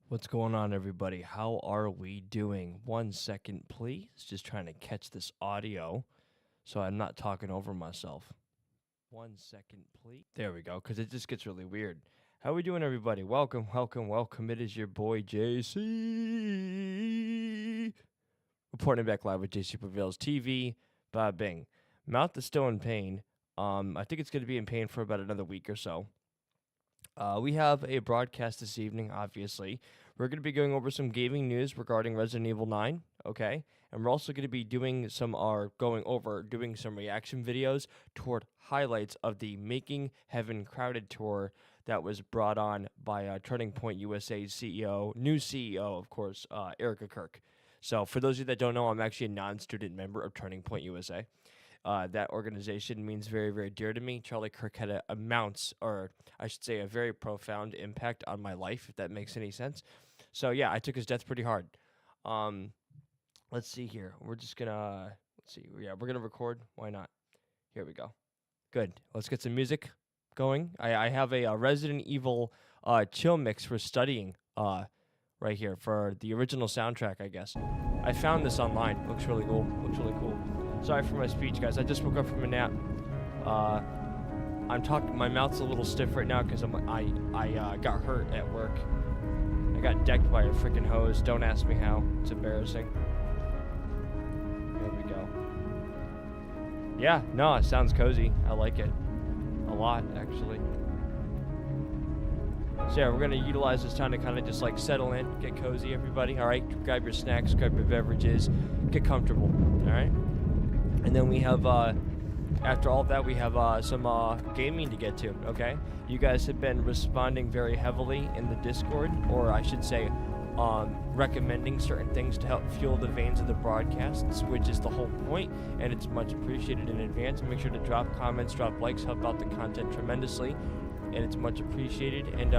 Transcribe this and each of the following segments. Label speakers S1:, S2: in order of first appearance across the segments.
S1: What's going on, everybody? How are we doing? 1 second, please. Just trying to catch this audio so I'm not talking over myself. 1 second, please. There we go, because it just gets really weird. How are we doing, everybody? Welcome, welcome, welcome. It is your boy, JC. Reporting back live with JC Prevails TV. Bing. Mouth is still in pain. I think it's going to be in pain for about another week or so. We have a broadcast this evening, obviously. We're going to be going over some gaming news regarding Resident Evil 9, okay? And we're also going to be doing some reaction videos toward highlights of the Making Heaven Crowded tour that was brought on by Turning Point USA's new CEO, of course, Erika Kirk. So for those of you that don't know, I'm actually a non-student member of Turning Point USA. That organization means very, very dear to me. Charlie Kirk had a very profound impact on my life, if that makes any sense. So yeah, I took his death pretty hard. Let's see here. We're just gonna we're gonna record. Why not? Here we go. Good. Let's get some music going. I have a Resident Evil chill mix for studying right here for the original soundtrack, I guess. I found this online. Looks really cool. Sorry for my speech, guys. I just woke up from a nap. My mouth's a little stiff right now because I got hurt at work. I got decked by a freaking hose. Don't ask me how. It's embarrassing. There we go. Yeah, no, it sounds cozy. I like it a lot, actually. So yeah, we're gonna utilize this time to kind of just like settle in, get cozy, everybody. All right, grab your snacks, grab your beverages, get comfortable. All right. And then we have, after all that, we have some gaming to get to, okay? You guys have been responding very heavily in the Discord, or I should say, recommending certain things to help fuel the veins of the broadcasts, which is the whole point, and it's much appreciated in advance. Make sure to drop comments, drop likes, help out the content tremendously, and it's much appreciated. And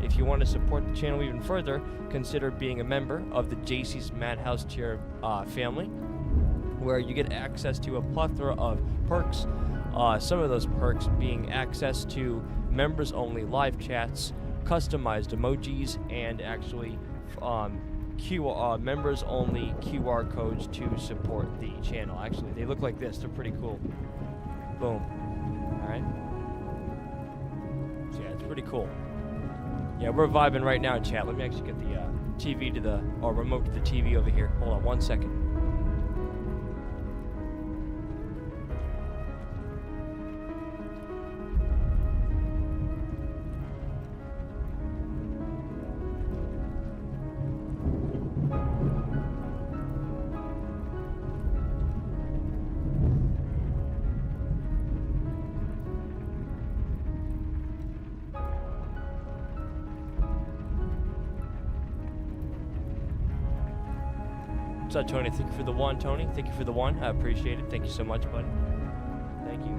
S1: if you want to support the channel even further, consider being a member of the JC's Madhouse tier family, where you get access to a plethora of perks. Some of those perks being access to members-only live chats, customized emojis, and actually members-only QR codes to support the channel. Actually, they look like this. They're pretty cool. Boom. All right. So yeah, it's pretty cool. Yeah, we're vibing right now, chat. Let me actually get the remote to the TV over here. Hold on 1 second. What's up, Tony? Thank you for the one, Tony. Thank you for the one. I appreciate it. Thank you so much, buddy. Thank you.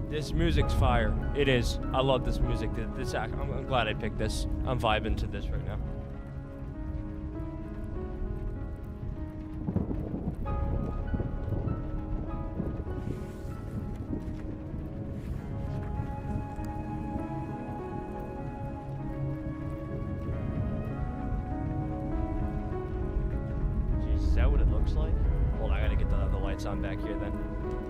S1: This music's fire. It is. I love this music. I'm glad I picked this. I'm vibing to this right now. On back here then.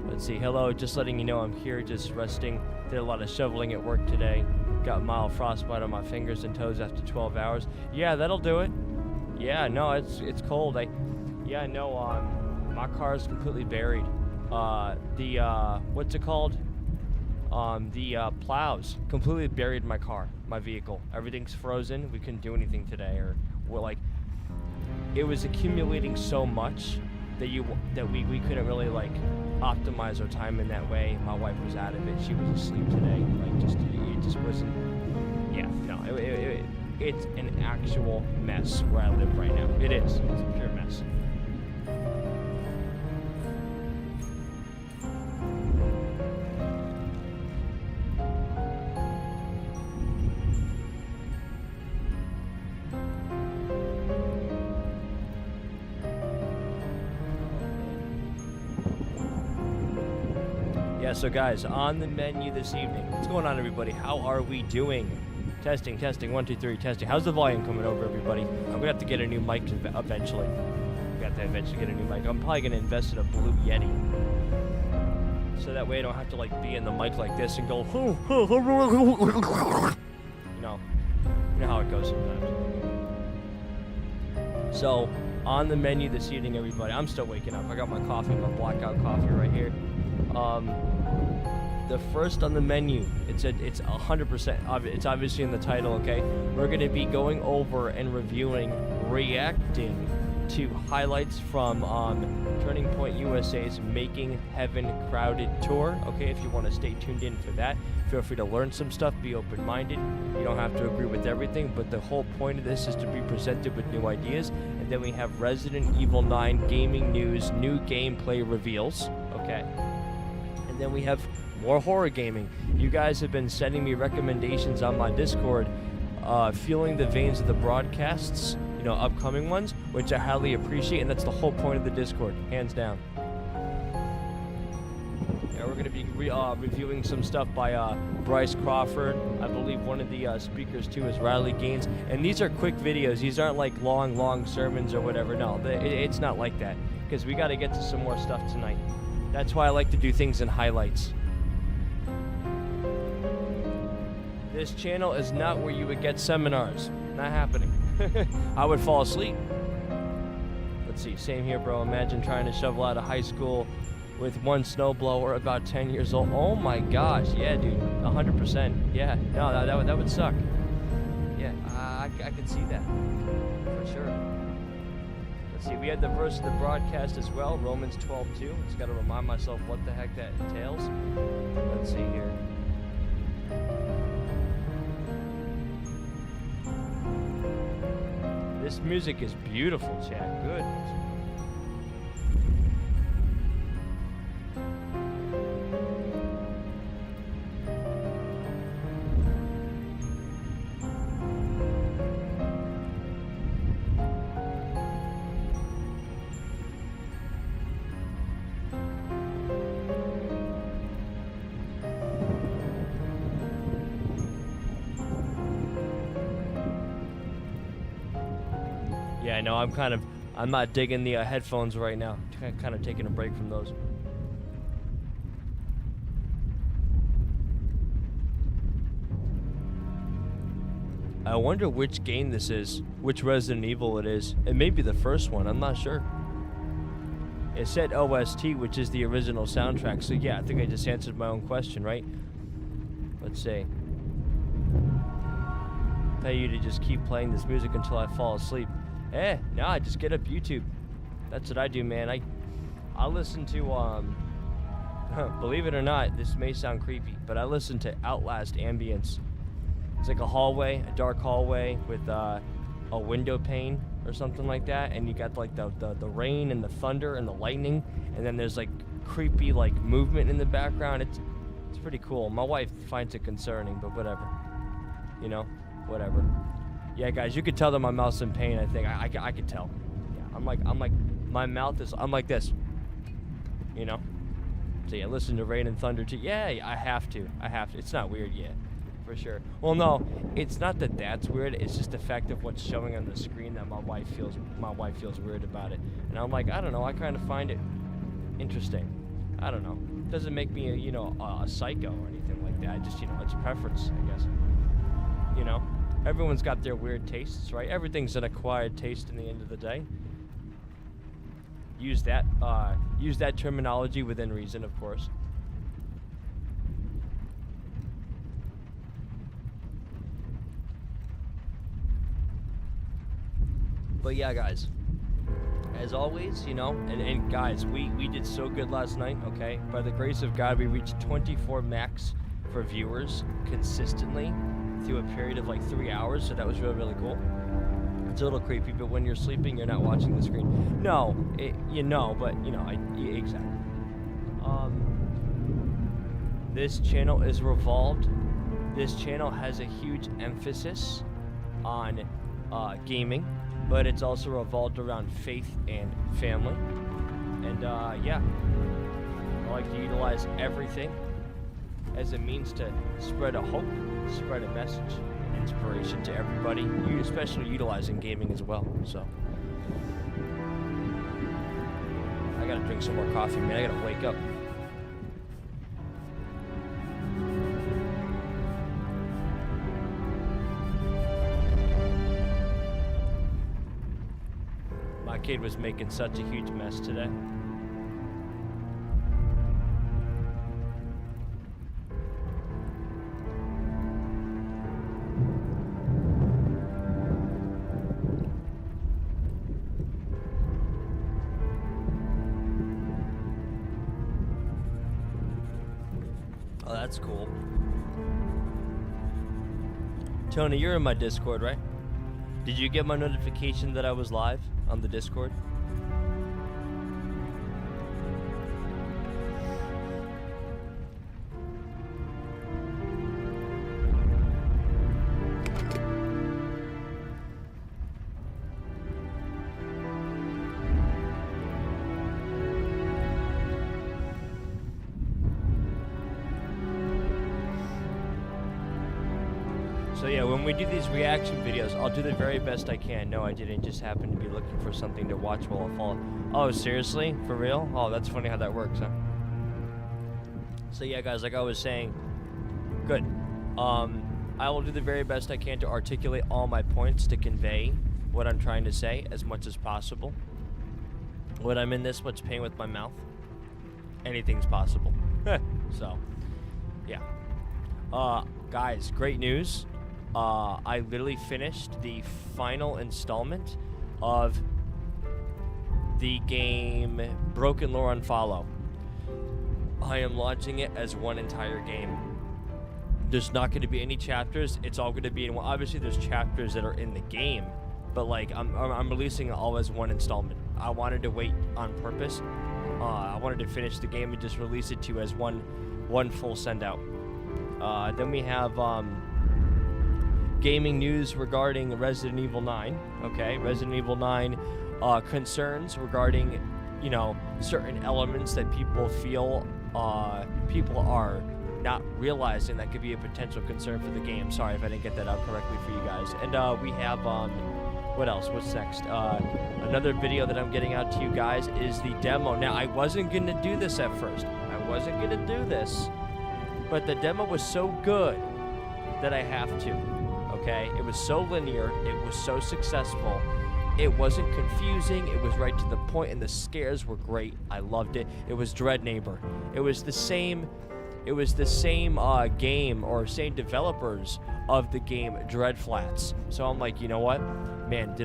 S1: Let's see. Hello, just letting you know I'm here, just resting. Did a lot of shoveling at work today. Got mild frostbite on my fingers and toes after 12 hours. Yeah, that'll do it. Yeah, no, it's cold. My car is completely buried. What's it called? The plows completely buried my car, my vehicle. Everything's frozen. We couldn't do anything today, or it was accumulating so much that we couldn't really optimize our time in that way. My wife was out of it. She was asleep today. It just wasn't. Yeah, no, it's an actual mess where I live right now. It is. It's a pure mess. Yeah, so guys, on the menu this evening, what's going on, everybody? How are we doing? Testing, testing, 1, 2, 3, testing. How's the volume coming over, everybody? I'm gonna have to get a new mic eventually. We have to eventually get a new mic. I'm probably gonna invest in a Blue Yeti, so that way I don't have to like be in the mic like this and go. You know how it goes sometimes. So, on the menu this evening, everybody, I'm still waking up. I got my coffee, my blackout coffee right here. The first on the menu, it's 100%, it's obviously in the title, okay? We're going to be going over and reviewing, reacting to highlights from Turning Point USA's Making Heaven Crowded tour, okay? If you want to stay tuned in for that, feel free to learn some stuff, be open-minded. You don't have to agree with everything, but the whole point of this is to be presented with new ideas. And then we have Resident Evil 9 gaming news, new gameplay reveals, okay? And then we have more horror gaming. You guys have been sending me recommendations on my Discord, feeling the veins of the broadcasts, you know, upcoming ones, which I highly appreciate, and that's the whole point of the Discord, hands down. Yeah, we're going to be reviewing some stuff by Bryce Crawford. I believe one of the speakers too is Riley Gaines, and these are quick videos. These aren't like long sermons or whatever. No, it's not like that, because we got to get to some more stuff tonight. That's why I like to do things in highlights. This channel is not where you would get seminars. Not happening. I would fall asleep. Let's see, same here, bro. Imagine trying to shovel out of high school with one snowblower about 10 years old. Oh my gosh, yeah, dude, 100%. Yeah, no, that would suck. Yeah, I could see that, for sure. Let's see, we had the verse of the broadcast as well, Romans 12:2. Just got to remind myself what the heck that entails. Let's see here. This music is beautiful, chat. Good. Yeah, I know. I'm not digging the headphones right now. Kind of taking a break from those. I wonder which game this is, which Resident Evil it is. It may be the first one. I'm not sure. It said OST, which is the original soundtrack. So yeah, I think I just answered my own question, right? Let's see. Tell you to just keep playing this music until I fall asleep. Nah, just get up YouTube. That's what I do, man. I listen to, believe it or not, this may sound creepy, but I listen to Outlast ambience. It's like a hallway, a dark hallway with a window pane or something like that, and you got like the rain and the thunder and the lightning, and then there's like creepy like movement in the background. It's pretty cool. My wife finds it concerning, but whatever. You know, whatever. Yeah, guys, you could tell that my mouth's in pain. I think I could tell. Yeah, I'm like my mouth is. I'm like this. You know. So yeah, listen to Rain and Thunder too. Yeah, I have to. It's not weird yet, for sure. Well, no, it's not that that's weird. It's just the fact of what's showing on the screen that my wife feels weird about it. And I'm like, I don't know. I kind of find it interesting. I don't know. It doesn't make me a psycho or anything like that. Just it's preference, I guess. You know. Everyone's got their weird tastes, right? Everything's an acquired taste in the end of the day. Use that terminology within reason, of course. But yeah, guys, as always, and guys, we did so good last night, okay? By the grace of God, we reached 24 max for viewers consistently through a period of like 3 hours, so that was really, really cool. It's a little creepy, but when you're sleeping, you're not watching the screen. No, exactly. This channel is revolved. This channel has a huge emphasis on gaming, but it's also revolved around faith and family. And yeah, like to utilize everything as a means to spread a hope, spread a message, and inspiration to everybody. You especially utilizing gaming as well. So I gotta drink some more coffee, man. I gotta wake up. My kid was making such a huge mess today. Oh, that's cool. Tony, you're in my Discord, right? Did you get my notification that I was live on the Discord? So yeah, when we do these reaction videos, I'll do the very best I can. No, I didn't just happen to be looking for something to watch while I fall. Oh, seriously? For real? Oh, that's funny how that works, huh? So yeah, guys, like I was saying, good. I will do the very best I can to articulate all my points to convey what I'm trying to say as much as possible. When I'm in this much pain with my mouth, anything's possible. So, yeah. Guys, great news. I literally finished the final installment of the game Broken Lore Unfollow. I am launching it as one entire game. There's not going to be any chapters. It's all going to be in one. Obviously, there's chapters that are in the game, but like I'm releasing it all as one installment. I wanted to wait on purpose. I wanted to finish the game and just release it to you as one full send out. Then we have gaming news regarding Resident Evil 9. Okay, Resident Evil 9 concerns regarding, you know, certain elements that people feel people are not realizing that could be a potential concern for the game. Sorry if I didn't get that out correctly for you guys. And we have what else? What's next? Another video that I'm getting out to you guys is the demo. Now, I wasn't gonna do this at first. I wasn't gonna do this, but the demo was so good that I have to. Okay, it was so linear, it was so successful, it wasn't confusing, it was right to the point, and the scares were great. I loved it. It was Dread Neighbor. It was the same game or same developers of the game Dread Flats. So I'm like, you know what, man,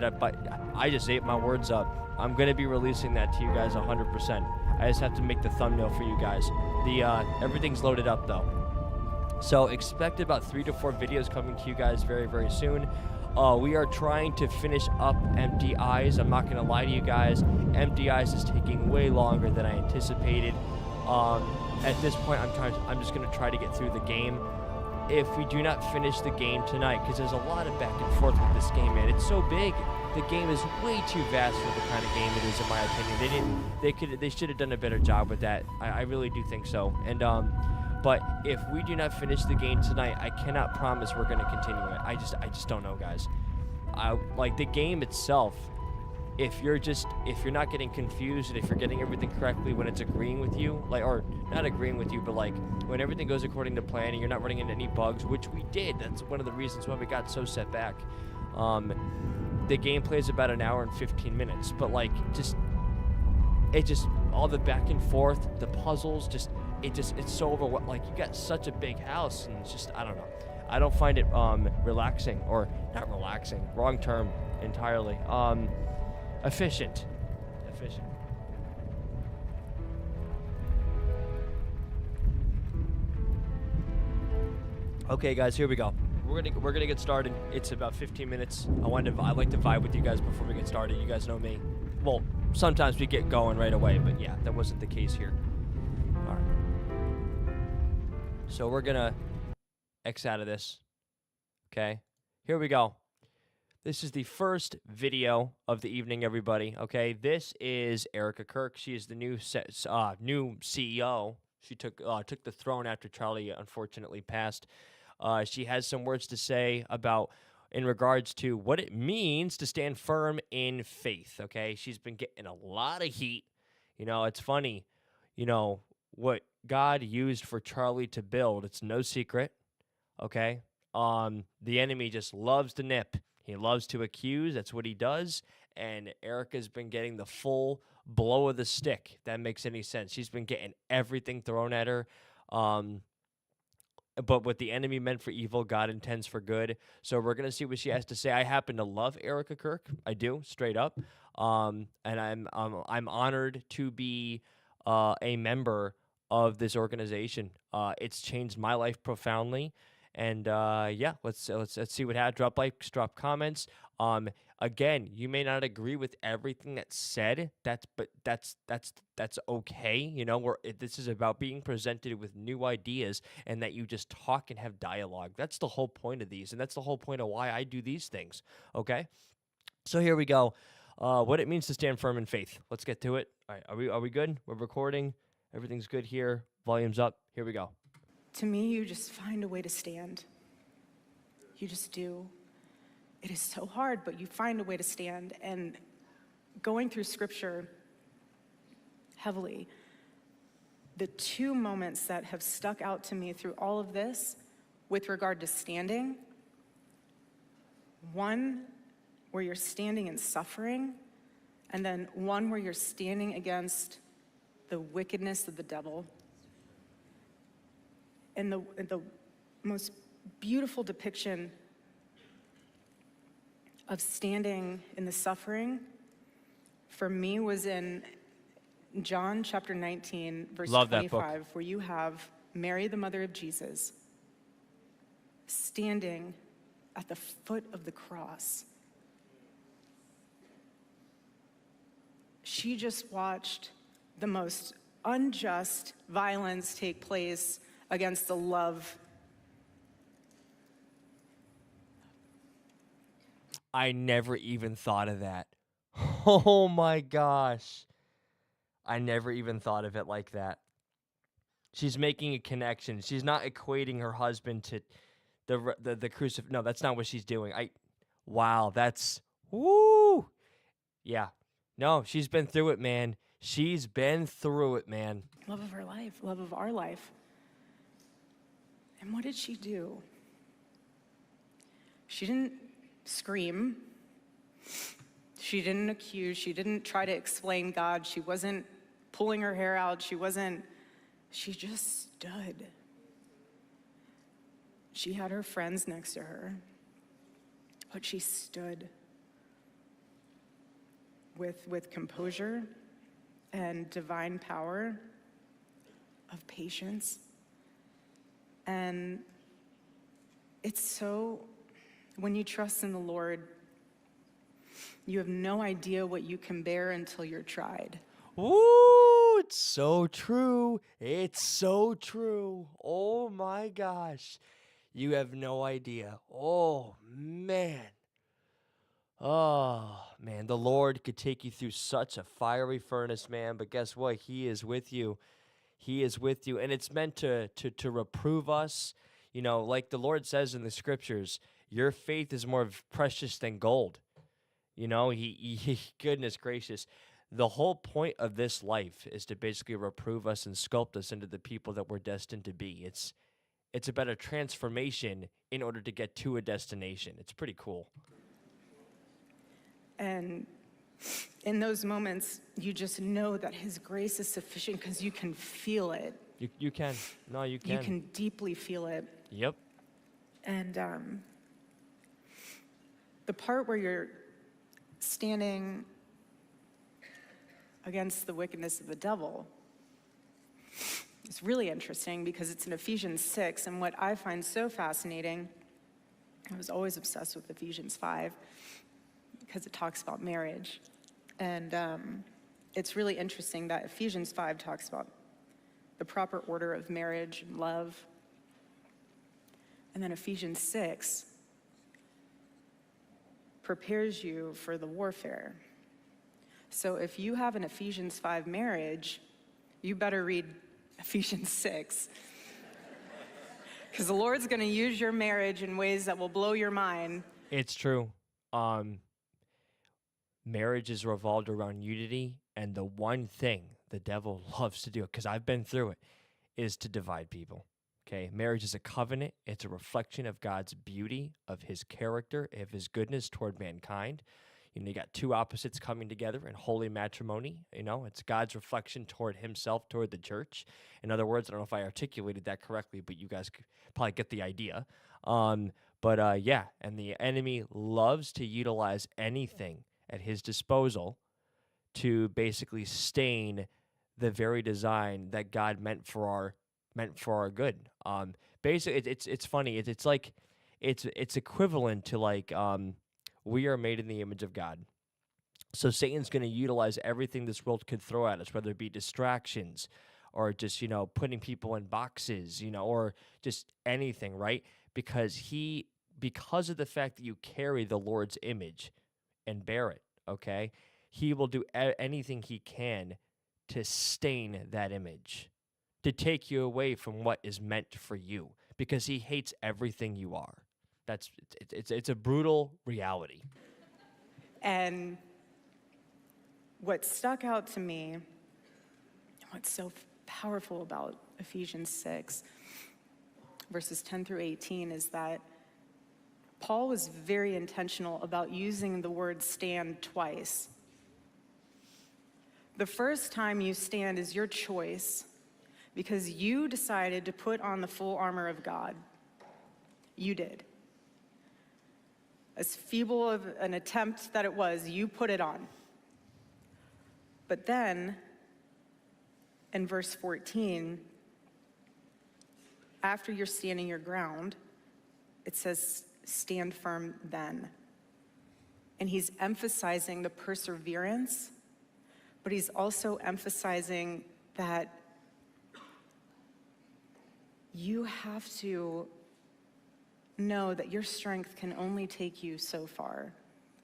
S1: I just ate my words up. I'm gonna be releasing that to you guys 100%. I just have to make the thumbnail for you guys. Everything's loaded up though. So expect about 3 to 4 videos coming to you guys very, very soon. We are trying to finish up Empty Eyes. I'm not going to lie to you guys. Empty Eyes is taking way longer than I anticipated. At this point, I'm just going to try to get through the game. If we do not finish the game tonight, because there's a lot of back and forth with this game, man. It's so big. The game is way too vast for the kind of game it is, in my opinion. They should have done a better job with that. I really do think so. And but if we do not finish the game tonight, I cannot promise we're going to continue it. I just don't know, guys. Like the game itself, if you're not getting confused and if you're getting everything correctly when it's agreeing with you, like, or not agreeing with you, but like when everything goes according to plan and you're not running into any bugs, which we did. That's one of the reasons why we got so set back. The game plays about an hour and 15 minutes, but like all the back and forth, the puzzles, it's so overwhelming. Like, you got such a big house, and it's just, I don't know. I don't find it relaxing, or not relaxing, wrong term entirely. Efficient. Okay, guys, here we go. We're gonna get started. It's about 15 minutes. I like to vibe with you guys before we get started. You guys know me. Well, sometimes we get going right away, but yeah, that wasn't the case here. All right. So we're gonna X out of this. Okay, here we go. This is the first video of the evening, everybody. Okay, this is Erika Kirk. She is the new new CEO. She took the throne after Charlie unfortunately passed. She has some words to say about in regards to what it means to stand firm in faith. Okay, she's been getting a lot of heat. You know, it's funny. You know what God used for Charlie to build. It's no secret. Okay, the enemy just loves to nip. He loves to accuse. That's what he does. And Erica's been getting the full blow of the stick. If that makes any sense. She's been getting everything thrown at her. But what the enemy meant for evil, God intends for good. So we're gonna see what she has to say. I happen to love Erika Kirk. I do, straight up. And I'm honored to be a member of this organization. It's changed my life profoundly. And yeah, let's see what happens. Drop likes, drop comments. Again, you may not agree with everything that's said. That's okay. You know, this is about being presented with new ideas and that you just talk and have dialogue. That's the whole point of these, and that's the whole point of why I do these things. Okay, so here we go. What it means to stand firm in faith. Let's get to it. All right, are we good? We're recording. Everything's good here. Volume's up. Here we go.
S2: To me, you just find a way to stand. You just do. It is so hard, but you find a way to stand. And going through scripture heavily, the two moments that have stuck out to me through all of this with regard to standing, one where you're standing in suffering, and then one where you're standing against the wickedness of the devil. And the most beautiful depiction of standing in the suffering for me was in John chapter 19, verse 25, where you have Mary, the mother of Jesus, standing at the foot of the cross. She just watched the most unjust violence take place against the love.
S1: I never even thought of that. Oh my gosh. I never even thought of it like that. She's making a connection. She's not equating her husband to the crucifix. No, that's not what she's doing. Wow, that's woo. Yeah. No, she's been through it, man. She's been through it, man.
S2: Love of her life, love of our life. And what did she do? She didn't scream. She didn't accuse. She didn't try to explain God. She wasn't pulling her hair out. She just stood. She had her friends next to her, but she stood with composure and divine power of patience. And it's so, when you trust in the Lord, you have no idea what you can bear until you're tried.
S1: Ooh, it's so true. It's so true. Oh my gosh. You have no idea. Oh man. Oh man, the Lord could take you through such a fiery furnace, man, but guess what? He is with you. He is with you, and it's meant to reprove us. You know, like the Lord says in the scriptures, your faith is more precious than gold. You know, he goodness gracious. The whole point of this life is to basically reprove us and sculpt us into the people that we're destined to be. It's about a transformation in order to get to a destination. It's pretty cool.
S2: And in those moments, you just know that his grace is sufficient because you can feel it.
S1: You can. No, you can.
S2: You can deeply feel it.
S1: Yep.
S2: And the part where you're standing against the wickedness of the devil is really interesting because it's in Ephesians 6. And what I find so fascinating, I was always obsessed with Ephesians 5 because it talks about marriage. And it's really interesting that Ephesians 5 talks about the proper order of marriage and love. And then Ephesians 6 prepares you for the warfare. So if you have an Ephesians 5 marriage, you better read Ephesians 6. Because the Lord's going to use your marriage in ways that will blow your mind.
S1: It's true. Marriage is revolved around unity, and the one thing the devil loves to do, because I've been through it, is to divide people. Okay, marriage is a covenant. It's a reflection of God's beauty, of his character, of his goodness toward mankind. You got two opposites coming together in holy matrimony. It's God's reflection toward himself, toward the church. In other words, I don't know if I articulated that correctly, but you guys probably get the idea. And the enemy loves to utilize anything at his disposal to basically stain the very design that God meant for our good. Basically, it's funny. It's like it's equivalent to like we are made in the image of God. So Satan's going to utilize everything this world could throw at us, whether it be distractions or just putting people in boxes, or just anything, right? Because of the fact that you carry the Lord's image and bear it, okay? He will do anything he can to stain that image, to take you away from what is meant for you, because he hates everything you are. It's a brutal reality.
S2: And what stuck out to me, what's so powerful about Ephesians 6, verses 10 through 18, is that Paul was very intentional about using the word stand twice. The first time you stand is your choice because you decided to put on the full armor of God. You did. As feeble of an attempt that it was, you put it on. But then, in verse 14, after you're standing your ground, it says, stand firm then. And he's emphasizing the perseverance, but he's also emphasizing that you have to know that your strength can only take you so far.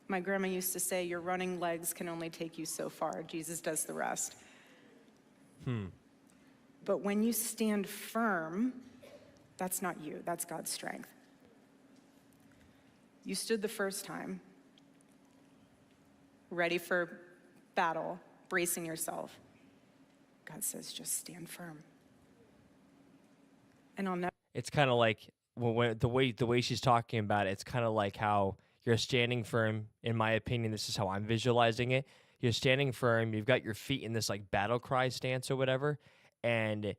S2: My grandma used to say, your running legs can only take you so far. Jesus does the rest. But when you stand firm, that's not you, that's God's strength. You stood the first time, ready for battle, bracing yourself. God says, just stand firm. And I'll never.
S1: It's kind of like when the way she's talking about it, it's kind of like how you're standing firm. In my opinion, this is how I'm visualizing it. You're standing firm. You've got your feet in this like battle cry stance or whatever, and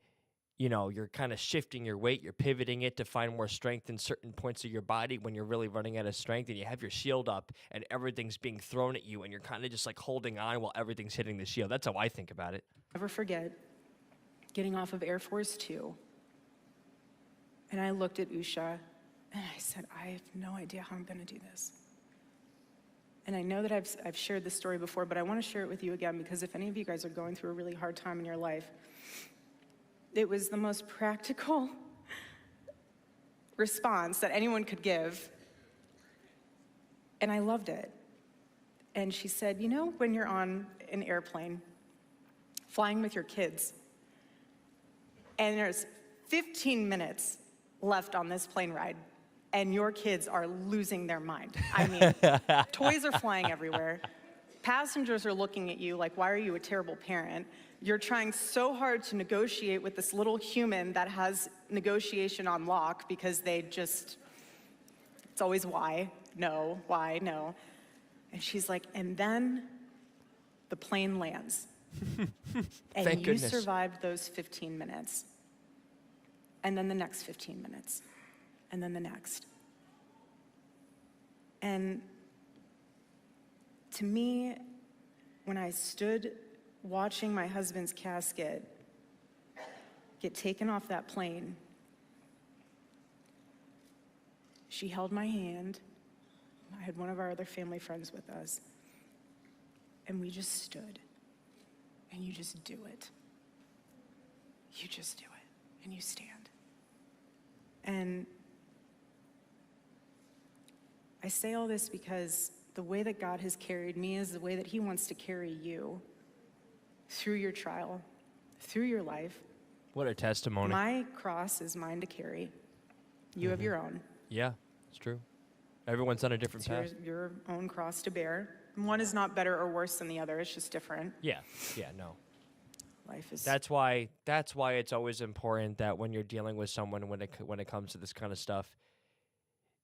S1: you're kind of shifting your weight. You're pivoting it to find more strength in certain points of your body when you're really running out of strength, and you have your shield up, and everything's being thrown at you, and you're kind of just like holding on while everything's hitting the shield. That's how I think about it.
S2: Never forget getting off of Air Force 2. And I looked at Usha, and I said, I have no idea how I'm going to do this. And I know that I've shared this story before, but I want to share it with you again, because if any of you guys are going through a really hard time in your life, it was the most practical response that anyone could give, and I loved it. And she said, when you're on an airplane, flying with your kids, and there's 15 minutes left on this plane ride, and your kids are losing their mind. I mean, toys are flying everywhere. Passengers are looking at you like, why are you a terrible parent? You're trying so hard to negotiate with this little human that has negotiation on lock because it's always why, no. And she's like, and then the plane lands. And
S1: Thank
S2: you
S1: goodness.
S2: survived those 15 minutes. And then the next 15 minutes. And then the next. And to me, when I stood watching my husband's casket get taken off that plane, she held my hand. I had one of our other family friends with us. And we just stood. And you just do it. You just do it. And you stand. And I say all this because the way that God has carried me is the way that he wants to carry you through your trial, through your life.
S1: What a testimony.
S2: My cross is mine to carry. You have your own.
S1: Yeah, it's true. Everyone's on a different path.
S2: It's your own cross to bear. One is not better or worse than the other. It's just different.
S1: Yeah, no.
S2: Life is.
S1: That's why it's always important that when you're dealing with someone when it comes to this kind of stuff,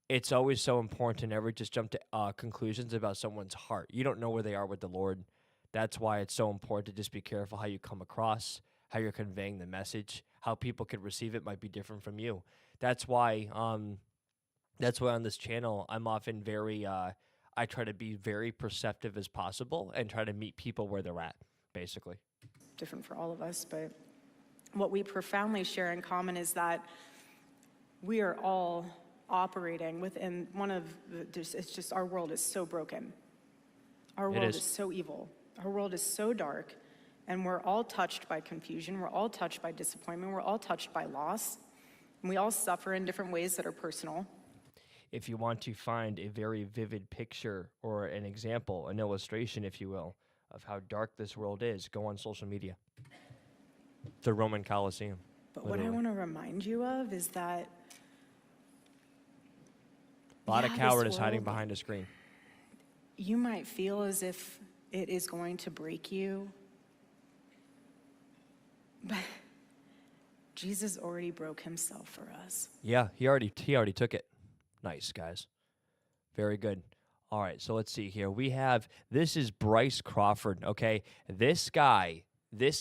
S1: it's always so important to never just jump to conclusions about someone's heart. You don't know where they are with the Lord. That's why it's so important to just be careful how you come across, how you're conveying the message, how people could receive it might be different from you. That's why on this channel I'm often very I try to be very perceptive as possible and try to meet people where they're at, basically.
S2: Different for all of us, but what we profoundly share in common is that we are all operating within it's just our world is so broken. Our world is so evil. Our world is so dark, and we're all touched by confusion. We're all touched by disappointment. We're all touched by loss. And we all suffer in different ways that are personal.
S1: If you want to find a very vivid picture or an example, an illustration, if you will, of how dark this world is, go on social media. The Roman Colosseum.
S2: But literally. What I want to remind you of is that
S1: a lot of cowardice hiding behind a screen.
S2: You might feel as if it is going to break you, but Jesus already broke himself for us.
S1: Yeah, he already took it. Nice, guys. Very good. All right, so let's see here. This is Bryce Crawford, okay? This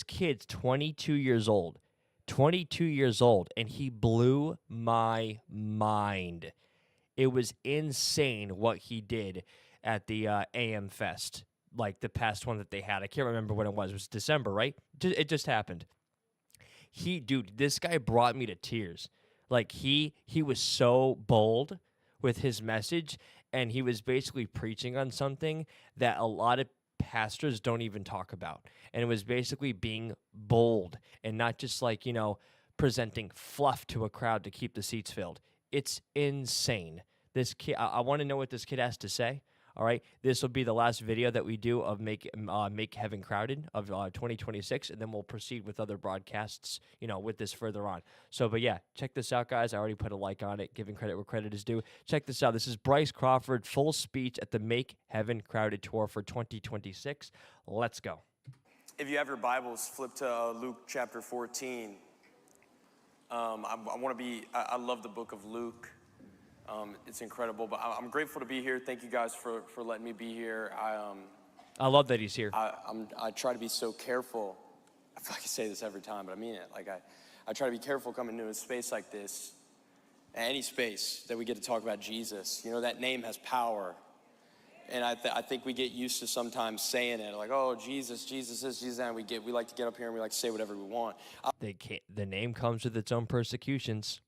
S1: kid's 22 years old. 22 years old, and he blew my mind. It was insane what he did at the AM Fest, like the past one that they had. I can't remember when it was. It was December, right? It just happened. This guy brought me to tears. Like, he was so bold with his message, and he was basically preaching on something that a lot of pastors don't even talk about. And it was basically being bold and not just like, presenting fluff to a crowd to keep the seats filled. It's insane. This kid, I want to know what this kid has to say. All right, this will be the last video that we do of Make Heaven Crowded of 2026, and then we'll proceed with other broadcasts, with this further on. So, but yeah, check this out, guys. I already put a like on it, giving credit where credit is due. Check this out. This is Bryce Crawford, full speech at the Make Heaven Crowded tour for 2026. Let's go.
S3: If you have your Bibles, flip to Luke chapter 14. I love the book of Luke. It's incredible, but I'm grateful to be here. Thank you guys for letting me be here.
S1: I love that he's here.
S3: I try to be so careful. I feel like I say this every time, but I mean it. Like I try to be careful coming into a space like this, any space that we get to talk about Jesus. That name has power. And I think we get used to sometimes saying it, like, oh, Jesus this, Jesus that. And we like to get up here and we like to say whatever we want.
S1: The name comes with its own persecutions.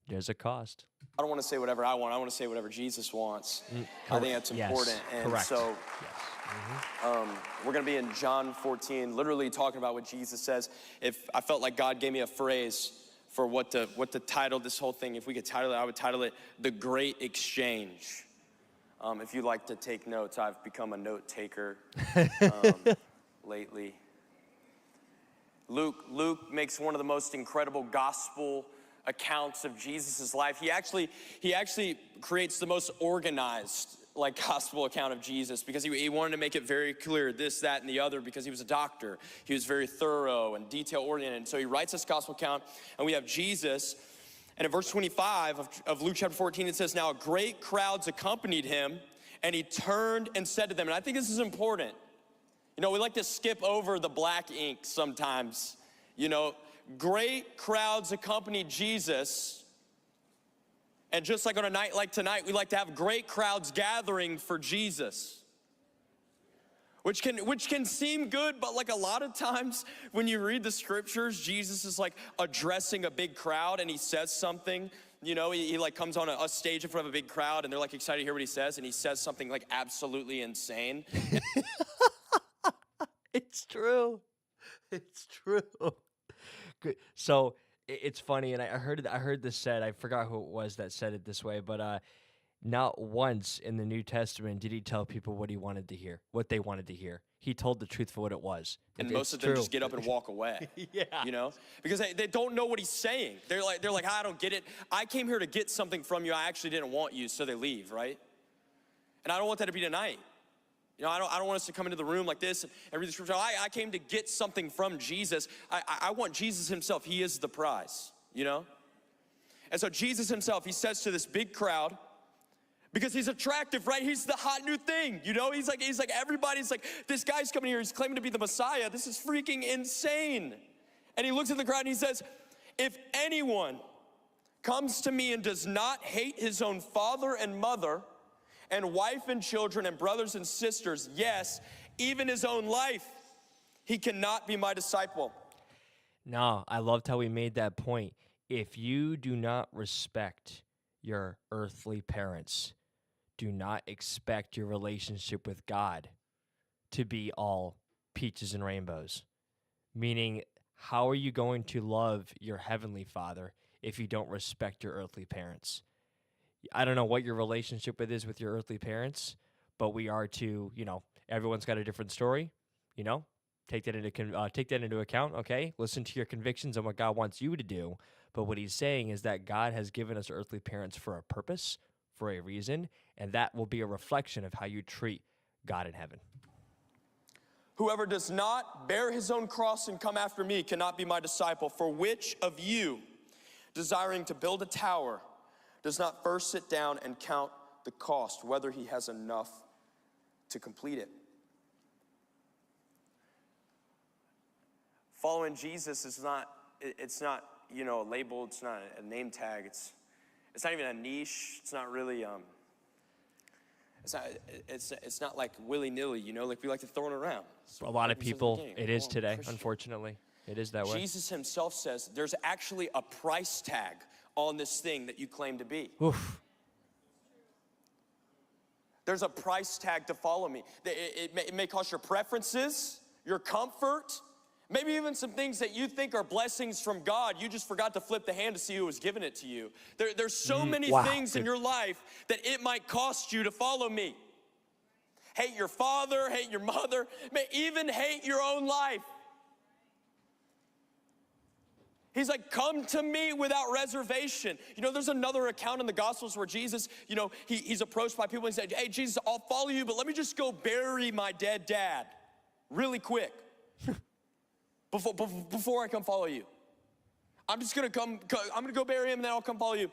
S1: There's a cost.
S3: I don't want to say whatever I want. I want to say whatever Jesus wants. I think that's important.
S1: Yes,
S3: and
S1: correct.
S3: So we're going to be in John 14, literally talking about what Jesus says. If I felt like God gave me a phrase for what to title this whole thing, if we could title it, I would title it The Great Exchange. If you like to take notes, I've become a note taker lately. Luke makes one of the most incredible gospel accounts of Jesus' life. He actually creates the most organized gospel account of Jesus because he wanted to make it very clear this, that, and the other because he was a doctor. He was very thorough and detail-oriented. And so he writes this gospel account, and we have Jesus. And in verse 25 of Luke chapter 14, it says, now great crowds accompanied him, and he turned and said to them, and I think this is important. We like to skip over the black ink sometimes. Great crowds accompanied Jesus. And just like on a night like tonight, we like to have great crowds gathering for Jesus. Which can seem good, but a lot of times when you read the scriptures, Jesus is addressing a big crowd and he says something. He comes on a stage in front of a big crowd and they're excited to hear what he says, and he says something absolutely insane.
S1: It's true. It's true. Good. So it's funny, and I heard this said. I forgot who it was that said it this way, but Not once in the New Testament did he tell people what he wanted to hear, what they wanted to hear. He told the truth for what it was.
S3: And most of them just get up and walk away.
S1: Yeah.
S3: You know? Because they don't know what he's saying. They're like, I don't get it. I came here to get something from you. I actually didn't want you, so they leave, right? And I don't want that to be tonight. You know, I don't want us to come into the room like this and read the scripture. I came to get something from Jesus. I want Jesus himself. He is the prize, you know? And so Jesus himself, he says to this big crowd, because he's attractive, right? He's the hot new thing, you know? He's like everybody's like, this guy's coming here, he's claiming to be the Messiah. This is freaking insane. And he looks at the crowd and he says, if anyone comes to me and does not hate his own father and mother and wife and children and brothers and sisters, yes, even his own life, he cannot be my disciple.
S1: No, I loved how he made that point. If you do not respect your earthly parents, do not expect your relationship with God to be all peaches and rainbows. Meaning, how are you going to love your heavenly Father if you don't respect your earthly parents? I don't know what your relationship is with your earthly parents, but we are to, you know, everyone's got a different story, you know, take that into account, okay? Listen to your convictions and what God wants you to do. But what he's saying is that God has given us earthly parents for a purpose, for a reason, and that will be a reflection of how you treat God in heaven.
S3: Whoever does not bear his own cross and come after me cannot be my disciple. For which of you, desiring to build a tower, does not first sit down and count the cost, whether he has enough to complete it? Following Jesus is not, it's not, you know, a label, it's not a name tag, it's not even a niche, it's not really, it's not like willy-nilly, you know, like we like to throw it around. So
S1: A lot of people, it is today, unfortunately. It is that way.
S3: Jesus himself says there's actually a price tag on this thing that you claim to be.
S1: Oof.
S3: There's a price tag to follow me. It may cost your preferences, your comfort, maybe even some things that you think are blessings from God. You just forgot to flip the hand to see who was giving it to you. There's so many things in your life that it might cost you to follow me. Hate your father, hate your mother, may even hate your own life. He's like, come to me without reservation. You know, there's another account in the Gospels where Jesus, you know, he's approached by people and he said, hey, Jesus, I'll follow you, but let me just go bury my dead dad really quick before I come follow you. I'm just going to I'm going to go bury him and then I'll come follow you.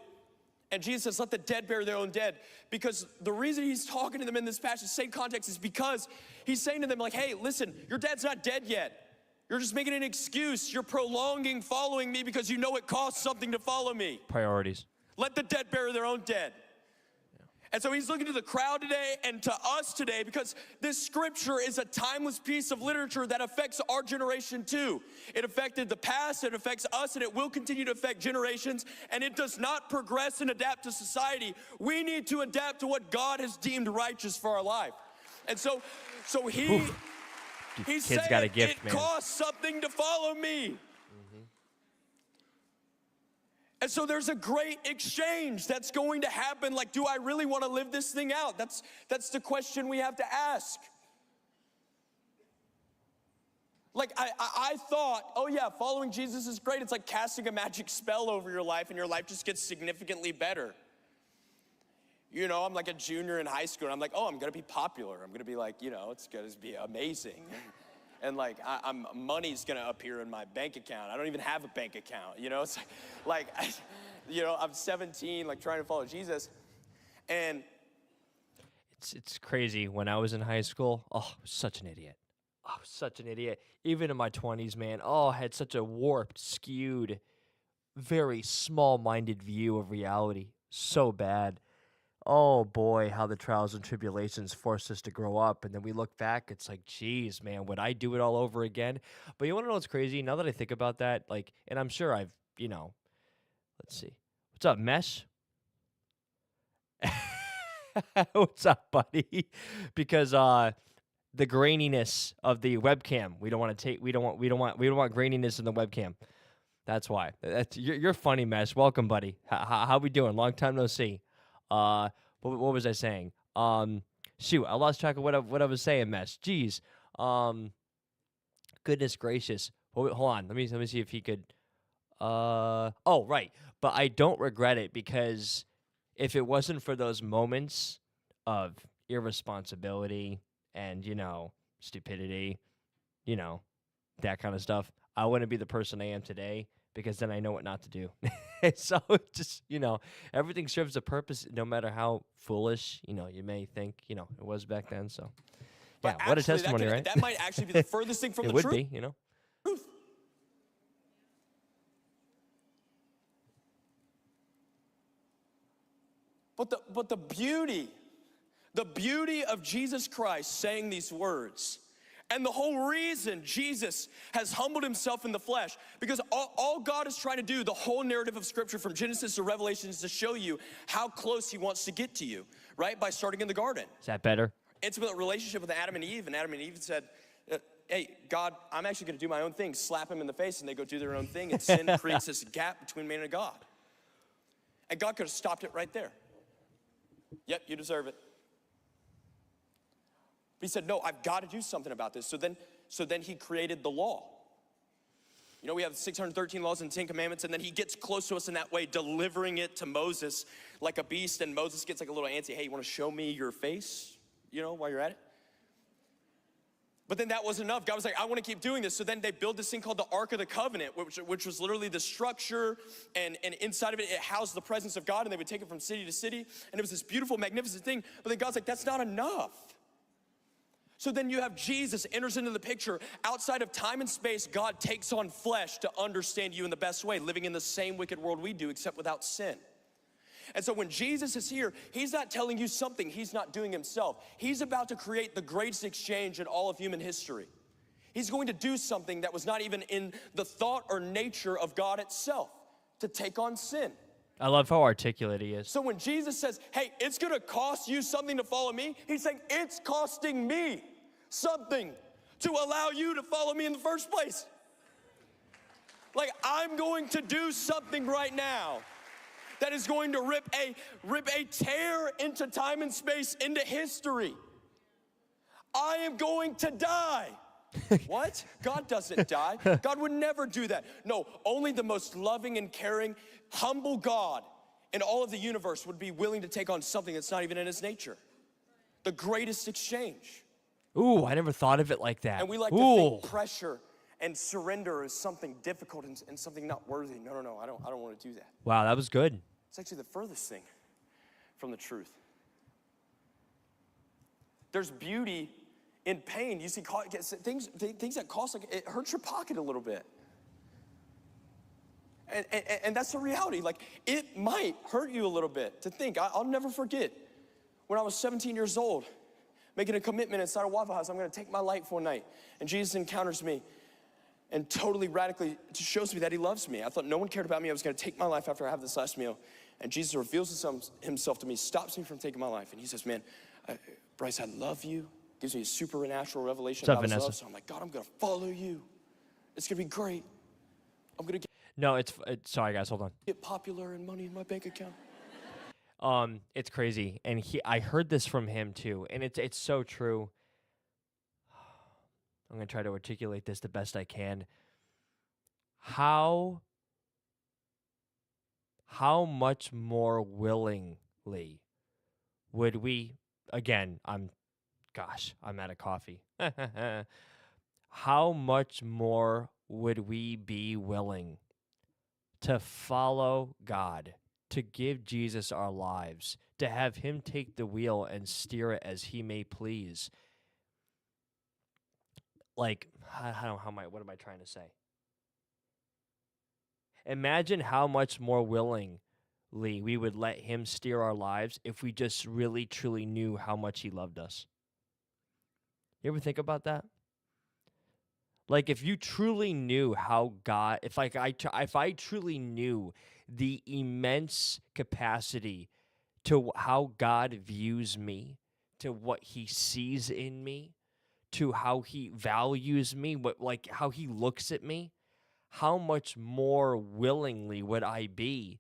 S3: And Jesus says, let the dead bury their own dead. Because the reason he's talking to them in this passage, same context, is because he's saying to them like, hey, listen, your dad's not dead yet. You're just making an excuse. You're prolonging following me because you know it costs something to follow me.
S1: Priorities.
S3: Let the dead bury their own dead. Yeah. And so he's looking to the crowd today and to us today because this scripture is a timeless piece of literature that affects our generation too. It affected the past, it affects us, and it will continue to affect generations, and it does not progress and adapt to society. We need to adapt to what God has deemed righteous for our life. And so he...
S1: Oof.
S3: He's
S1: Kid's
S3: saying
S1: got a gift,
S3: it
S1: man.
S3: costs something to follow me. Mm-hmm. And so there's a great exchange that's going to happen. Like, do I really want to live this thing out? That's the question we have to ask. Like, I thought, oh yeah, following Jesus is great. It's like casting a magic spell over your life and your life just gets significantly better. You know, I'm like a junior in high school, and I'm like, oh, I'm going to be popular. I'm going to be like, you know, it's going to be amazing. And like, money's going to appear in my bank account. I don't even have a bank account, you know? It's you know, I'm 17, like trying to follow Jesus. And
S1: It's crazy. When I was in high school, oh, I was such an idiot. I was such an idiot. Even in my 20s, man, I had such a warped, skewed, very small-minded view of reality. So bad. Oh boy, how the trials and tribulations forced us to grow up. And then we look back, it's like, geez, man, would I do it all over again? But you want to know what's crazy? Now that I think about that, like, and I'm sure I've, you know, let's see. What's up, Mesh? What's up, buddy? Because the graininess of the webcam, we don't want graininess in the webcam. That's why. You're funny, Mesh. Welcome, buddy. How we doing? Long time no see. what was I saying? Shoot, I lost track of what I was saying, Mesh. Jeez. Goodness gracious. Hold on. Let me see if he could. Oh, right. But I don't regret it, because if it wasn't for those moments of irresponsibility and, stupidity, that kind of stuff, I wouldn't be the person I am today, because then I know what not to do. So just, everything serves a purpose, no matter how foolish, you may think, it was back then. So, yeah,
S3: But
S1: what a
S3: actually,
S1: testimony, right?
S3: That might actually be the furthest thing from
S1: It
S3: the
S1: would
S3: truth.
S1: be,
S3: Truth. But the beauty of Jesus Christ saying these words, and the whole reason Jesus has humbled himself in the flesh, because all God is trying to do, the whole narrative of Scripture from Genesis to Revelation, is to show you how close he wants to get to you, right? By starting in the garden.
S1: Is that better?
S3: Intimate relationship with Adam and Eve said, hey, God, I'm actually going to do my own thing. Slap him in the face, and they go do their own thing, and sin creates this gap between man and God. And God could have stopped it right there. Yep, you deserve it. But he said, no, I've got to do something about this. So then he created the law. We have 613 laws and 10 commandments, and then he gets close to us in that way, delivering it to Moses like a beast, and Moses gets like a little antsy. Hey, you want to show me your face, while you're at it? But then that wasn't enough. God was like, I want to keep doing this. So then they build this thing called the Ark of the Covenant, which was literally the structure, and inside of it, it housed the presence of God, and they would take it from city to city, and it was this beautiful, magnificent thing. But then God's like, that's not enough. So then you have Jesus enters into the picture. Outside of time and space, God takes on flesh to understand you in the best way, living in the same wicked world we do, except without sin. And so when Jesus is here, he's not telling you something he's not doing himself. He's about to create the greatest exchange in all of human history. He's going to do something that was not even in the thought or nature of God itself, to take on sin.
S1: I love how articulate he is.
S3: So when Jesus says, hey, it's going to cost you something to follow me, he's saying, it's costing me something to allow you to follow me in the first place. Like, I'm going to do something right now that is going to rip a tear into time and space, into history. I am going to die. What? God doesn't die. God would never do that. No, only the most loving and caring, humble God in all of the universe would be willing to take on something that's not even in his nature. The greatest exchange.
S1: Ooh, I never thought of it like that.
S3: And we like to think pressure and surrender is something difficult and something not worthy. No, I don't want to do that.
S1: Wow, that was good.
S3: It's actually the furthest thing from the truth. There's beauty in pain. You see things that cost, like, it hurts your pocket a little bit. And that's the reality. Like, it might hurt you a little bit to think. I'll never forget when I was 17 years old, making a commitment inside a Waffle House. I'm going to take my life one night. And Jesus encounters me and totally radically shows me that he loves me. I thought no one cared about me. I was going to take my life after I have this last meal. And Jesus reveals himself to me, stops me from taking my life. And he says, man, Bryce, I love you. Gives me a supernatural revelation about his love. So I'm like, God, I'm going to follow you. It's going to be great. I'm going to
S1: No, it's sorry, guys, hold on.
S3: get popular and money in my bank account.
S1: It's crazy, and I heard this from him too, and it's so true. I'm gonna try to articulate this the best I can. How much more willingly would we? Again, I'm out of coffee. How much more would we be willing to follow God, to give Jesus our lives, to have him take the wheel and steer it as he may please? Like, what am I trying to say? Imagine how much more willingly we would let him steer our lives if we just really, truly knew how much he loved us. You ever think about that? Like, if you truly knew how God, if I truly knew the immense capacity to how God views me, to what he sees in me, to how he values me, how he looks at me, how much more willingly would I be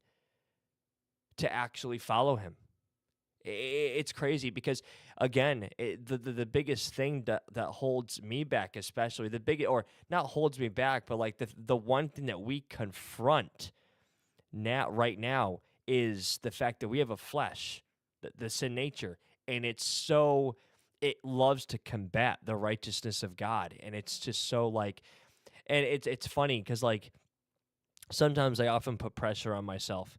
S1: to actually follow him? It's crazy because, again, the biggest thing that holds me back, especially or not holds me back, but like the one thing that we confront right now is the fact that we have a flesh, the sin nature, and it loves to combat the righteousness of God, and it's just so like, and it's funny because like sometimes I often put pressure on myself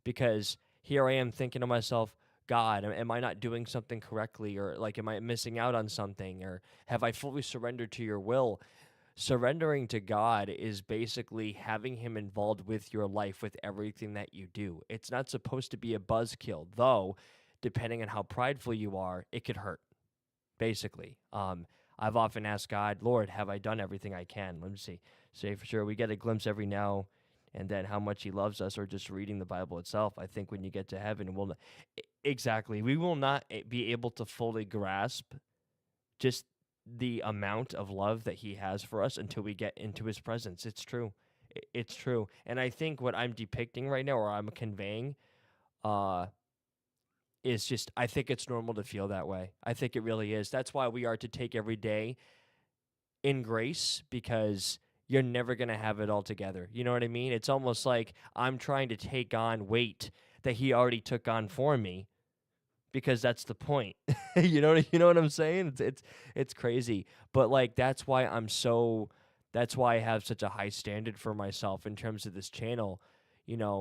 S1: because here I am thinking to myself, God, am I not doing something correctly? Or like, am I missing out on something? Or have I fully surrendered to your will? Surrendering to God is basically having him involved with your life, with everything that you do. It's not supposed to be a buzzkill, though, depending on how prideful you are, it could hurt, basically. I've often asked God, Lord, have I done everything I can? Let me see. Say for sure, we get a glimpse every now and then how much he loves us, or just reading the Bible itself. I think when you get to heaven, we will not be able to fully grasp just the amount of love that he has for us until we get into his presence. It's true. It's true. And I think what I'm depicting right now, or I'm conveying, is just, I think it's normal to feel that way. I think it really is. That's why we are to take every day in grace, because you're never going to have it all together. You know what I mean? It's almost like I'm trying to take on weight that he already took on for me, because that's the point. You know what I'm saying? It's crazy. But like that's why I have such a high standard for myself in terms of this channel,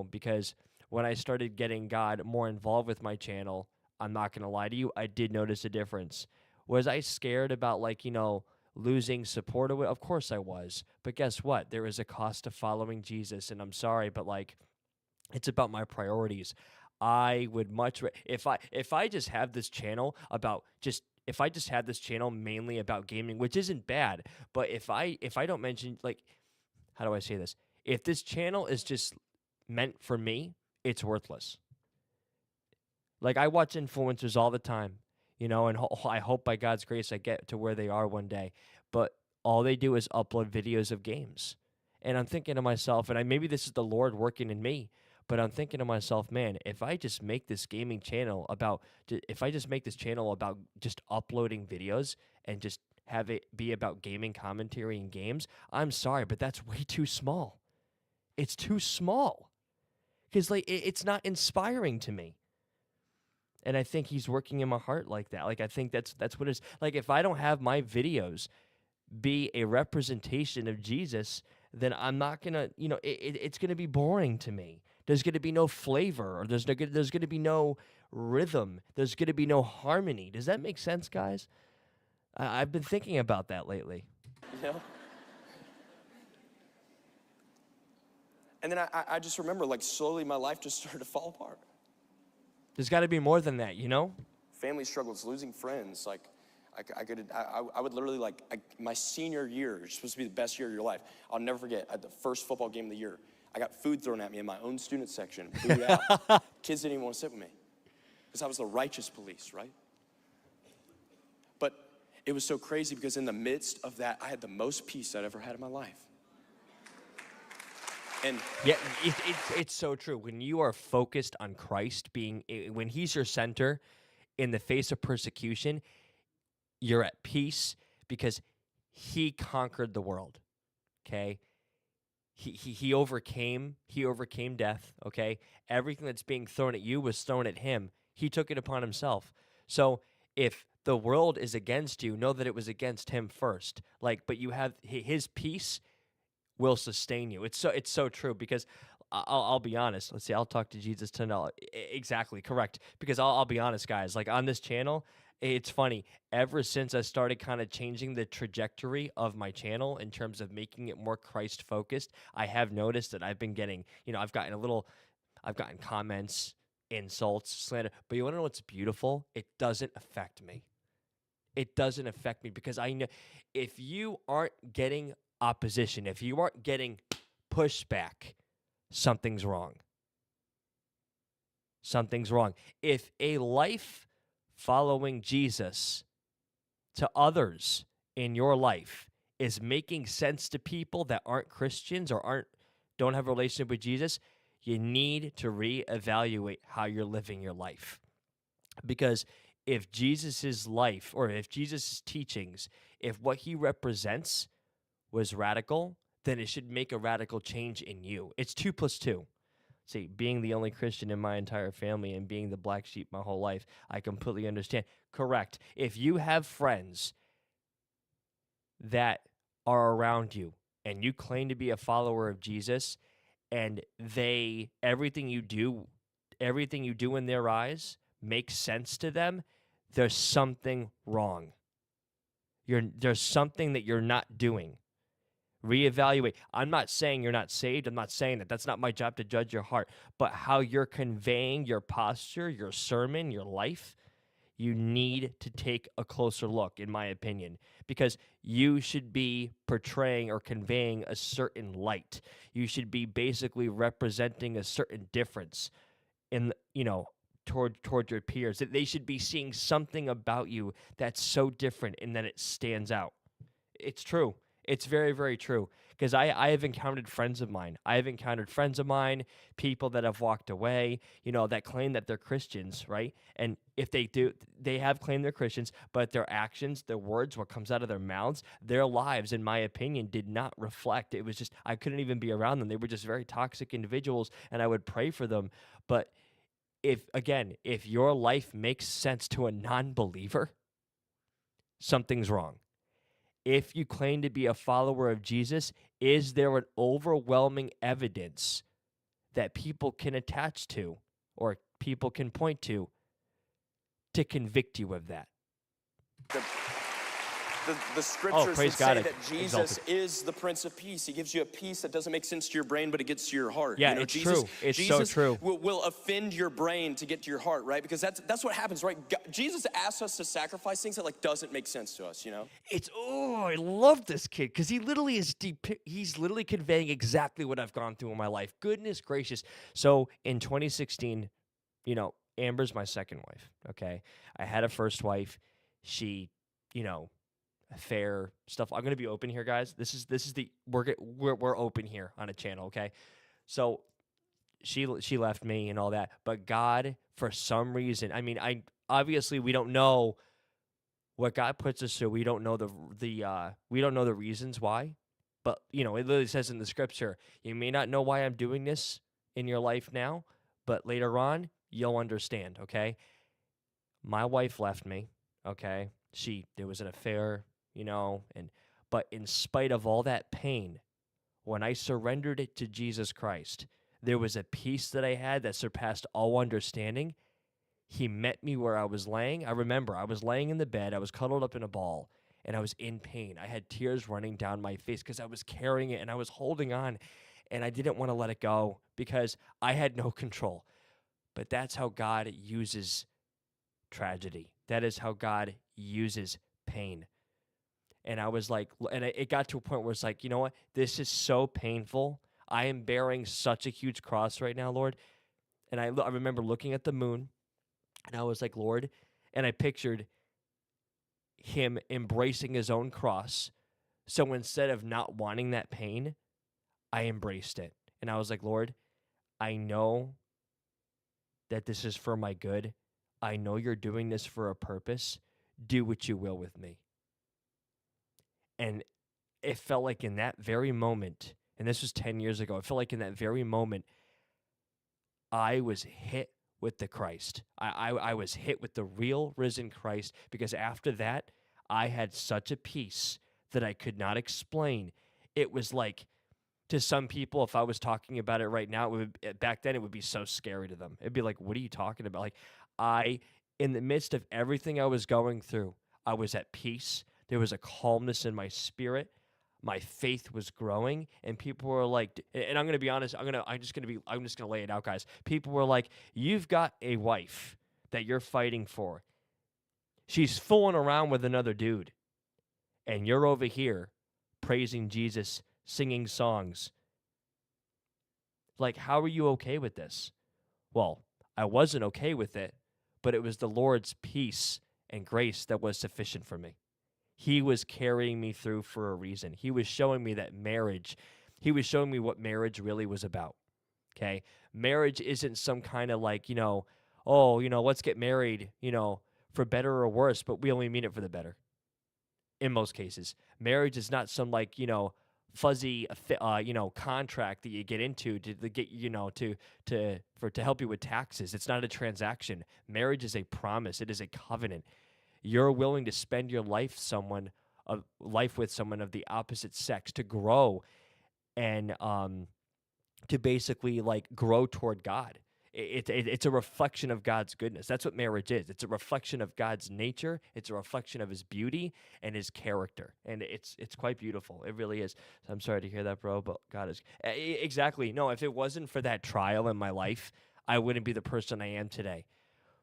S1: because when I started getting God more involved with my channel, I'm not going to lie to you, I did notice a difference. Was I scared about losing support of it? Of course I was. But guess what? There is a cost to following Jesus, and I'm sorry, but it's about my priorities. I would much if I just have this channel mainly about gaming, which isn't bad, but if I don't mention, how do I say this? If this channel is just meant for me, it's worthless. Like, I watch influencers all the time, and I hope by God's grace I get to where they are one day, but all they do is upload videos of games. And I'm thinking to myself, and maybe this is the Lord working in me, but I'm thinking to myself, man, if I just make this channel about just uploading videos and just have it be about gaming commentary and games, I'm sorry, but that's way too small. It's too small. Because it's not inspiring to me. And I think he's working in my heart like that. I think that's what it is. If I don't have my videos be a representation of Jesus, then I'm not going to, it's going to be boring to me. There's going to be no flavor, or there's going to be no rhythm. There's going to be no harmony. Does that make sense, guys? I've been thinking about that lately.
S3: And then I just remember, slowly my life just started to fall apart.
S1: There's got to be more than that,
S3: Family struggles, losing friends. I would literally, my senior year is supposed to be the best year of your life. I'll never forget, at the first football game of the year, I got food thrown at me in my own student section, booed out. Kids didn't even want to sit with me because I was the righteous police, right? But it was so crazy because in the midst of that, I had the most peace I'd ever had in my life. And
S1: yeah, it's so true. When you are focused on Christ when he's your center in the face of persecution, you're at peace because he conquered the world, okay? He overcame death, okay? Everything that's being thrown at you was thrown at him. He took it upon himself. So if the world is against you, know that it was against him first. But you have his peace will sustain you. It's so true, because I'll be honest. Let's see, I'll talk to Jesus tonight. Exactly, correct. Because I'll be honest, guys. On this channel, it's funny. Ever since I started kind of changing the trajectory of my channel in terms of making it more Christ-focused, I have noticed that I've been getting, I've gotten comments, insults, slander. But you want to know what's beautiful? It doesn't affect me. It doesn't affect me, because I know if you aren't getting opposition, if you aren't getting pushback, something's wrong. Something's wrong. If a life following Jesus to others in your life is making sense to people that aren't Christians or don't have a relationship with Jesus, you need to reevaluate how you're living your life. Because if Jesus's life, or if Jesus' teachings, if what he represents was radical, then it should make a radical change in you. It's 2 plus 2. See, being the only Christian in my entire family and being the black sheep my whole life, I completely understand. Correct. If you have friends that are around you and you claim to be a follower of Jesus, and everything you do in their eyes makes sense to them, there's something wrong. There's something that you're not doing. Reevaluate. I'm not saying you're not saved. I'm not saying that. That's not my job to judge your heart. But how you're conveying your posture, your sermon, your life, you need to take a closer look, in my opinion, because you should be portraying or conveying a certain light. You should be basically representing a certain difference in, toward your peers. That they should be seeing something about you that's so different and that it stands out. It's true. It's very, very true. Because I have encountered friends of mine. People that have walked away, that claim that they're Christians, right? And if they do, they have claimed they're Christians, but their actions, their words, what comes out of their mouths, their lives, in my opinion, did not reflect. It was just, I couldn't even be around them. They were just very toxic individuals, and I would pray for them. But if your life makes sense to a non-believer, something's wrong. If you claim to be a follower of Jesus, is there an overwhelming evidence that people can attach to or people can point to convict you of that?
S3: The scriptures
S1: praise
S3: would
S1: God,
S3: say that Jesus
S1: exalted.
S3: is the Prince of Peace. He gives you a peace that doesn't make sense to your brain, but it gets to your heart.
S1: Yeah, it's
S3: Jesus,
S1: true. It's
S3: Jesus
S1: so true.
S3: Will offend your brain to get to your heart, right? Because that's what happens, right? Jesus asks us to sacrifice things that doesn't make sense to us,
S1: I love this kid because he literally he's literally conveying exactly what I've gone through in my life. Goodness gracious. So in 2016, Amber's my second wife, okay? I had a first wife. She, affair stuff. I'm gonna be open here, guys. This is we're open here on a channel, okay? So she left me and all that, but God, for some reason, I obviously we don't know what God puts us through. We don't know we don't know the reasons why, but it literally says in the scripture, you may not know why I'm doing this in your life now, but later on you'll understand, okay? My wife left me, okay? There was an affair, but in spite of all that pain, when I surrendered it to Jesus Christ, there was a peace that I had that surpassed all understanding. He met me where I was laying. I remember I was laying in the bed, I was cuddled up in a ball, and I was in pain. I had tears running down my face because I was carrying it and I was holding on, and I didn't want to let it go because I had no control. But that's how God uses tragedy. That is how God uses pain. And I was like, and it got to a point where it's like, you know what? This is so painful. I am bearing such a huge cross right now, Lord. And I remember looking at the moon, and I was like, Lord, and I pictured him embracing his own cross. So instead of not wanting that pain, I embraced it. And I was like, Lord, I know that this is for my good. I know you're doing this for a purpose. Do what you will with me. And it felt like in that very moment, and this was 10 years ago, it felt like in that very moment, I was hit with the Christ. I was hit with the real risen Christ, because after that, I had such a peace that I could not explain. It was like, to some people, if I was talking about it right now, back then it would be so scary to them. It'd be like, what are you talking about? Like, in the midst of everything I was going through, I was at peace. There was a calmness in my spirit. My faith was growing, and people were like, and I'm going to be honest, I'm just going to lay it out, guys. People were like, you've got a wife that you're fighting for. She's fooling around with another dude, and you're over here praising Jesus, singing songs. Like, how are you okay with this? Well, I wasn't okay with it, but it was the Lord's peace and grace that was sufficient for me. He was carrying me through for a reason. He was showing me that he was showing me what marriage really was about, okay? Marriage isn't some kind of like, oh, let's get married, for better or worse, but we only mean it for the better. In most cases, marriage is not some like, fuzzy, contract that you get into to get, to help you with taxes. It's not a transaction. Marriage is a promise. It is a covenant. You're willing to spend your life with someone of the opposite sex to grow and to basically like grow toward God. It's a reflection of God's goodness. That's what marriage is. It's a reflection of God's nature. It's a reflection of his beauty and his character. And it's quite beautiful. It really is. So I'm sorry to hear that, bro, but God is... Exactly. No, if it wasn't for that trial in my life, I wouldn't be the person I am today.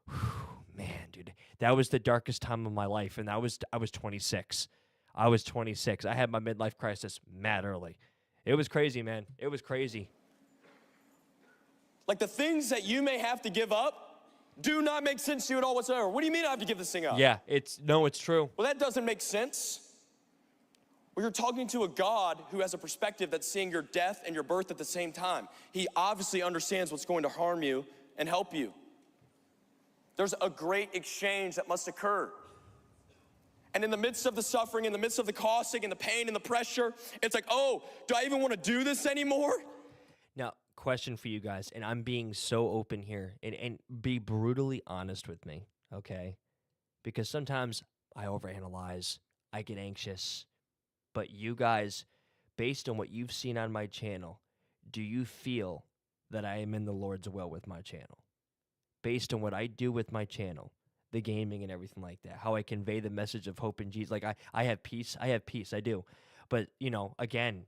S1: Whew, man, dude. That was the darkest time of my life, and I was 26. I was 26. I had my midlife crisis mad early. It was crazy, man. It was crazy.
S3: Like the things that you may have to give up do not make sense to you at all whatsoever. What do you mean I have to give this thing up?
S1: Yeah, it's true.
S3: Well, that doesn't make sense. Well, you're talking to a God who has a perspective that's seeing your death and your birth at the same time. He obviously understands what's going to harm you and help you. There's a great exchange that must occur. And in the midst of the suffering, in the midst of the costing and the pain and the pressure, it's like, oh, do I even want to do this anymore?
S1: Now, question for you guys, and I'm being so open here, and be brutally honest with me, okay? Because sometimes I overanalyze, I get anxious, but you guys, based on what you've seen on my channel, do you feel that I am in the Lord's will with my channel? Based on what I do with my channel, the gaming and everything like that, how I convey the message of hope in Jesus, like I have peace, I do. But, again,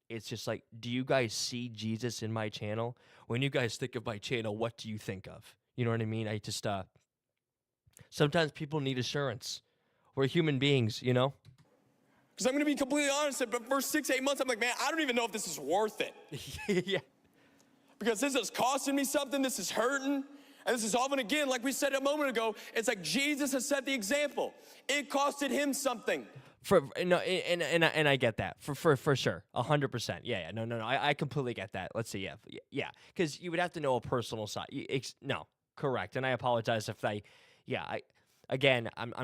S1: it's just like, do you guys see Jesus in my channel? When you guys think of my channel, what do you think of? You know what I mean? I just, sometimes people need assurance. We're human beings,
S3: Because I'm going to be completely honest, but for 6-8 months, I'm like, man, I don't even know if this is worth it.
S1: Yeah.
S3: Because this is costing me something, this is hurting, and this is often, again, like we said a moment ago, it's like Jesus has set the example. It costed him something.
S1: And I get that for sure, 100%. Yeah. No. I completely get that. Let's see. Yeah. Because you would have to know a personal side. No, correct. And I apologize if I'm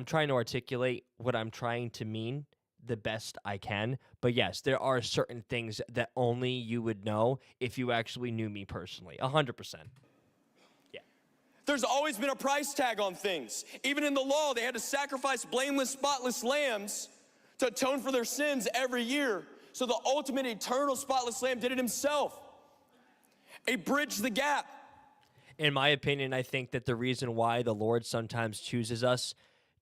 S1: trying to articulate what I'm trying to mean the best I can. But yes, there are certain things that only you would know if you actually knew me personally. 100%. Yeah.
S3: There's always been a price tag on things. Even in the law, they had to sacrifice blameless, spotless lambs to atone for their sins every year. So the ultimate eternal spotless lamb did it himself. He bridged the gap.
S1: In my opinion, I think that the reason why the Lord sometimes chooses us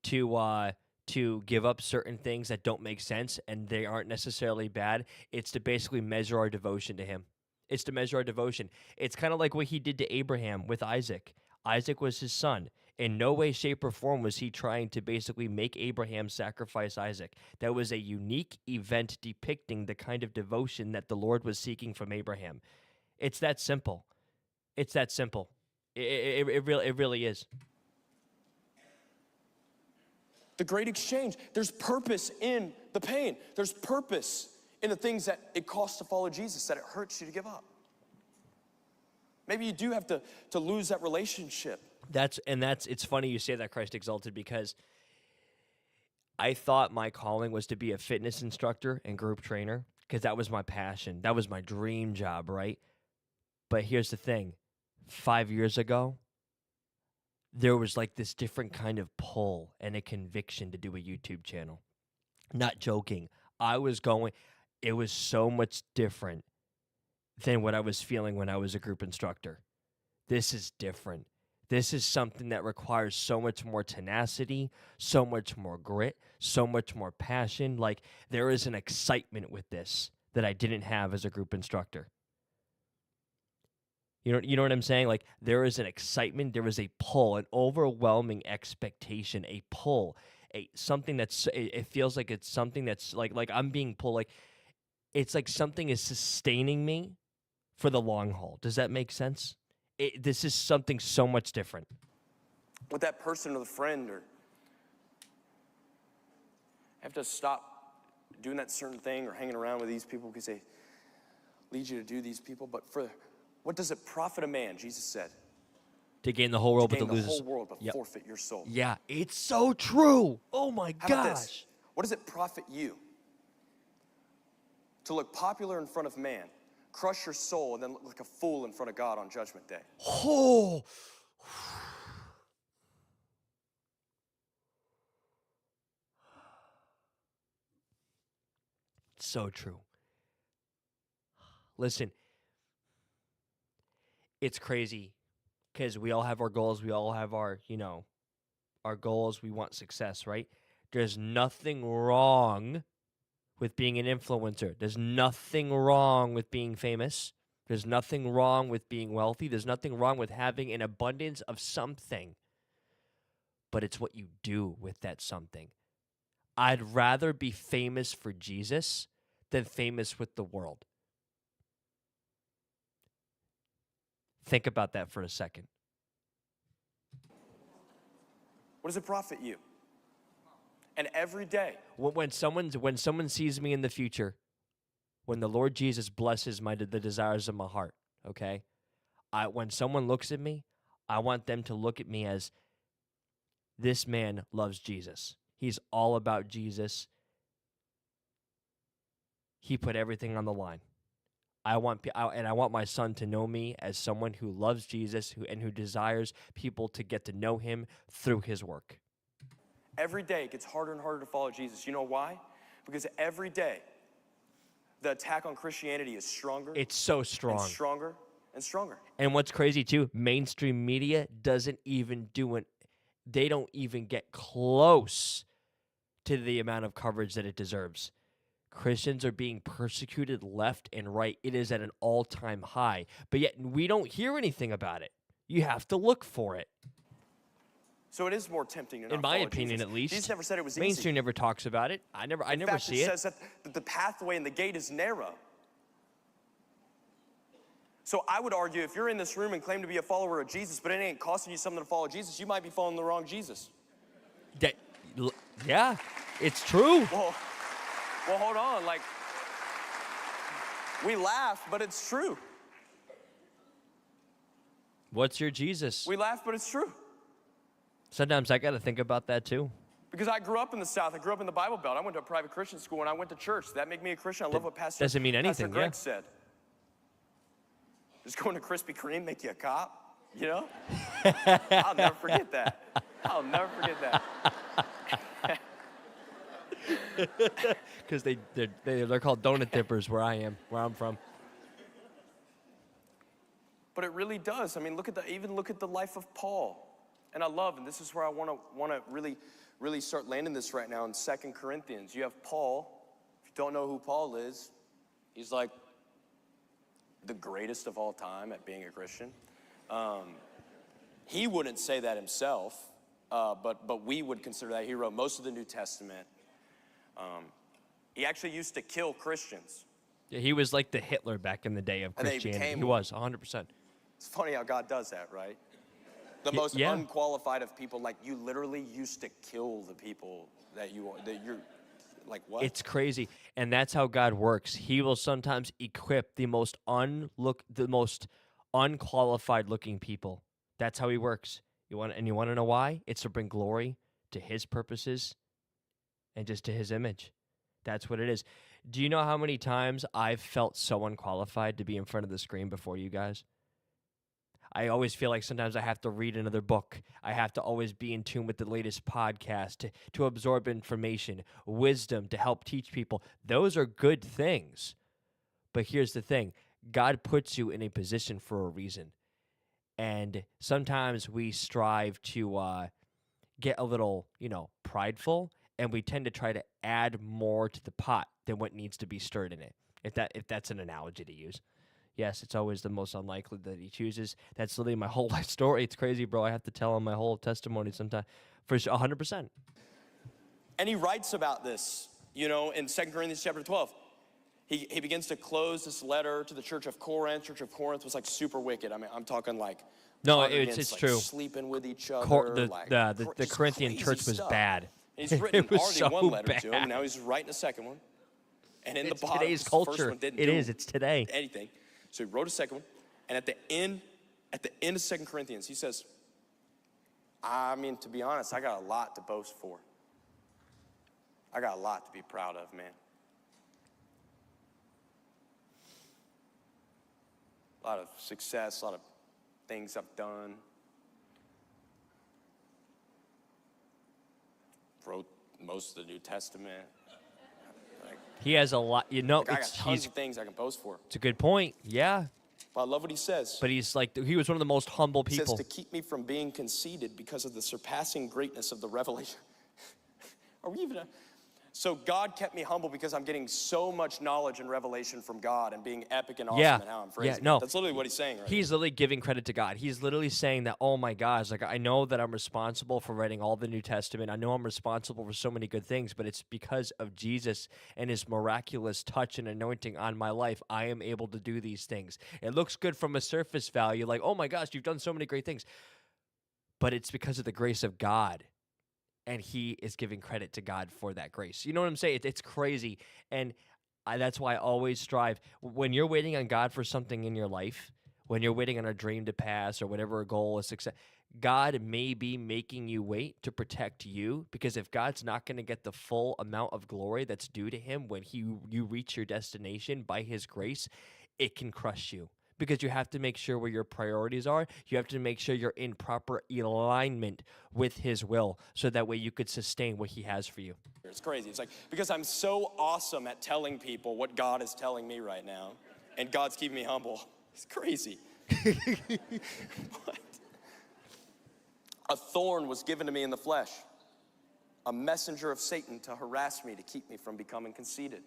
S1: to give up certain things that don't make sense and they aren't necessarily bad, it's to basically measure our devotion to him. It's to measure our devotion. It's kind of like what he did to Abraham with Isaac. Isaac was his son. In no way, shape, or form was he trying to basically make Abraham sacrifice Isaac. That was a unique event depicting the kind of devotion that the Lord was seeking from Abraham. It's that simple. It's that simple. It really is.
S3: The great exchange. There's purpose in the pain. There's purpose in the things that it costs to follow Jesus, that it hurts you to give up. Maybe you do have to lose that relationship.
S1: It's funny you say that, Christ Exalted, because I thought my calling was to be a fitness instructor and group trainer because that was my passion. That was my dream job, right? But here's the thing. 5 years ago, there was like this different kind of pull and a conviction to do a YouTube channel. Not joking. It was so much different than what I was feeling when I was a group instructor. This is different. This is something that requires so much more tenacity, so much more grit, so much more passion. Like, there is an excitement with this that I didn't have as a group instructor. You know what I'm saying? Like, there is an excitement, there is a pull, an overwhelming expectation, a pull, something that's, it feels like it's something that's like I'm being pulled, like, it's like something is sustaining me for the long haul. Does that make sense? This is something so much different.
S3: With that person or the friend, or have to stop doing that certain thing or hanging around with these people because they lead you to do these people. But for what does it profit a man, Jesus said,
S1: To gain the whole world,
S3: to
S1: but to
S3: gain
S1: lose
S3: the whole world, but
S1: Yep.
S3: forfeit your soul.
S1: Yeah, it's so true. Oh my
S3: How about
S1: gosh.
S3: this? What does it profit you to look popular in front of man, crush your soul, and then look like a fool in front of God on Judgment Day?
S1: Oh. So true. Listen, it's crazy because we all have our goals. We all have our, our goals. We want success, right? There's nothing wrong with being an influencer. There's nothing wrong with being famous. There's nothing wrong with being wealthy. There's nothing wrong with having an abundance of something. But it's what you do with that something. I'd rather be famous for Jesus than famous with the world. Think about that for a second.
S3: What does it profit you? And every day,
S1: When someone sees me in the future, when the Lord Jesus blesses the desires of my heart, okay? When someone looks at me, I want them to look at me as this man loves Jesus. He's all about Jesus. He put everything on the line. I want my son to know me as someone who loves Jesus and who desires people to get to know him through his work.
S3: every day it gets harder and harder to follow Jesus. You know why? Because every day the attack on Christianity is stronger.
S1: It's so strong.
S3: And stronger and stronger.
S1: And what's crazy too, mainstream media doesn't even do it. They don't even get close to the amount of coverage that it deserves. Christians are being persecuted left and right. It is at an all-time high. But yet we don't hear anything about it. You have to look for it.
S3: So it is more tempting to not
S1: In my
S3: follow
S1: opinion,
S3: Jesus.
S1: at least.
S3: Jesus never said it was
S1: Mainstream
S3: easy.
S1: never talks about it. I never
S3: In fact,
S1: see
S3: it
S1: it.
S3: says that the pathway and the gate is narrow. So I would argue if you're in this room and claim to be a follower of Jesus, but it ain't costing you something to follow Jesus, you might be following the wrong Jesus.
S1: Yeah, it's true.
S3: Well, hold on. Like, we laugh, but it's true.
S1: What's your Jesus?
S3: We laugh, but it's true.
S1: Sometimes I got to think about that too.
S3: Because I grew up in the South. I grew up in the Bible Belt. I went to a private Christian school, and I went to church. That make me a Christian. I love what Pastor
S1: doesn't mean anything,
S3: Pastor Greg
S1: yeah.
S3: said. Just going to Krispy Kreme make you a cop, you know? I'll never forget that. I'll never forget that.
S1: Because they're called donut dippers where I'm from.
S3: But it really does. I mean, look at the life of Paul. And I love, and this is where I want to really start landing this right now in 2 Corinthians. You have Paul. If you don't know who Paul is, he's like the greatest of all time at being a Christian. He wouldn't say that himself, but we would consider that. He wrote most of the New Testament. He actually used to kill Christians.
S1: Yeah, he was like the Hitler back in the day of Christianity. He was 100%.
S3: It's funny how God does that, right? The most unqualified of people, like you literally used to kill the people that you're like, what?
S1: It's crazy, and that's how God works. He will sometimes equip the most unqualified looking people. That's how he works. You want to know why? It's to bring glory to his purposes and just to his image. That's what it is. Do you know how many times I've felt so unqualified to be in front of the screen before you guys? I always feel like sometimes I have to read another book. I have to always be in tune with the latest podcast to absorb information, wisdom, to help teach people. Those are good things. But here's the thing. God puts you in a position for a reason. And sometimes we strive to get a little, prideful, and we tend to try to add more to the pot than what needs to be stirred in it, if that's an analogy to use. Yes, it's always the most unlikely that he chooses. That's literally my whole life story. It's crazy, bro. I have to tell him my whole testimony sometime. For 100%.
S3: And he writes about this, in 2 Corinthians chapter 12. He begins to close this letter to the church of Corinth. Church of Corinth was like super wicked. I mean, I'm talking like
S1: no, it's
S3: like
S1: true.
S3: Sleeping with each other.
S1: The Corinthian church was bad.
S3: And he's written already
S1: so
S3: one letter
S1: bad.
S3: to him, and now he's writing a second one. And in
S1: It's
S3: the bottom,
S1: today's
S3: the
S1: culture.
S3: first one didn't
S1: It's today.
S3: anything. So he wrote a second one, and at the end of 2 Corinthians, he says, I mean, to be honest, I got a lot to boast for. I got a lot to be proud of, man. A lot of success, a lot of things I've done. Wrote most of the New Testament.
S1: He has a lot,
S3: I got tons of things I can boast for.
S1: It's a good point, yeah.
S3: But I love what he says.
S1: But he's like, he was one of the most humble
S3: He
S1: people.
S3: says, to keep me from being conceited because of the surpassing greatness of the revelation. Are we even... So God kept me humble because I'm getting so much knowledge and revelation from God and being epic and awesome and how I'm phrasing it. That's literally what he's saying right
S1: He's literally giving credit to God. He's literally saying that, oh my gosh, like I know that I'm responsible for writing all the New Testament. I know I'm responsible for so many good things, but it's because of Jesus and his miraculous touch and anointing on my life, I am able to do these things. It looks good from a surface value, like, oh my gosh, you've done so many great things. But it's because of the grace of God. And he is giving credit to God for that grace. You know what I'm saying? It's crazy. And that's why I always strive. When you're waiting on God for something in your life, when you're waiting on a dream to pass or whatever a goal is success, God may be making you wait to protect you, because if God's not going to get the full amount of glory that's due to him when you reach your destination by his grace, it can crush you. Because you have to make sure where your priorities are. You have to make sure you're in proper alignment with his will, so that way you could sustain what he has for you.
S3: It's crazy. It's like, because I'm so awesome at telling people what God is telling me right now, and God's keeping me humble. It's crazy. What? A thorn was given to me in the flesh, a messenger of Satan to harass me, to keep me from becoming conceited.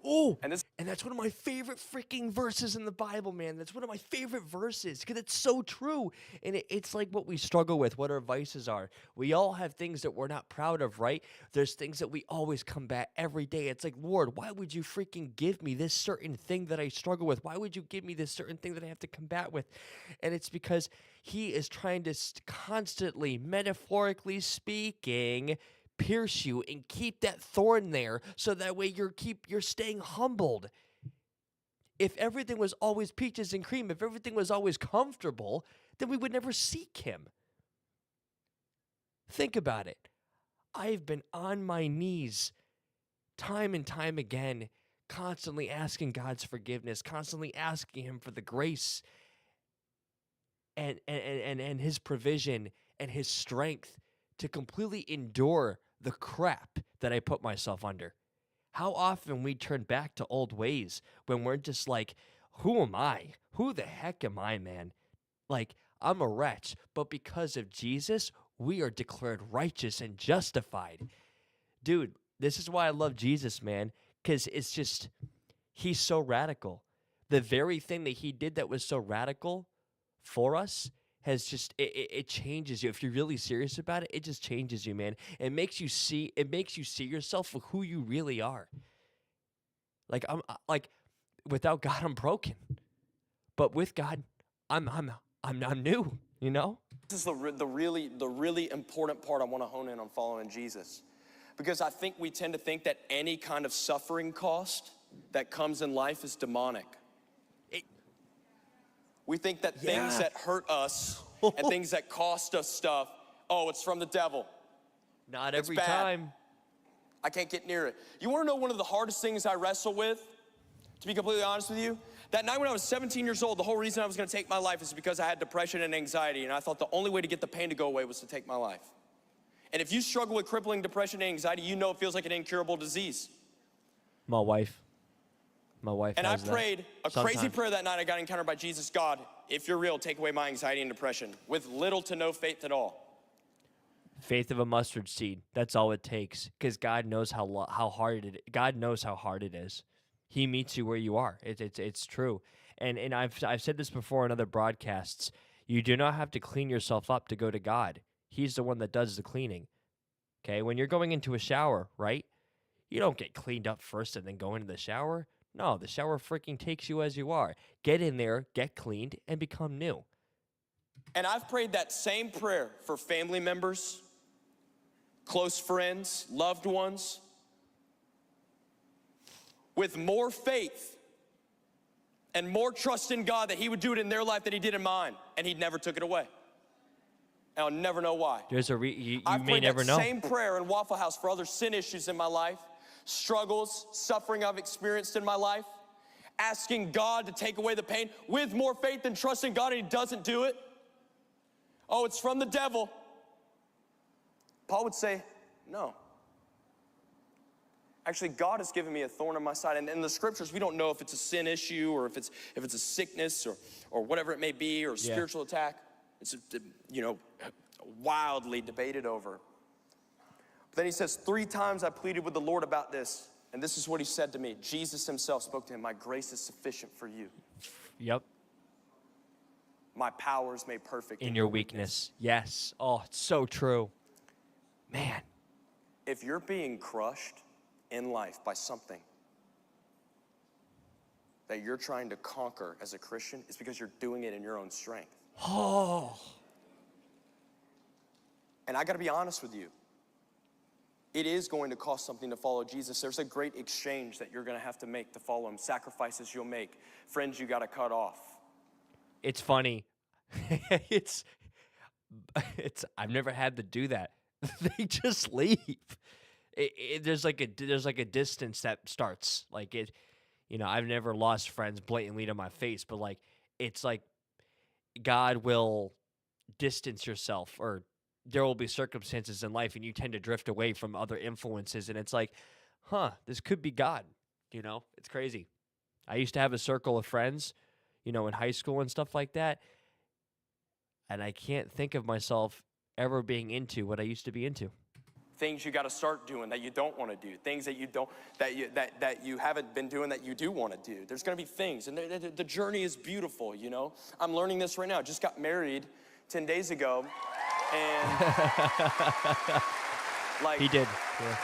S1: Oh, and that's one of my favorite freaking verses in the Bible, man. That's one of my favorite verses because it's so true. And it's like what we struggle with, what our vices are. We all have things that we're not proud of, right? There's things that we always combat every day. It's like, Lord, why would you freaking give me this certain thing that I struggle with? Why would you give me this certain thing that I have to combat with? And it's because he is trying to constantly, metaphorically speaking, pierce you and keep that thorn there, so that way you're staying humbled. If everything was always peaches and cream, if everything was always comfortable, then we would never seek him. Think about it. I've been on my knees time and time again, constantly asking God's forgiveness, constantly asking him for the grace and his provision and his strength to completely endure the crap that I put myself under. How often we turn back to old ways when we're just like, who am I? Who the heck am I, man? Like, I'm a wretch, but because of Jesus, we are declared righteous and justified. Dude, this is why I love Jesus, man, because it's just, he's so radical. The very thing that he did that was so radical for us has just, it changes you. If you're really serious about it, it just changes you, man. It makes you see yourself for who you really are. Like, without God, I'm broken. But with God, I'm new, you know?
S3: This is the really important part I want to hone in on following Jesus. Because I think we tend to think that any kind of suffering cost that comes in life is demonic. We think that things that hurt us and things that cost us stuff, oh, it's from the devil.
S1: Not every time.
S3: I can't get near it. You want to know one of the hardest things I wrestle with? To be completely honest with you, that night when I was 17 years old, the whole reason I was going to take my life is because I had depression and anxiety, and I thought the only way to get the pain to go away was to take my life. And if you struggle with crippling depression and anxiety, you know it feels like an incurable disease.
S1: My wife
S3: and I prayed a crazy prayer that night. I got encountered by Jesus. God, if you're real, take away my anxiety and depression, with little to no faith at all.
S1: Faith of a mustard seed. That's all it takes, because God knows how hard it is. God knows how hard it is. He meets you where you are. It's true. And I've said this before in other broadcasts. You do not have to clean yourself up to go to God. He's the one that does the cleaning. Okay? When you're going into a shower, right? You don't get cleaned up first and then go into the shower. No, the shower freaking takes you as you are. Get in there, get cleaned, and become new.
S3: And I've prayed that same prayer for family members, close friends, loved ones, with more faith and more trust in God that he would do it in their life than he did in mine, and he never took it away. And I'll never know why.
S1: There's you
S3: I've
S1: may
S3: prayed
S1: never
S3: that
S1: know.
S3: same prayer in Waffle House for other sin issues in my life, struggles, suffering I've experienced in my life, asking God to take away the pain with more faith and trust in God, and he doesn't do it. Oh, it's from the devil. Paul would say, no. Actually, God has given me a thorn in my side. And in the scriptures, we don't know if it's a sin issue or if it's a sickness or whatever it may be, or a spiritual attack. It's, wildly debated over. But then he says, 3 times I pleaded with the Lord about this, and this is what he said to me. Jesus himself spoke to him, my grace is sufficient for you.
S1: Yep.
S3: My power is made perfect
S1: In your weakness. Yes. Oh, it's so true. Man.
S3: If you're being crushed in life by something that you're trying to conquer as a Christian, it's because you're doing it in your own strength.
S1: Oh.
S3: And I got to be honest with you. It is going to cost something to follow Jesus. There's a great exchange that you're going to have to make to follow him. Sacrifices you'll make. Friends you got to cut off.
S1: It's funny. it's I've never had to do that. They just leave. There's like a distance that starts. Like it, I've never lost friends blatantly to my face, but like it's like God will distance yourself, or there will be circumstances in life and you tend to drift away from other influences, and it's like, this could be God. It's crazy. I used to have a circle of friends, in high school and stuff like that, and I can't think of myself ever being into what I used to be into.
S3: Things you got to start doing that you don't want to do. Things that you haven't been doing that you do want to do. There's going to be things, and the journey is beautiful. I'm learning this right now. I just got married 10 days ago, and like
S1: He did. Yeah.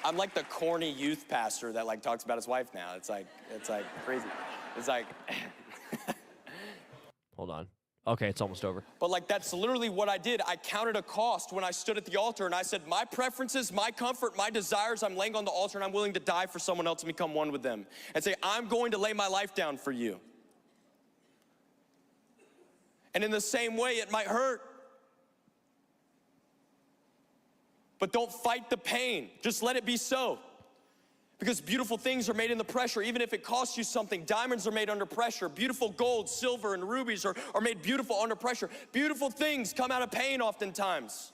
S3: I'm like the corny youth pastor that like talks about his wife now. It's like crazy. It's like
S1: Hold on. Okay, it's almost over.
S3: But like that's literally what I did. I counted a cost when I stood at the altar and I said, my preferences, my comfort, my desires, I'm laying on the altar, and I'm willing to die for someone else and become one with them. And say, I'm going to lay my life down for you. And in the same way, it might hurt. But don't fight the pain. Just let it be so. Because beautiful things are made in the pressure, even if it costs you something. Diamonds are made under pressure. Beautiful gold, silver, and rubies are made beautiful under pressure. Beautiful things come out of pain oftentimes.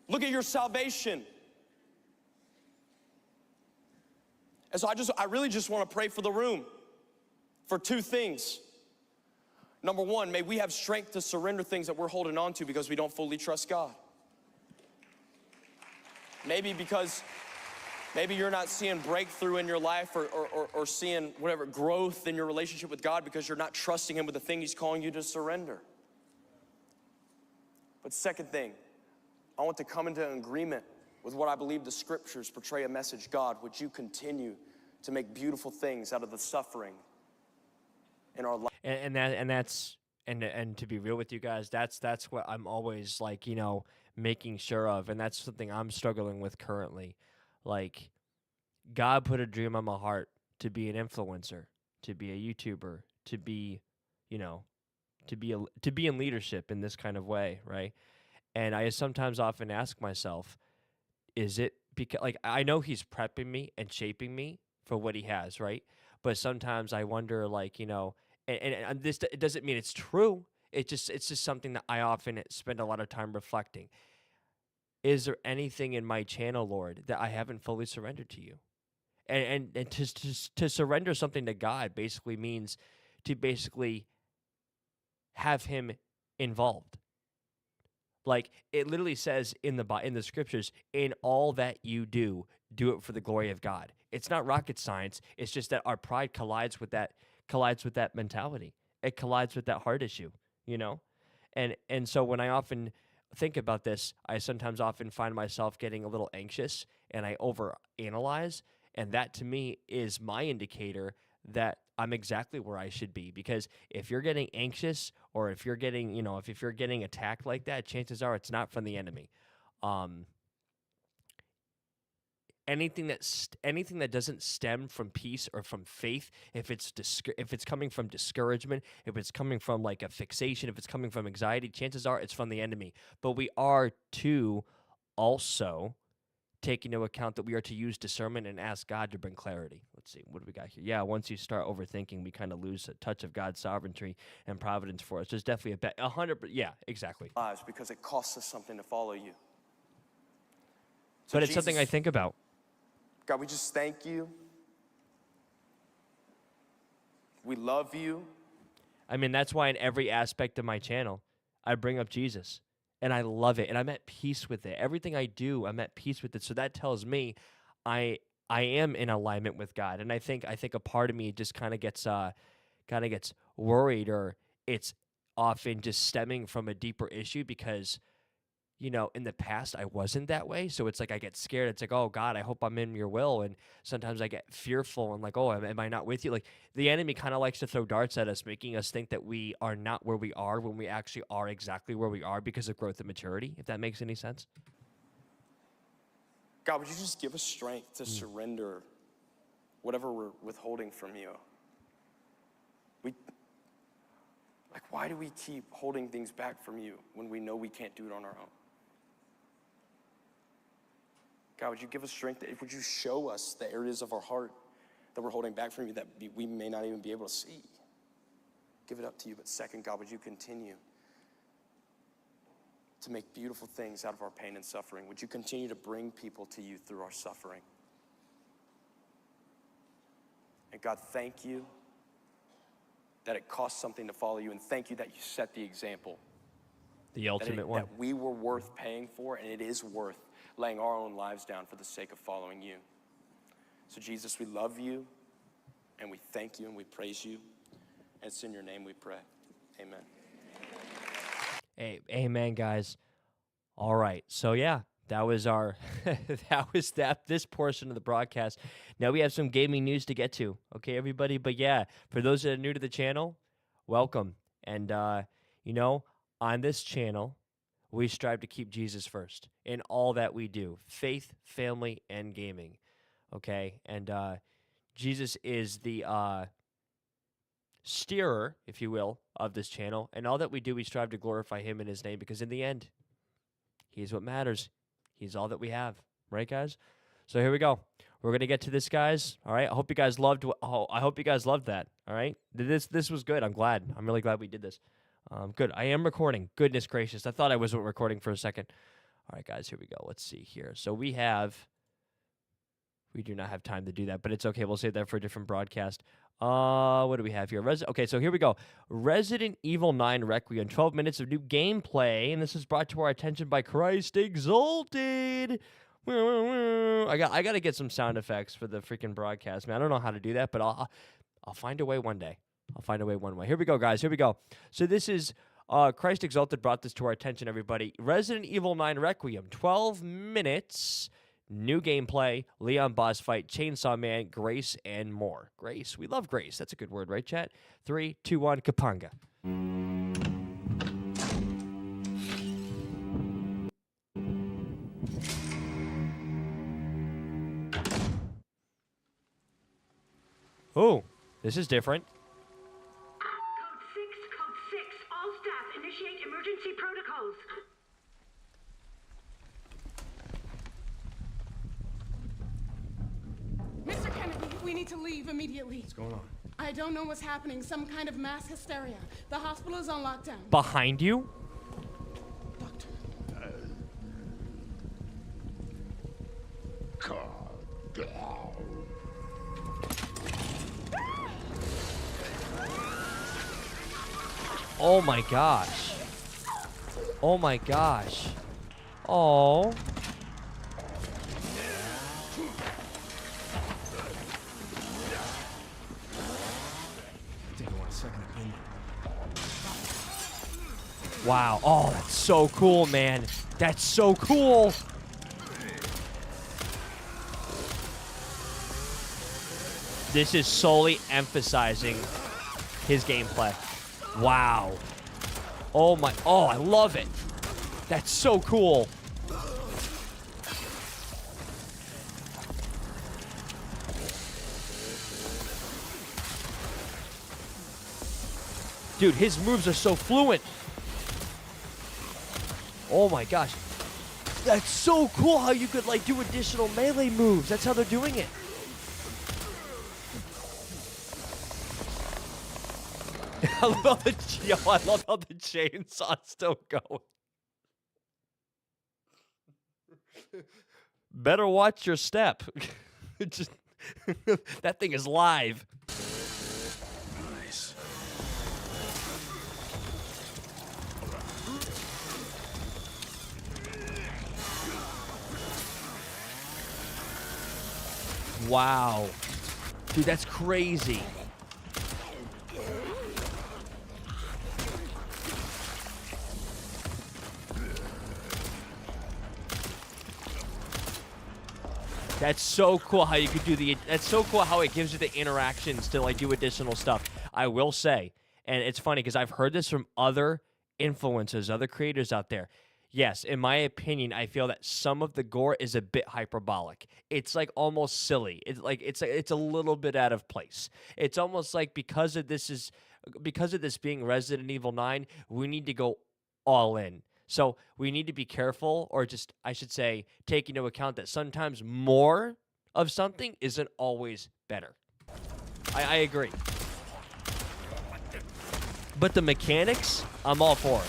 S3: Look at your salvation. And so I really just want to pray for the room for 2 things. Number 1, may we have strength to surrender things that we're holding on to because we don't fully trust God. Maybe you're not seeing breakthrough in your life or seeing whatever growth in your relationship with God because you're not trusting him with the thing he's calling you to surrender. But second thing, I want to come into agreement with what I believe the scriptures portray a message. God, would you continue to make beautiful things out of the suffering in our life?
S1: And to be real with you guys, that's what I'm always like, making sure of, and that's something I'm struggling with currently. Like, God put a dream on my heart to be an influencer, to be a YouTuber, to be in leadership in this kind of way, right? And I sometimes often ask myself, is it because, like, I know he's prepping me and shaping me for what he has, right? But sometimes I wonder, like, and this, it doesn't mean it's true. It's just something that I often spend a lot of time reflecting. Is there anything in my channel, Lord, that I haven't fully surrendered to you? And to surrender something to God basically means to basically have him involved. Like it literally says in the scriptures, in all that you do it for the glory of God. It's not rocket science. It's just that our pride collides with that mentality. It collides with that heart issue, And so when I often think about this, I sometimes often find myself getting a little anxious and I overanalyze, and that to me is my indicator that I'm exactly where I should be. Because if you're getting anxious or if you're getting, if you're getting attacked like that, chances are it's not from the enemy. anything that doesn't stem from peace or from faith, if it's coming from discouragement, if it's coming from like a fixation, if it's coming from anxiety, chances are it's from the enemy. But we are to also take into account that we are to use discernment and ask God to bring clarity. Let's see, what do we got here? Yeah, once you start overthinking, we kind of lose a touch of God's sovereignty and providence for us. There's definitely 100%. Yeah, exactly.
S3: Lives, because it costs us something to follow you. So
S1: But it's something I think about.
S3: God, we just thank you. We love you.
S1: I mean, that's why in every aspect of my channel, I bring up Jesus. And I love it, and I'm at peace with it. Everything I do, I'm at peace with it. So that tells me I am in alignment with God. And I think a part of me just kind of gets worried, or it's often just stemming from a deeper issue because, you know, in the past I wasn't that way. So it's like I get scared. It's like, oh God, I hope I'm in your will. And sometimes I get fearful and like, oh, am I not with you? Like the enemy kind of likes to throw darts at us, making us think that we are not where we are when we actually are exactly where we are because of growth and maturity, if that makes any sense.
S3: God, would you just give us strength to surrender whatever we're withholding from you? Why do we keep holding things back from you when we know we can't do it on our own? God, would you give us strength? Would you show us the areas of our heart that we're holding back from you that we may not even be able to see? Give it up to you. But second, God, would you continue to make beautiful things out of our pain and suffering? Would you continue to bring people to you through our suffering? And God, thank you that it costs something to follow you, and thank you that you set the example.
S1: The ultimate one.
S3: That we were worth paying for, and it is worth laying our own lives down for the sake of following you. So Jesus, we love you, and we thank you, and we praise you. And it's in your name we pray. Amen.
S1: Hey, amen, guys. All right. So yeah, that was our this portion of the broadcast. Now we have some gaming news to get to. Okay, everybody. But yeah, for those that are new to the channel, welcome. And you know, on this channel, we strive to keep Jesus first in all that we do: faith, family, and gaming. Okay, and Jesus is the steerer, if you will, of this channel, and all that we do, we strive to glorify Him in His name, because in the end, He's what matters. He's all that we have, right, guys? So here we go. We're gonna get to this, guys. All right. I hope you guys loved. I hope you guys loved that. All right. This was good. I'm glad. I'm really glad we did this. Good. I am recording. Goodness gracious. I thought I wasn't recording for a second. All right, guys. Here we go. Let's see here. So we do not have time to do that, but it's okay. We'll save that for a different broadcast. What do we have here? Okay, so here we go. Resident Evil 9 Requiem, 12 minutes of new gameplay, and this is brought to our attention by Christ Exalted. I got to get some sound effects for the freaking broadcast, man. I don't know how to do that, but I'll find a way one day. I'll find a way one way. Here we go, guys. Here we go. So this is Christ Exalted brought this to our attention, everybody. Resident Evil 9 Requiem, 12 minutes. New gameplay, Leon boss fight, Chainsaw Man, Grace, and more. Grace. We love Grace. That's a good word, right, chat? 3, 2, 1, Kapanga. Oh, this is different.
S4: Code 6, all staff, initiate emergency protocols.
S5: Mr. Kennedy, we need to leave immediately.
S6: What's going on?
S5: I don't know what's happening. Some kind of mass hysteria. The hospital is on lockdown.
S1: Behind you?
S5: Doctor.
S1: Oh my gosh. Oh my gosh. Oh. Wow. Oh, that's so cool, man. That's so cool. This is solely emphasizing his gameplay. Wow. Oh my. Oh, I love it. That's so cool. Dude, his moves are so fluent. Oh my gosh. That's so cool how you could like do additional melee moves. That's how they're doing it. I love how the chainsaw's still going. Better watch your step. Just that thing is live.
S6: Nice.
S1: Wow. Dude, that's crazy. That's so cool how you could do that's so cool how it gives you the interactions to like do additional stuff. I will say, and it's funny because I've heard this from other influencers, other creators out there. Yes, in my opinion, I feel that some of the gore is a bit hyperbolic. It's like almost silly. It's like it's a little bit out of place. It's almost like because of this being Resident Evil 9, we need to go all in. So we need to be careful, or just, I should say, take into account that sometimes more of something isn't always better. I agree. But the mechanics, I'm all for it.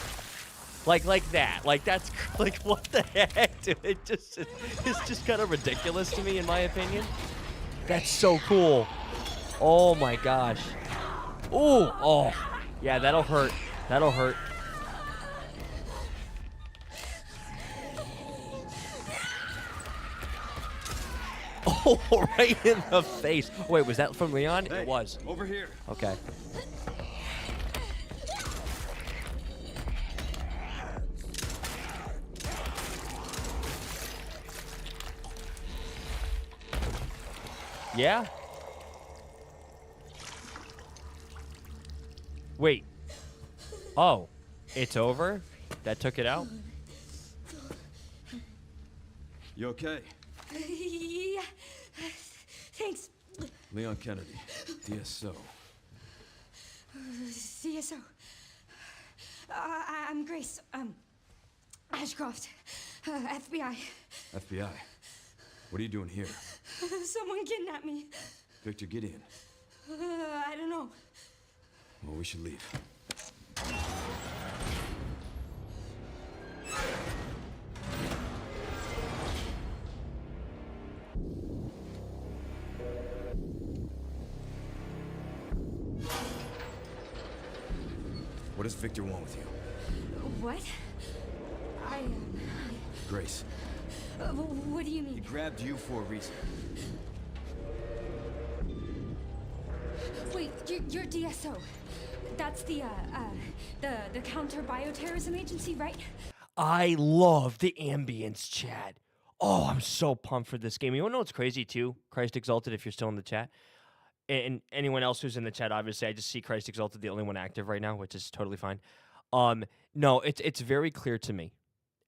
S1: Like that. Like, that's, like, what the heck, dude? It's just kind of ridiculous to me, in my opinion. That's so cool. Oh, my gosh. Ooh, oh. Yeah, that'll hurt. That'll hurt. Oh, right in the face. Wait, was that from Leon?
S6: Hey,
S1: it was.
S6: Over here.
S1: Okay. Yeah? Wait. Oh, it's over? That took it out?
S6: You okay?
S7: Yeah. Thanks.
S6: Leon Kennedy, DSO.
S7: CSO. I'm Grace. Ashcroft. FBI.
S6: FBI. What are you doing here?
S7: Someone kidnapped me.
S6: Victor Gideon.
S7: I don't know.
S6: Well, we should leave. What does Victor want with you?
S7: What?
S6: Grace,
S7: What do you
S6: he
S7: mean?
S6: grabbed you for a reason.
S7: Wait, you're DSO. That's the counter bioterrorism agency, right?
S1: I love the ambience, Chad. Oh, I'm so pumped for this game. You want to know what's crazy, too? Christ Exalted, if you're still in the chat. And anyone else who's in the chat, obviously, I just see Christ Exalted, the only one active right now, which is totally fine. No, it's very clear to me.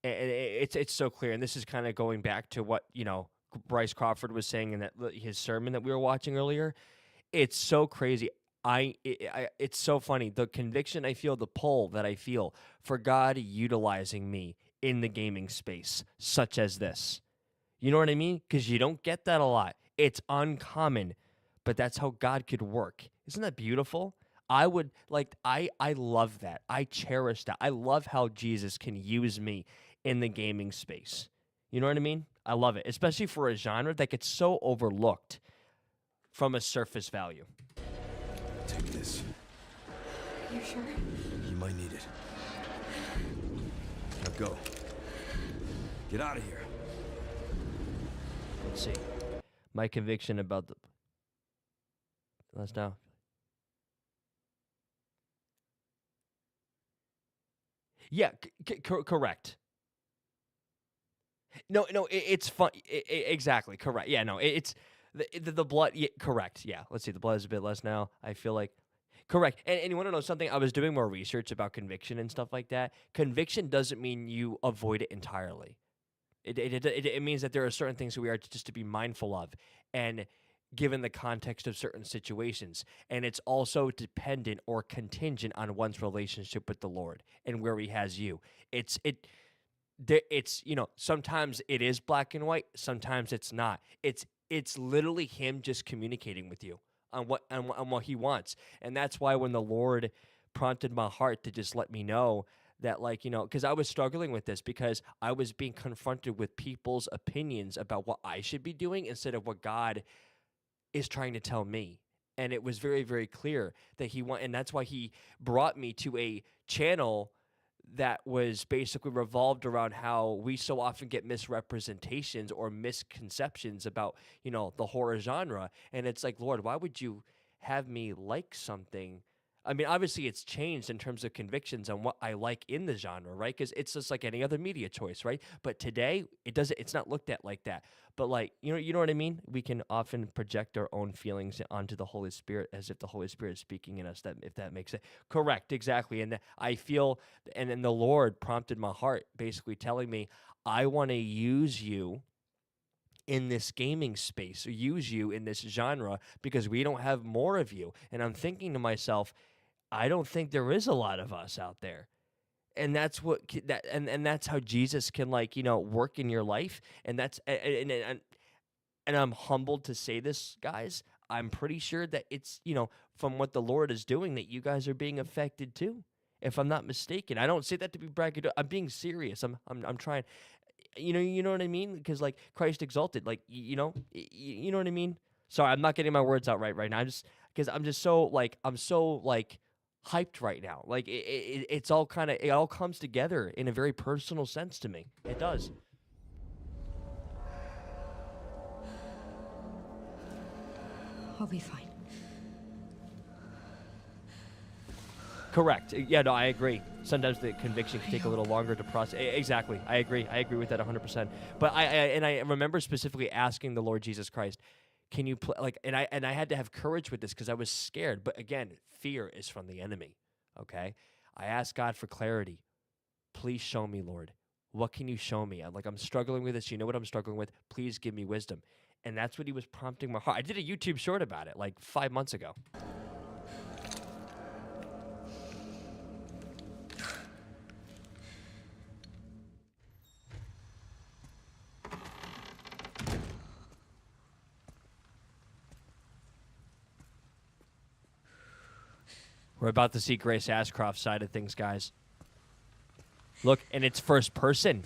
S1: It's so clear, and this is kind of going back to what, Bryce Crawford was saying in his sermon that we were watching earlier. It's so crazy. It's so funny. The conviction I feel, the pull that I feel for God utilizing me in the gaming space, such as this. You know what I mean? Because you don't get that a lot. It's uncommon, but that's how God could work. Isn't that beautiful? I love that. I cherish that. I love how Jesus can use me in the gaming space. You know what I mean? I love it, especially for a genre that gets so overlooked from a surface value.
S6: Take this.
S7: You sure?
S6: You might need it. Now go. Get out of here.
S1: Let's see. My conviction about the... Let's now. Yeah, correct. No, it's fun. Exactly, correct. Yeah, no, it's the blood. Yeah, correct. Yeah, let's see. The blood is a bit less now. I feel like correct. And you want to know something? I was doing more research about conviction and stuff like that. Conviction doesn't mean you avoid it entirely. It means that there are certain things that we are just to be mindful of, and given the context of certain situations. And it's also dependent or contingent on one's relationship with the Lord and where he has you. It's sometimes it is black and white, sometimes it's not. It's literally him just communicating with you on what he wants. And that's why when the Lord prompted my heart to just let me know that, like, because I was struggling with this because I was being confronted with people's opinions about what I should be doing instead of what God is trying to tell me. And it was very, very clear that and that's why he brought me to a channel that was basically revolved around how we so often get misrepresentations or misconceptions about, the horror genre. And it's like, Lord, why would you have me like something? I mean, obviously it's changed in terms of convictions on what I like in the genre, right? Because it's just like any other media choice, right? But today, it's not looked at like that. But like, you know what I mean? We can often project our own feelings onto the Holy Spirit as if the Holy Spirit is speaking in us, if that makes sense. Correct, exactly. And I feel, and then the Lord prompted my heart, basically telling me, I want to use you in this gaming space, or use you in this genre, because we don't have more of you. And I'm thinking to myself, I don't think there is a lot of us out there. And that's and that's how Jesus can, work in your life. And that's and I'm humbled to say this, guys. I'm pretty sure that it's, from what the Lord is doing, that you guys are being affected too, if I'm not mistaken. I don't say that to be bragging. I'm being serious. I'm trying. You know what I mean? Because like Christ exalted, like you know what I mean. Sorry, I'm not getting my words out right now. I'm just so hyped right now. Like it all comes together in a very personal sense to me. It does.
S7: I'll be fine.
S1: Correct. Yeah, no, I agree. Sometimes the conviction can take a little longer to process. Exactly. I agree. I agree with that 100%. But I remember specifically asking the Lord Jesus Christ, can you and I had to have courage with this because I was scared. But again, fear is from the enemy. Okay? I asked God for clarity. Please show me, Lord. What can you show me? I'm struggling with this. You know what I'm struggling with? Please give me wisdom. And that's what he was prompting my heart. I did a YouTube short about it 5 months ago. We're about to see Grace Ashcroft's side of things, guys. Look, and it's first person.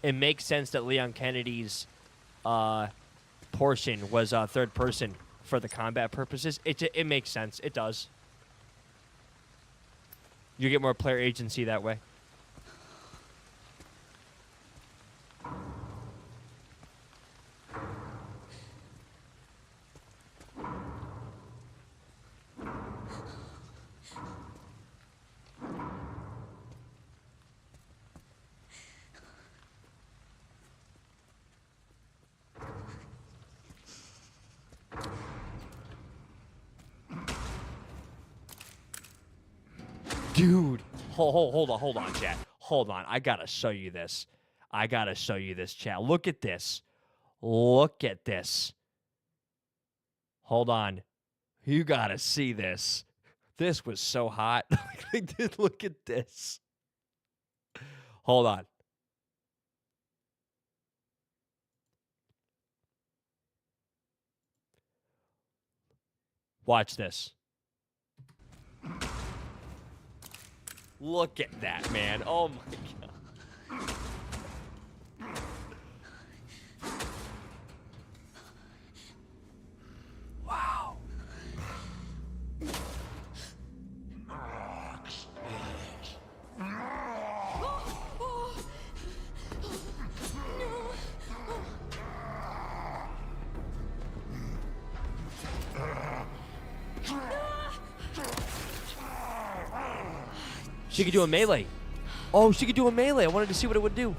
S1: It makes sense that Leon Kennedy's portion was third person for the combat purposes. It makes sense. It does. You get more player agency that way. Dude, hold on, chat. Hold on. I gotta show you this. Chat. Look at this. Hold on. You gotta see this. This was so hot. Look at this. Hold on. Watch this. Look at that, man. Oh, my God. Wow. She could do a melee. Oh, she could do a melee. I wanted to see what it would do.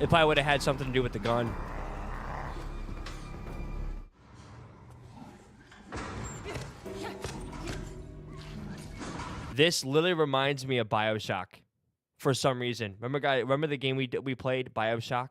S1: If I would have had something to do with the gun. This literally reminds me of BioShock for some reason. Remember the game we played, BioShock?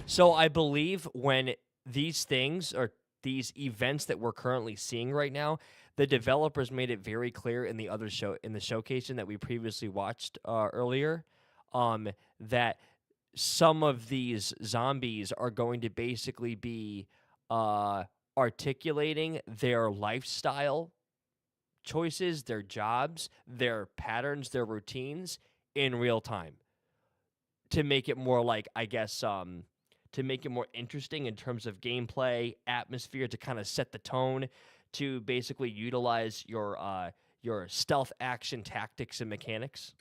S1: So I believe when these things or these events that we're currently seeing right now, the developers made it very clear in the showcasing that we previously watched earlier, that some of these zombies are going to basically be articulating their lifestyle choices, their jobs, their patterns, their routines in real time to make it more like, I guess, to make it more interesting in terms of gameplay, atmosphere, to kind of set the tone, to basically utilize your stealth action tactics and mechanics.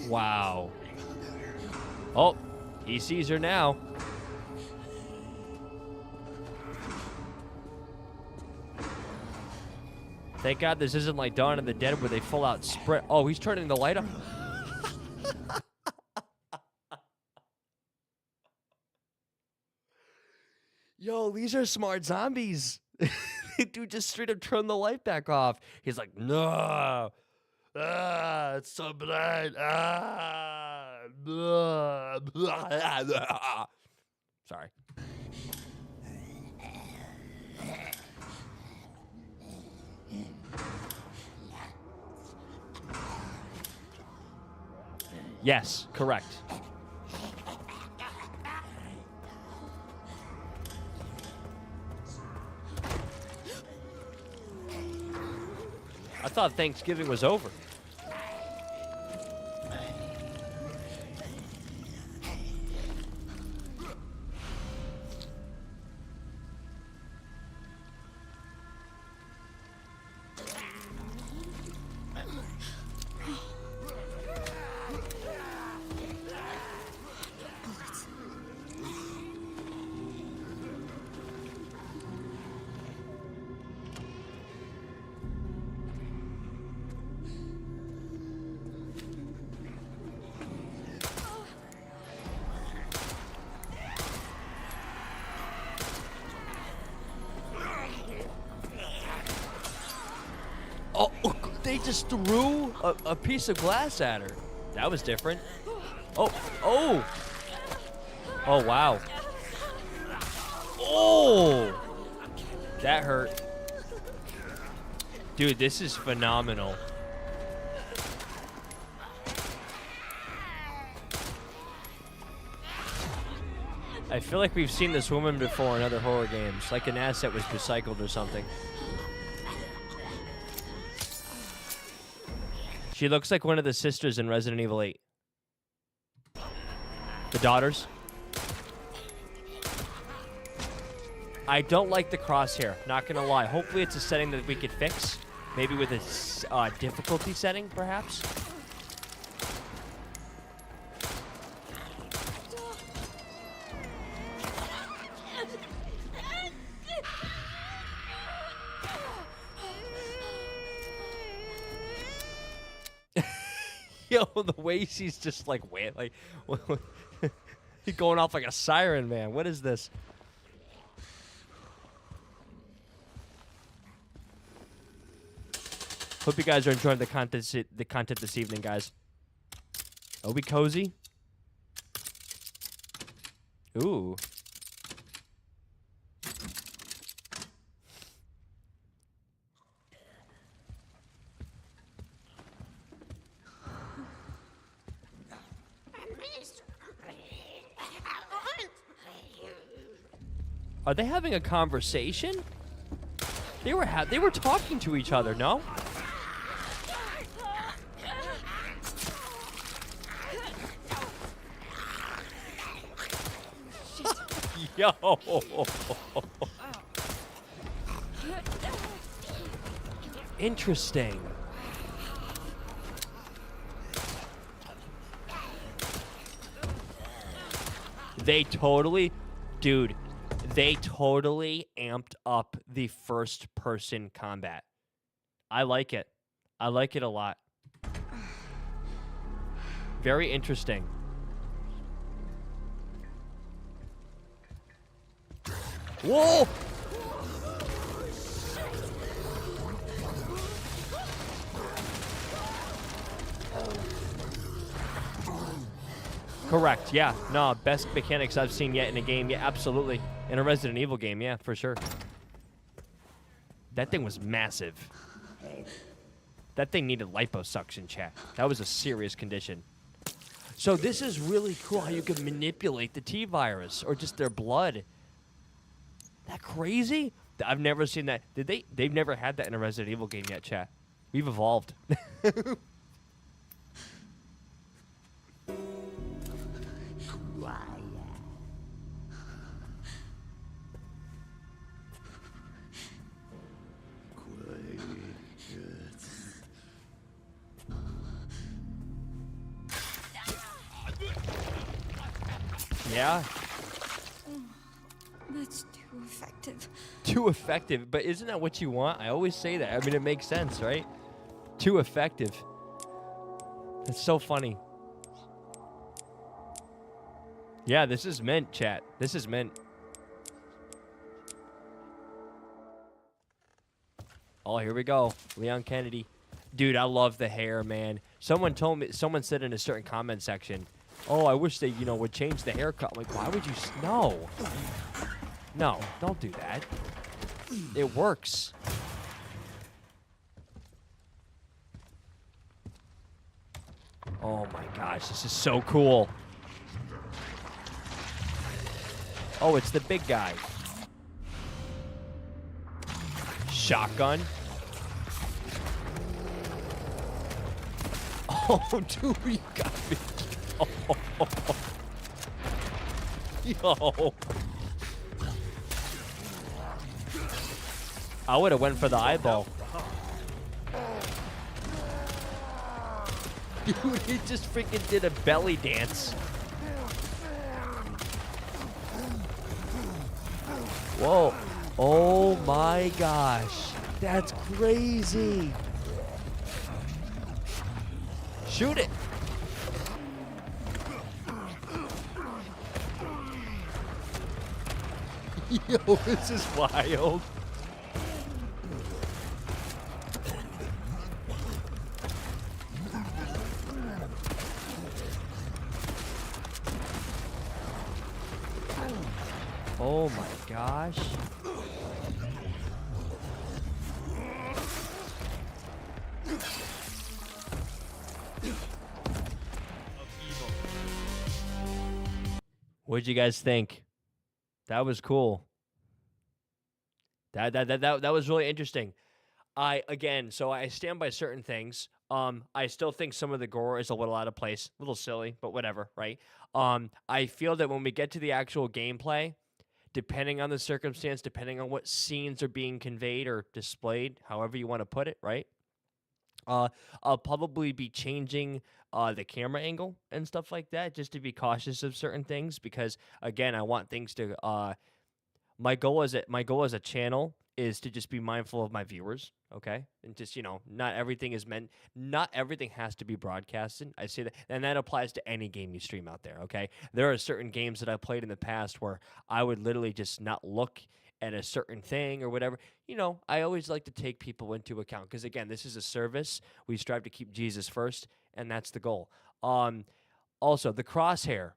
S1: Wow. Oh, he sees her now. Thank God this isn't like Dawn of the Dead where they full out sprint. Oh, he's turning the light up. Yo, these are smart zombies. Dude just straight up turned the light back off. He's like, no. It's so bright. Sorry. Yes, correct. I thought Thanksgiving was over. Oh, they just threw a piece of glass at her. That was different. Oh, oh. Oh, wow. Oh. That hurt. Dude, this is phenomenal. I feel like we've seen this woman before in other horror games, like an asset was recycled or something. She looks like one of the sisters in Resident Evil 8. The daughters. I don't like the crosshair, not gonna lie. Hopefully it's a setting that we could fix. Maybe with a difficulty setting, perhaps. Yo, the way she's just like, wait, like, he's going off like a siren, man. What is this? Hope you guys are enjoying the content this evening, guys. Are we cozy? Ooh. Are they having a conversation? They were talking to each other, no? Yo. Interesting. They totally, dude, they totally amped up the first-person combat. I like it. I like it a lot. Very interesting. Whoa! Correct, yeah. No, best mechanics I've seen yet in a game. Yeah, absolutely. In a Resident Evil game, yeah, for sure. That thing was massive. That thing needed liposuction, chat. That was a serious condition. So this is really cool how you can manipulate the T-virus or just their blood. That crazy? I've never seen that. They've never had that in a Resident Evil game yet, chat. We've evolved. Yeah.
S7: That's too effective.
S1: Too effective, but isn't that what you want? I always say that. I mean, it makes sense, right? Too effective. That's so funny. Yeah, this is mint, chat. This is mint. Oh, here we go. Leon Kennedy. Dude, I love the hair, man. Someone said in a certain comment section, oh, I wish they, would change the haircut. I'm like, why would you? No. No, don't do that. It works. Oh my gosh, this is so cool. Oh, it's the big guy. Shotgun. Oh, dude, you got me. Oh. Yo. I would have went for the eyeball. Dude, he just freaking did a belly dance. Whoa. Oh my gosh. That's crazy. Shoot it. Yo, this is wild. Oh my gosh. What'd you guys think? That was cool. That was really interesting. So I stand by certain things. I still think some of the gore is a little out of place, a little silly, but whatever, right? I feel that when we get to the actual gameplay, depending on the circumstance, depending on what scenes are being conveyed or displayed, however you want to put it, right? I'll probably be changing the camera angle and stuff like that just to be cautious of certain things because, again, I want things to my goal as a channel is to just be mindful of my viewers, okay? And just, not everything has to be broadcasted. I say that, and that applies to any game you stream out there, okay? There are certain games that I played in the past where I would literally just not look at a certain thing or whatever. I always like to take people into account because, again, this is a service. We strive to keep Jesus first, and that's the goal. Also, the crosshair,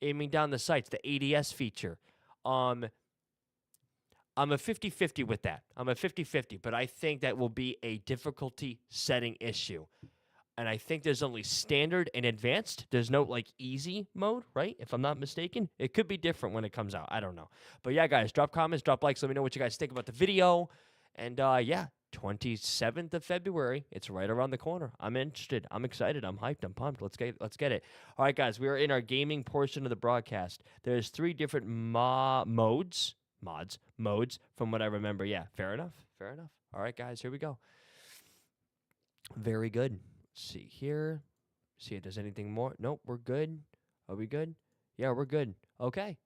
S1: aiming down the sights, the ADS feature. I'm a 50-50 with that. I'm a 50-50, but I think that will be a difficulty setting issue. And I think there's only standard and advanced. There's no, easy mode, right? If I'm not mistaken. It could be different when it comes out. I don't know. But, yeah, guys, drop comments, drop likes. Let me know what you guys think about the video. And, 27th of February. It's right around the corner. I'm interested. I'm excited. I'm hyped. I'm pumped. Let's get it. All right, guys, we are in our gaming portion of the broadcast. There's 3 different modes from what I remember. Yeah, fair enough. All right, guys, here we go. Very good. Let's see here. See if there's anything more. Nope, we're good. Are we good? Yeah, we're good. Okay.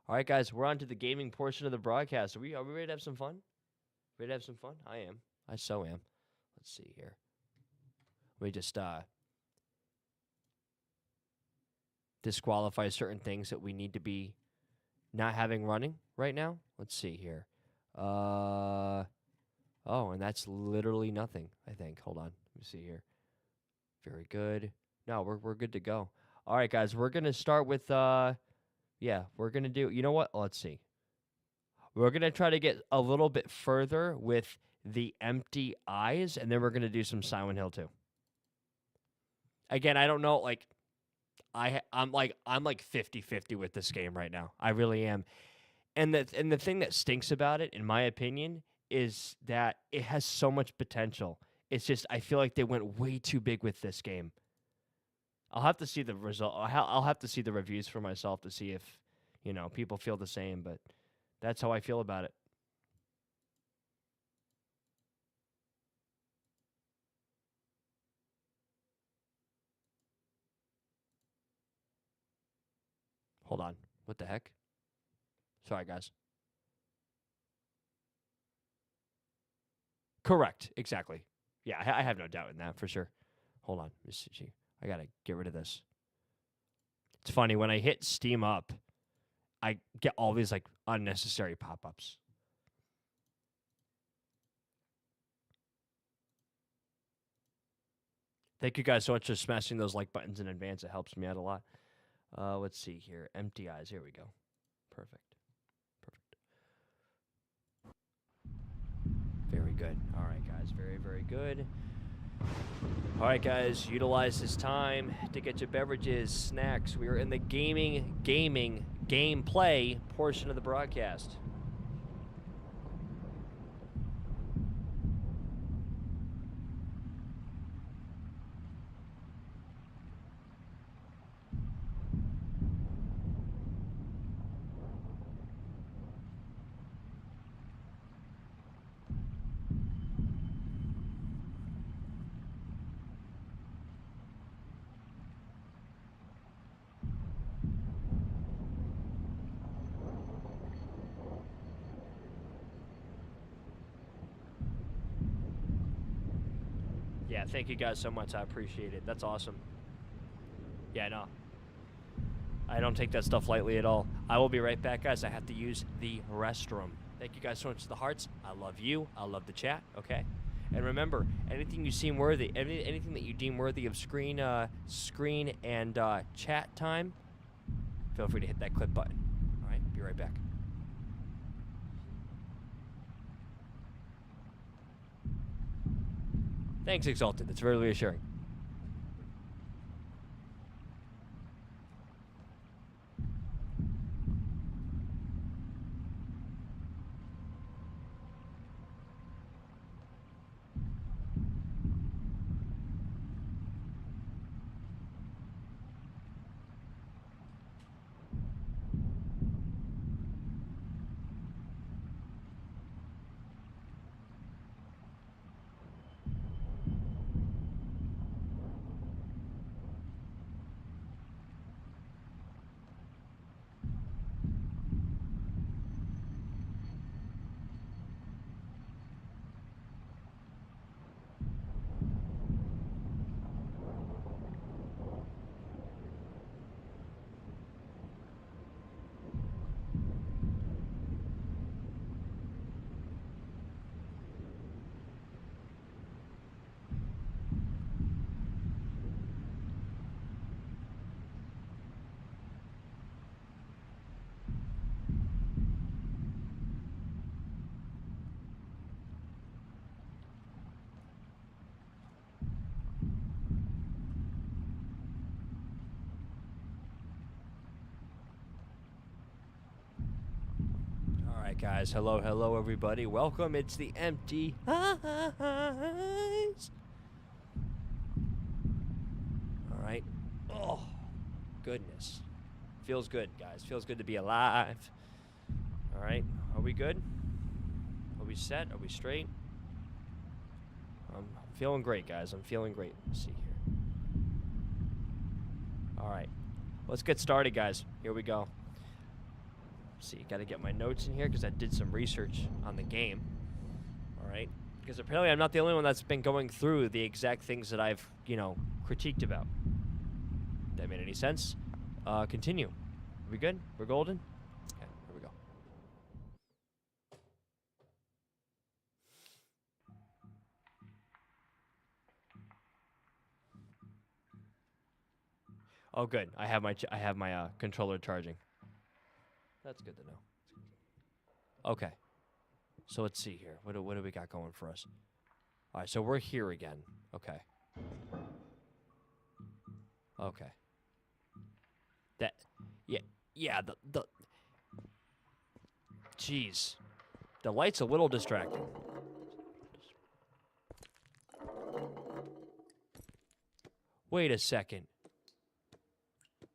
S1: All right, guys, we're on to the gaming portion of the broadcast. Are we ready to have some fun? Ready to have some fun? I am. I so am. Let's see here. We just disqualify certain things that we need to be not having running right now. Let's see here. Oh, and that's literally nothing, I think. Hold on. Let me see here. Very good. No, we're good to go. All right, guys, we're going to start with yeah, we're going to do, you know what? Let's see. We're going to try to get a little bit further with the empty eyes, and then we're going to do some Silent Hill 2. Again, I don't know, like, I'm like 50-50 with this game right now. I really am. And the thing that stinks about it, in my opinion, is that it has so much potential. It's just, I feel like they went way too big with this game. I'll have to see the result. I'll have to see the reviews for myself to see if, you know, people feel the same, but that's how I feel about it. Hold on. What the heck? Sorry, guys. Correct. Exactly. Yeah, I have no doubt in that for sure. Hold on. I got to get rid of this. It's funny. When I hit Steam up, I get all these like unnecessary pop-ups. Thank you guys so much for smashing those like buttons in advance. It helps me out a lot. Let's see here. Empty eyes. Here we go. Perfect. Very good. All right, guys. Very, very good. All right, guys. Utilize this time to get your beverages, snacks. We are in the gameplay portion of the broadcast. Yeah, thank you guys so much. I appreciate it. That's awesome. Yeah, no. I don't take that stuff lightly at all. I will be right back, guys. I have to use the restroom. Thank you guys so much for the hearts. I love you. I love the chat, okay? And remember, anything you seem worthy, anything that you deem worthy of screen and chat time, feel free to hit that clip button. All right, be right back. Thanks, Exalted. That's very reassuring. Guys, hello, everybody. Welcome. It's the empty eyes. All right. Oh, goodness. Feels good, guys. Feels good to be alive. All right. Are we good? Are we set? Are we straight? I'm feeling great, guys. I'm feeling great. Let's see here. All right. let's get started, guys. Here we go. Let's see, gotta get my notes in here because I did some research on the game. All right, because apparently I'm not the only one that's been going through the exact things that I've, you know, critiqued about. That made any sense? Continue. Are we good? We're golden? Okay, here we go. Oh, good. I have my controller charging. That's good to know. Okay. So let's see here. What do we got going for us? All right, so we're here again. Okay. Okay. That, yeah, the jeez. The light's a little distracting. Wait a second.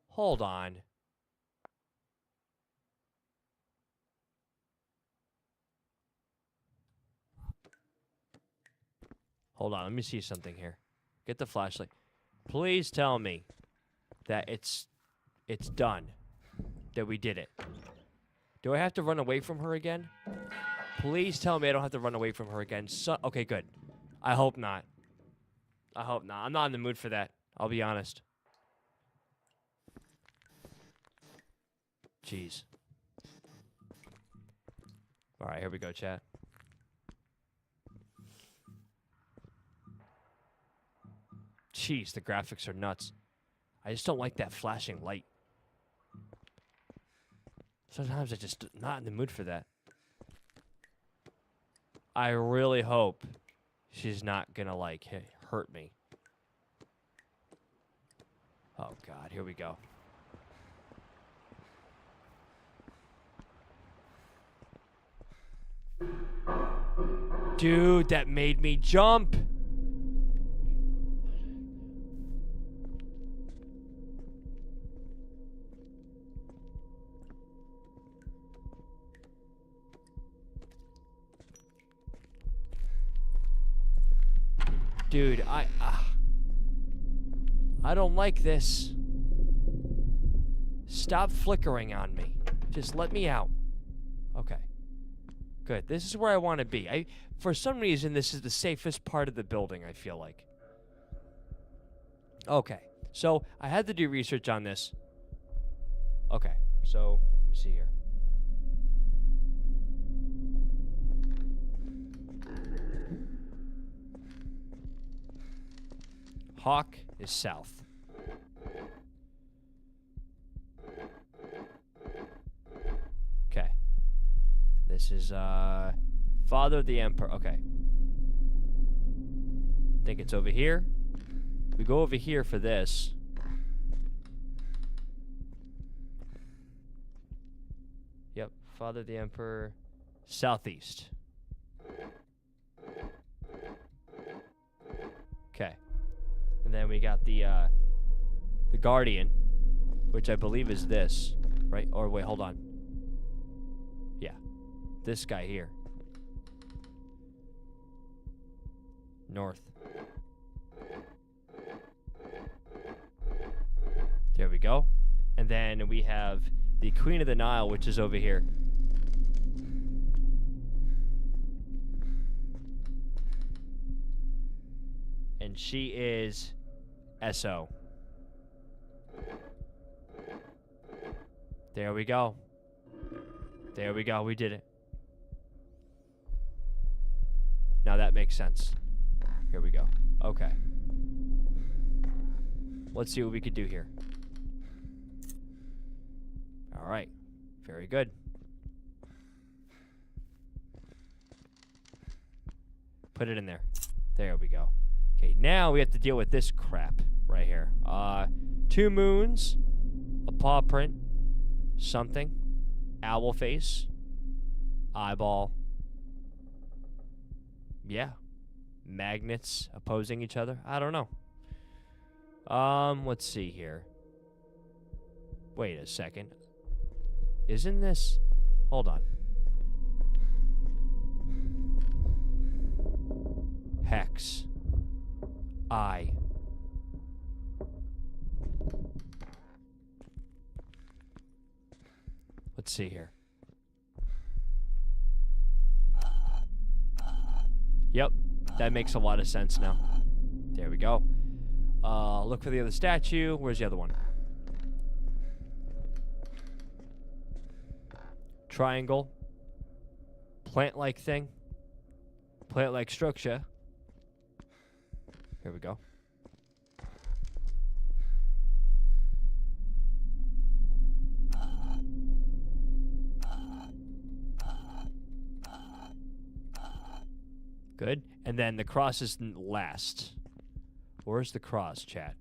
S1: Hold on. Hold on, let me see something here. Get the flashlight. Please tell me that it's done. That we did it. Do I have to run away from her again? Please tell me I don't have to run away from her again. Okay, good. I hope not. I hope not. I'm not in the mood for that. I'll be honest. Jeez. All right, here we go, chat. Jeez, the graphics are nuts. I just don't like that flashing light. Sometimes I'm just not in the mood for that. I really hope she's not gonna, like, hurt me. Oh, God, here we go. Dude, that made me jump. Dude, I don't like this. Stop flickering on me. Just let me out. Okay. Good. This is where I want to be. For some reason, this is the safest part of the building, I feel like. Okay. So, I had to do research on this. Okay. So, let me see here. Hawk is south. Okay. This is, Father of the Emperor. Okay. I think it's over here. We go over here for this. Yep. Father of the Emperor. Southeast. Okay. And then we got the Guardian, which I believe is this, right? Or wait, hold on. Yeah, this guy here. North. There we go. And then we have the Queen of the Nile, which is over here. And she is SO. There we go. There we go. We did it. Now that makes sense. Here we go. Okay. Let's see what we could do here. All right. Very good. Put it in there. There we go. Okay, now we have to deal with this crap right here. 2 moons, a paw print, something, owl face, eyeball. Yeah. Magnets opposing each other. I don't know. Let's see here. Wait a second. Isn't this... Hold on. Hex. I. Let's see here. Yep, that makes a lot of sense now. There we go. Look for the other statue. Where's the other one? Triangle. Plant-like thing. Plant-like structure. Here we go. Good. And then the cross is last. Where's the cross, chat?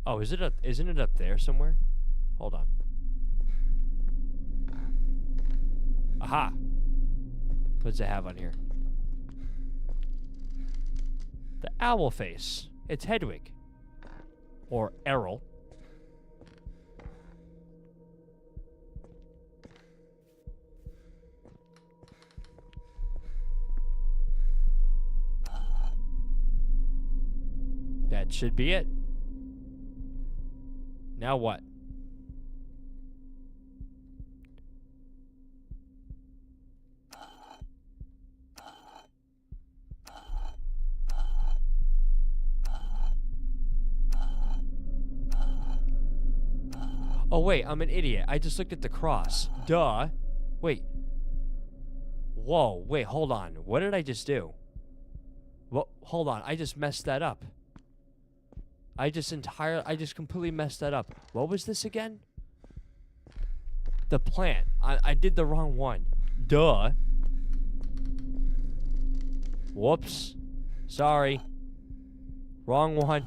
S1: Oh, isn't it up there somewhere? Hold on. Aha. What does it have on here? The owl face. It's Hedwig. Or Errol. That should be it. Now what? Oh, wait, I'm an idiot. I just looked at the cross. Duh. Wait. Whoa, wait, hold on. What did I just do? Well, hold on. I just messed that up. I just completely messed that up. What was this again? The plant. I did the wrong one. Duh. Whoops. Sorry. Wrong one.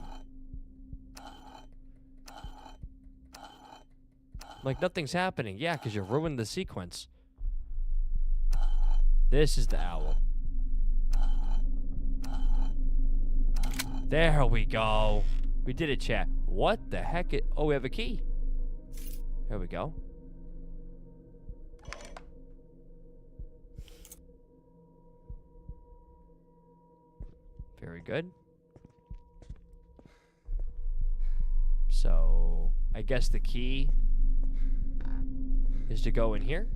S1: Like nothing's happening. Yeah, because you ruined the sequence. This is the owl. There we go. We did it, chat. What the heck? Oh, we have a key. There we go. Very good. So, I guess the key is to go in here.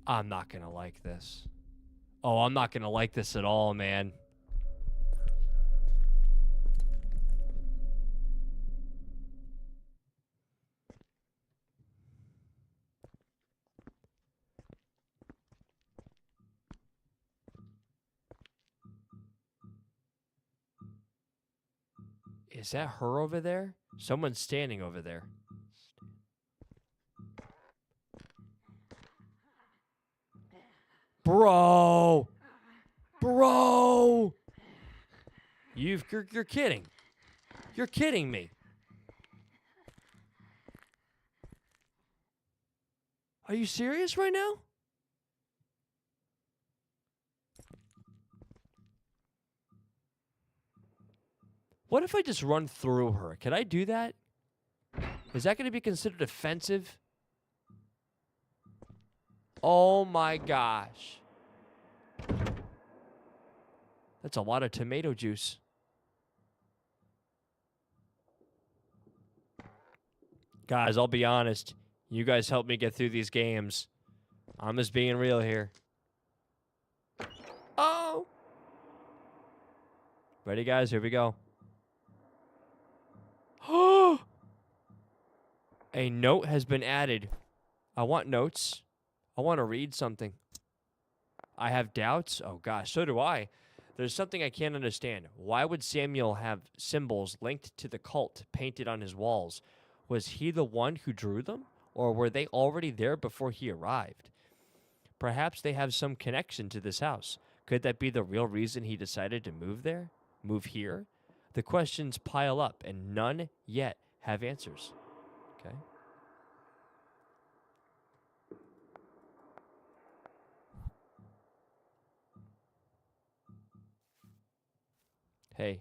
S1: I'm not gonna like this. Oh, I'm not gonna like this at all, man. Is that her over there? Someone's standing over there. Bro! Bro! You're kidding. You're kidding me. Are you serious right now? What if I just run through her? Can I do that? Is that going to be considered offensive? Oh my gosh. That's a lot of tomato juice. Guys, I'll be honest. You guys helped me get through these games. I'm just being real here. Oh! Ready, guys? Here we go. A note has been added. I want notes. I want to read something. I have doubts. Oh, gosh, so do I. There's something I can't understand. Why would Samuel have symbols linked to the cult painted on his walls? Was he the one who drew them? Or were they already there before he arrived? Perhaps they have some connection to this house. Could that be the real reason he decided to move there? Move here? The questions pile up, and none yet have answers. Okay. Hey.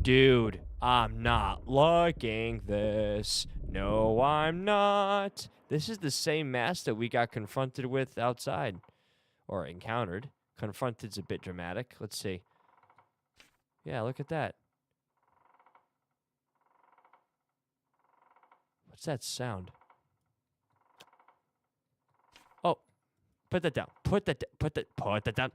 S1: Dude, I'm not liking this. No, I'm not. This is the same mask that we got confronted with outside. or encountered. Confronted's a bit dramatic. Let's see. Yeah, look at that. What's that sound? Oh, put that down. Put that down.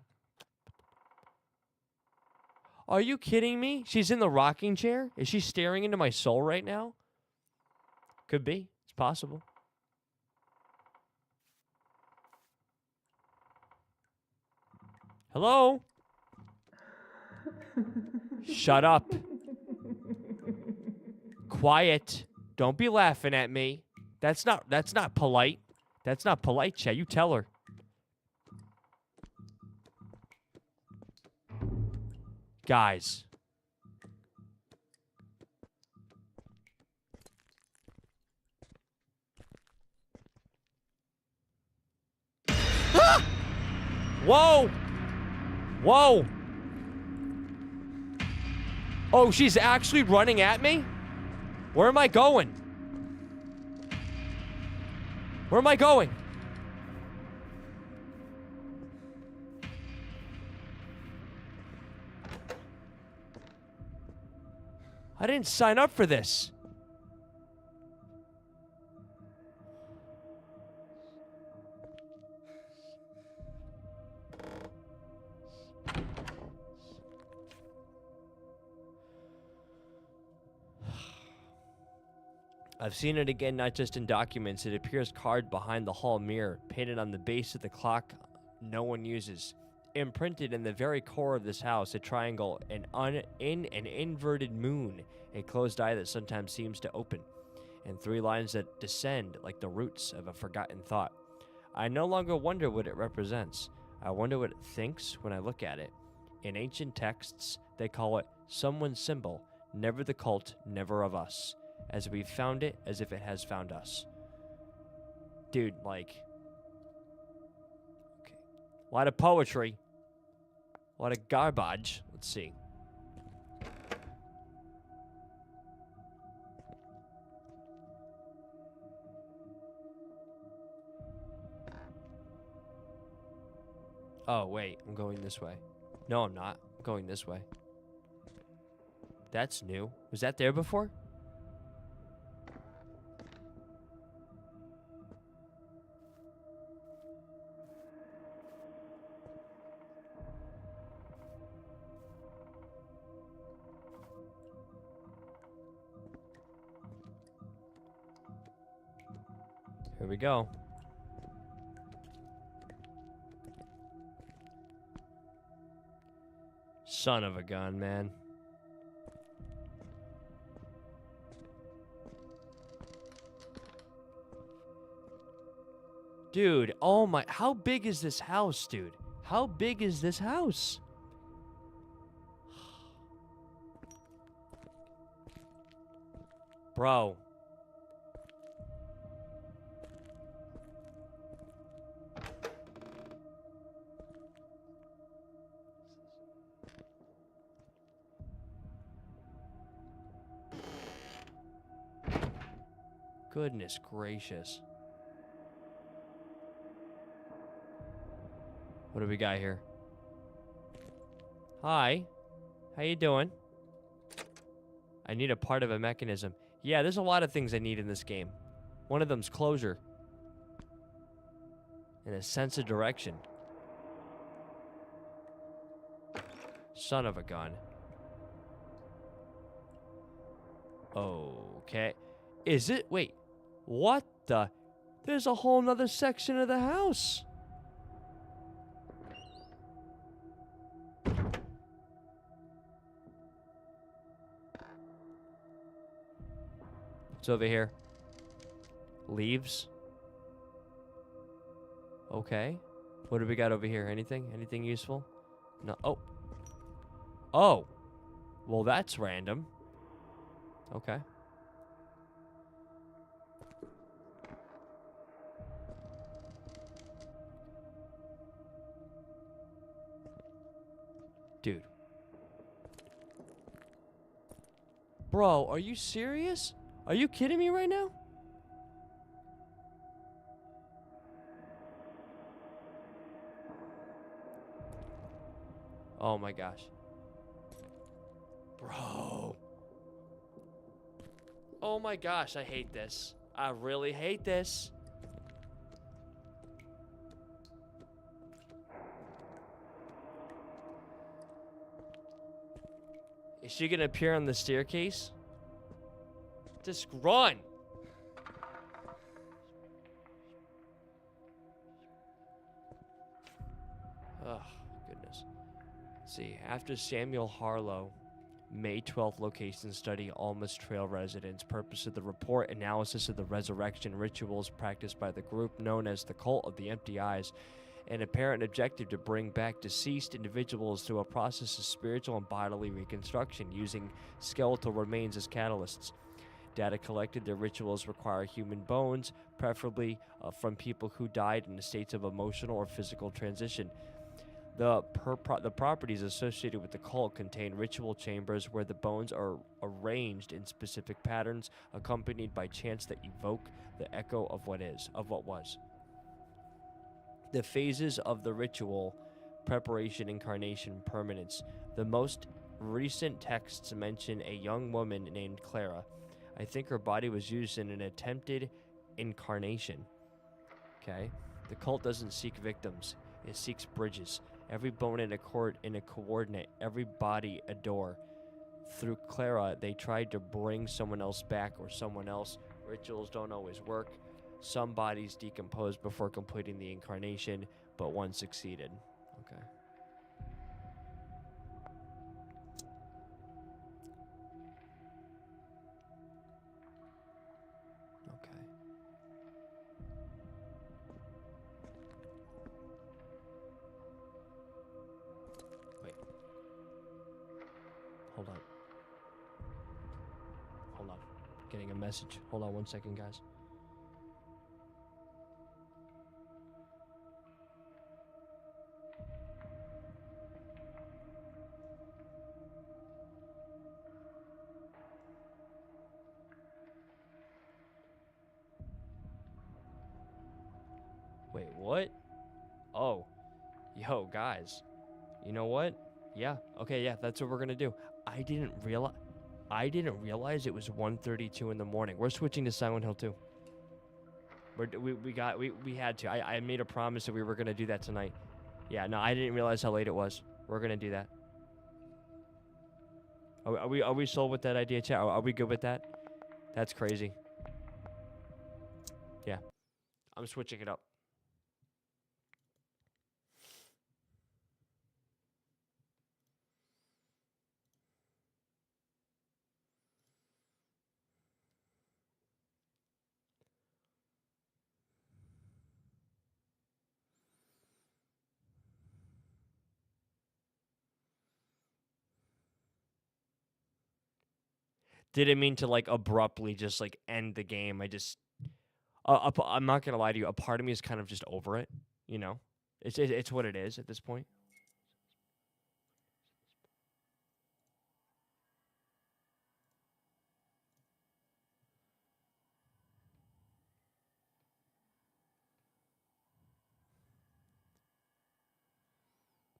S1: Are you kidding me? She's in the rocking chair? Is she staring into my soul right now? Could be. It's possible. Hello? Shut up. Quiet. Don't be laughing at me. That's not polite. That's not polite, Chad. You tell her. Guys. Ah! Whoa! Whoa! Oh, she's actually running at me? Where am I going? Where am I going? I didn't sign up for this. I've seen it again, not just in documents. It appears carved behind the hall mirror, painted on the base of the clock no one uses. Imprinted in the very core of this house, a triangle, an inverted moon, a closed eye that sometimes seems to open, and 3 lines that descend like the roots of a forgotten thought. I no longer wonder what it represents. I wonder what it thinks when I look at it. In ancient texts, they call it someone's symbol, never the cult, never of us. As we found it, as if it has found us. Dude, like... Okay. A lot of poetry. A lot of garbage. Let's see. Oh, wait. I'm going this way. No, I'm not. I'm going this way. That's new. Was that there before? Here we go. Son of a gun, man. Dude, oh my, how big is this house, dude? How big is this house? Bro. Goodness gracious. What do we got here? Hi. How you doing? I need a part of a mechanism. Yeah, there's a lot of things I need in this game. One of them's closure. And a sense of direction. Son of a gun. Okay. Is it? Wait. What the? There's a whole nother section of the house. What's over here? Leaves. Okay. What do we got over here? Anything? Anything useful? No. Oh. Oh. Well, that's random. Okay. Dude. Bro, are you serious? Are you kidding me right now? Oh my gosh. Bro. Oh my gosh, I hate this. I really hate this. Is she gonna appear on the staircase? Just run! Oh, goodness. Let's see, after Samuel Harlow, May 12th location study, Almas Trail residents. Purpose of the report, analysis of the resurrection rituals practiced by the group known as the Cult of the Empty Eyes. An apparent objective to bring back deceased individuals through a process of spiritual and bodily reconstruction using skeletal remains as catalysts. Data collected, their rituals require human bones, preferably from people who died in states of emotional or physical transition. The properties associated with the cult contain ritual chambers where the bones are arranged in specific patterns, accompanied by chants that evoke the echo of what was. The phases of the ritual: preparation, incarnation, permanence. The most recent texts mention a young woman named Clara. I think her body was used in an attempted incarnation. Okay? The cult doesn't seek victims. It seeks bridges. Every bone in a coordinate, every body a door. Through Clara, they tried to bring someone else back or someone else. Rituals don't always work. Some bodies decompose before completing the incarnation, but one succeeded. Okay. Okay. Wait. Hold on. Hold on. Getting a message. Hold on 1 second, guys. Wait, what? Oh. Yo, guys. You know what? Yeah. Okay, yeah, that's what we're gonna do. I didn't realize it was 1:32 in the morning. We're switching to Silent Hill 2. We had to. I made a promise that we were gonna do that tonight. Yeah, no, I didn't realize how late it was. We're gonna do that. Are we sold with that idea, chat? Are we good with that? That's crazy. Yeah. I'm switching it up. Didn't mean to like abruptly just like end the game. I'm not gonna lie to you. A part of me is kind of just over it. You know, it's what it is at this point.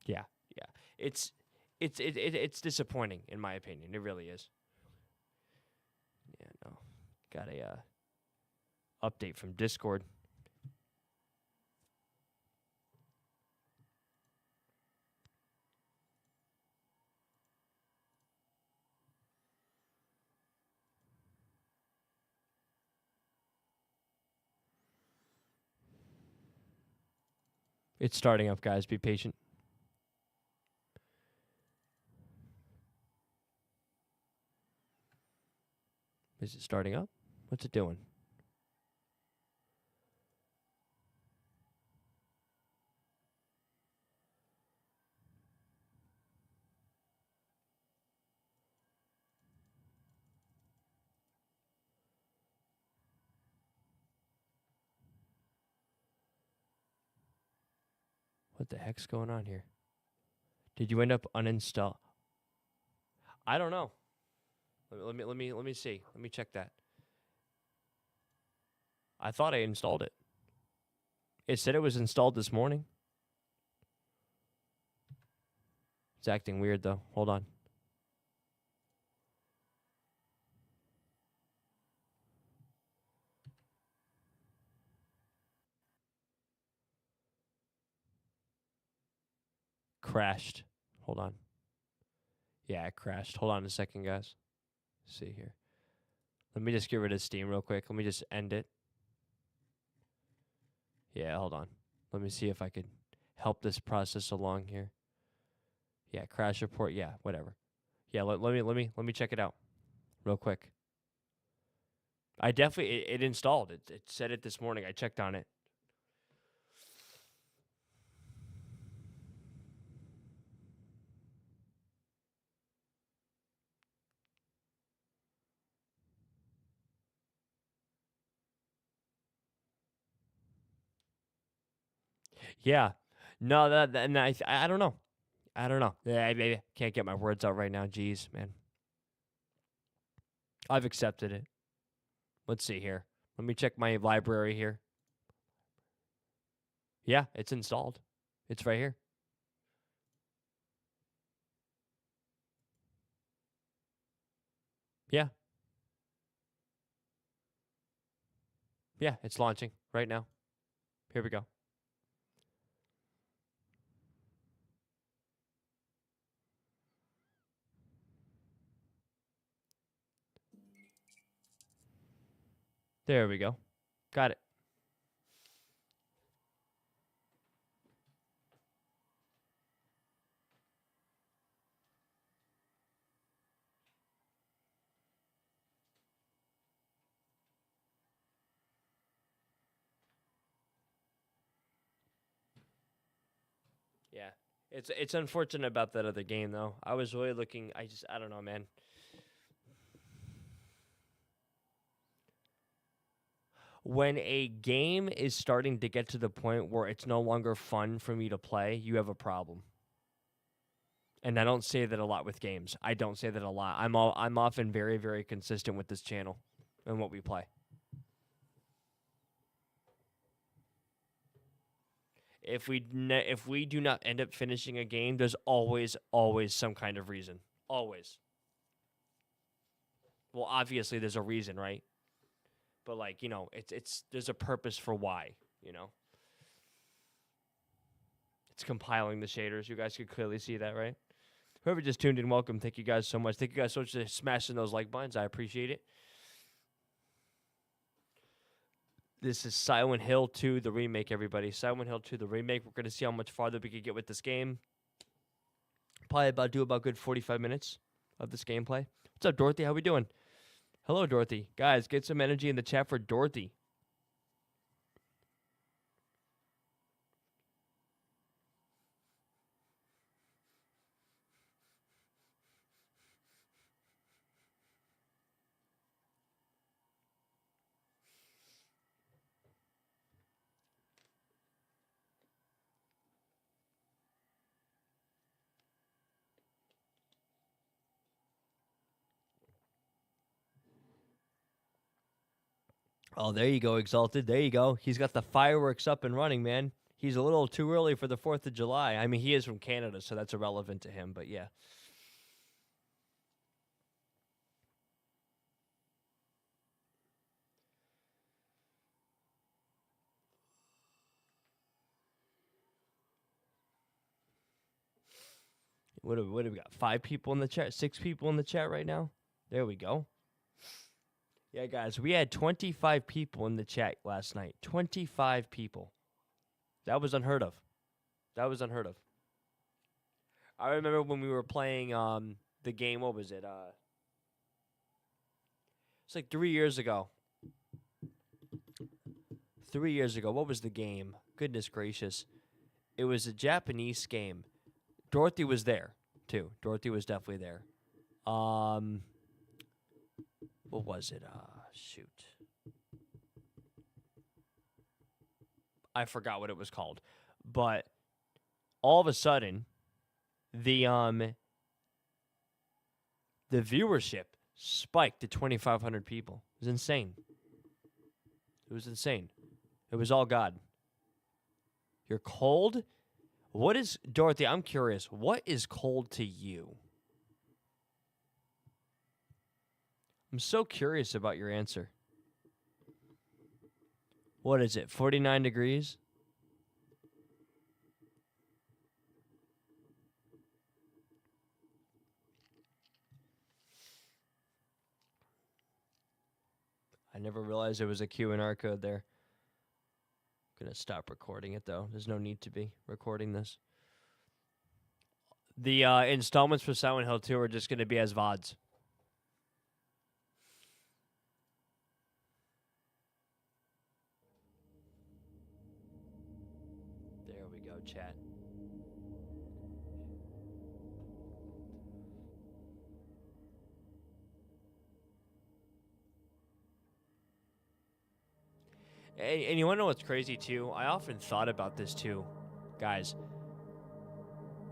S1: Yeah, yeah. It's disappointing in my opinion. It really is. Yeah, no. Got a update from Discord. It's starting up, guys. Be patient. Is it starting up? What's it doing? What the heck's going on here? Did you end up uninstall? I don't know. Let me see. Let me check that. I thought I installed it. It said it was installed this morning. It's acting weird, though. Hold on. Crashed. Hold on. Yeah, it crashed. Hold on a second, guys. Let's see here. Let me just get rid of Steam real quick. Let me just end it. Yeah, hold on. Let me see if I could help this process along here. Yeah, crash report. Yeah, whatever. Yeah, let me check it out real quick. I definitely it installed. It said it this morning. I checked on it. Yeah. No, and I don't know. I don't know. Yeah, I can't get my words out right now. Jeez, man. I've accepted it. Let's see here. Let me check my library here. Yeah, it's installed. It's right here. Yeah. Yeah, it's launching right now. Here we go. There we go. Got it. Yeah. It's unfortunate about that other game though. I was really looking I don't know, man. When a game is starting to get to the point where it's no longer fun for me to play, you have a problem. And I don't say that a lot with games. I don't say that a lot. I'm often very, very consistent with this channel and what we play. If we do not end up finishing a game, there's always some kind of reason. Always. Well, obviously there's a reason, right? But like, you know, it's there's a purpose for why, you know. It's compiling the shaders. You guys could clearly see that, right? Whoever just tuned in, welcome. Thank you guys so much. Thank you guys so much for smashing those like buttons. I appreciate it. This is Silent Hill 2, the remake, everybody. Silent Hill 2, the remake. We're going to see how much farther we can get with this game. Probably do about good 45 minutes of this gameplay. What's up, Dorothy? How we doing? Hello, Dorothy. Guys, get some energy in the chat for Dorothy. Oh, there you go, Exalted. There you go. He's got the fireworks up and running, man. He's a little too early for the 4th of July. I mean, he is from Canada, so that's irrelevant to him, but yeah. What have we got? 5 people in the chat? 6 people in the chat right now? There we go. Yeah, guys, we had 25 people in the chat last night. 25 people. That was unheard of. That was unheard of. I remember when we were playing the game, what was it? It's like 3 years ago. 3 years ago. What was the game? Goodness gracious. It was a Japanese game. Dorothy was there, too. Dorothy was definitely there. What was it? Shoot. I forgot what it was called. But all of a sudden, the viewership spiked to 2,500 people. It was insane. It was insane. It was all God. You're cold? What is, Dorothy, I'm curious, what is cold to you? I'm so curious about your answer. What is it, 49 degrees? I never realized there was a Q&R code there. Gonna stop recording it though. There's no need to be recording this. The installments for Silent Hill 2 are just gonna be as VODs. There we go, chat. And you want to know what's crazy too? I often thought about this too, guys.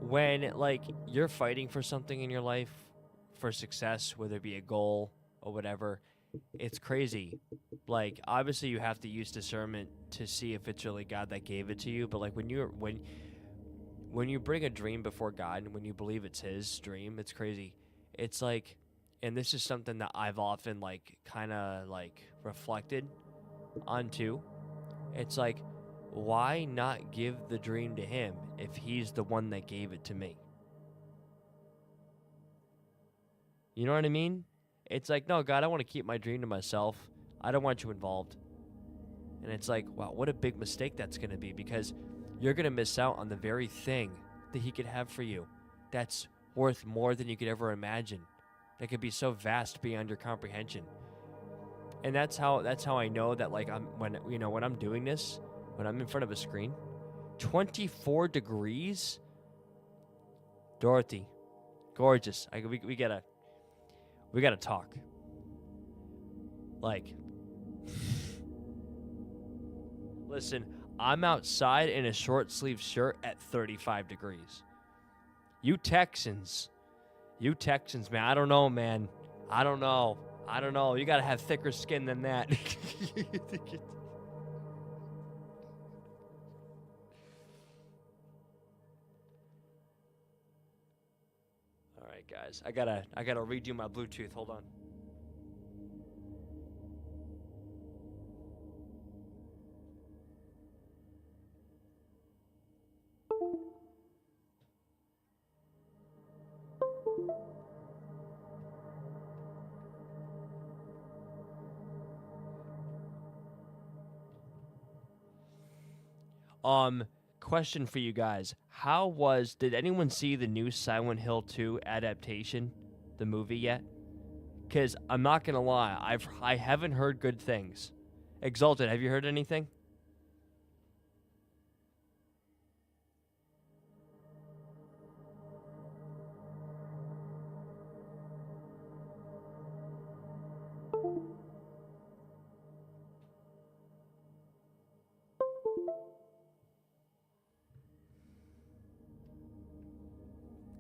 S1: When like you're fighting for something in your life, for success, whether it be a goal or whatever, it's crazy. Like obviously you have to use discernment to see if it's really God that gave it to you. But like when you bring a dream before God and when you believe it's His dream, it's crazy. It's like, and this is something that I've often like kind of like reflected onto. It's like, why not give the dream to Him if He's the one that gave it to me? You know what I mean? It's like, no, God, I want to keep my dream to myself. I don't want you involved. And it's like, wow, what a big mistake that's going to be, because you're going to miss out on the very thing that He could have for you that's worth more than you could ever imagine. That could be so vast beyond your comprehension. And that's how I know that like when I'm doing this, when I'm in front of a screen, 24 degrees. Dorothy, gorgeous. We gotta talk. Like, listen, I'm outside in a short sleeve shirt at 35 degrees. You Texans, man. I don't know, man. I don't know. You gotta have thicker skin than that. All right, guys. I gotta redo my Bluetooth. Hold on. Question for you guys. Did anyone see the new Silent Hill 2 adaptation, the movie yet? Because I'm not going to lie, I haven't heard good things. Exalted, have you heard anything?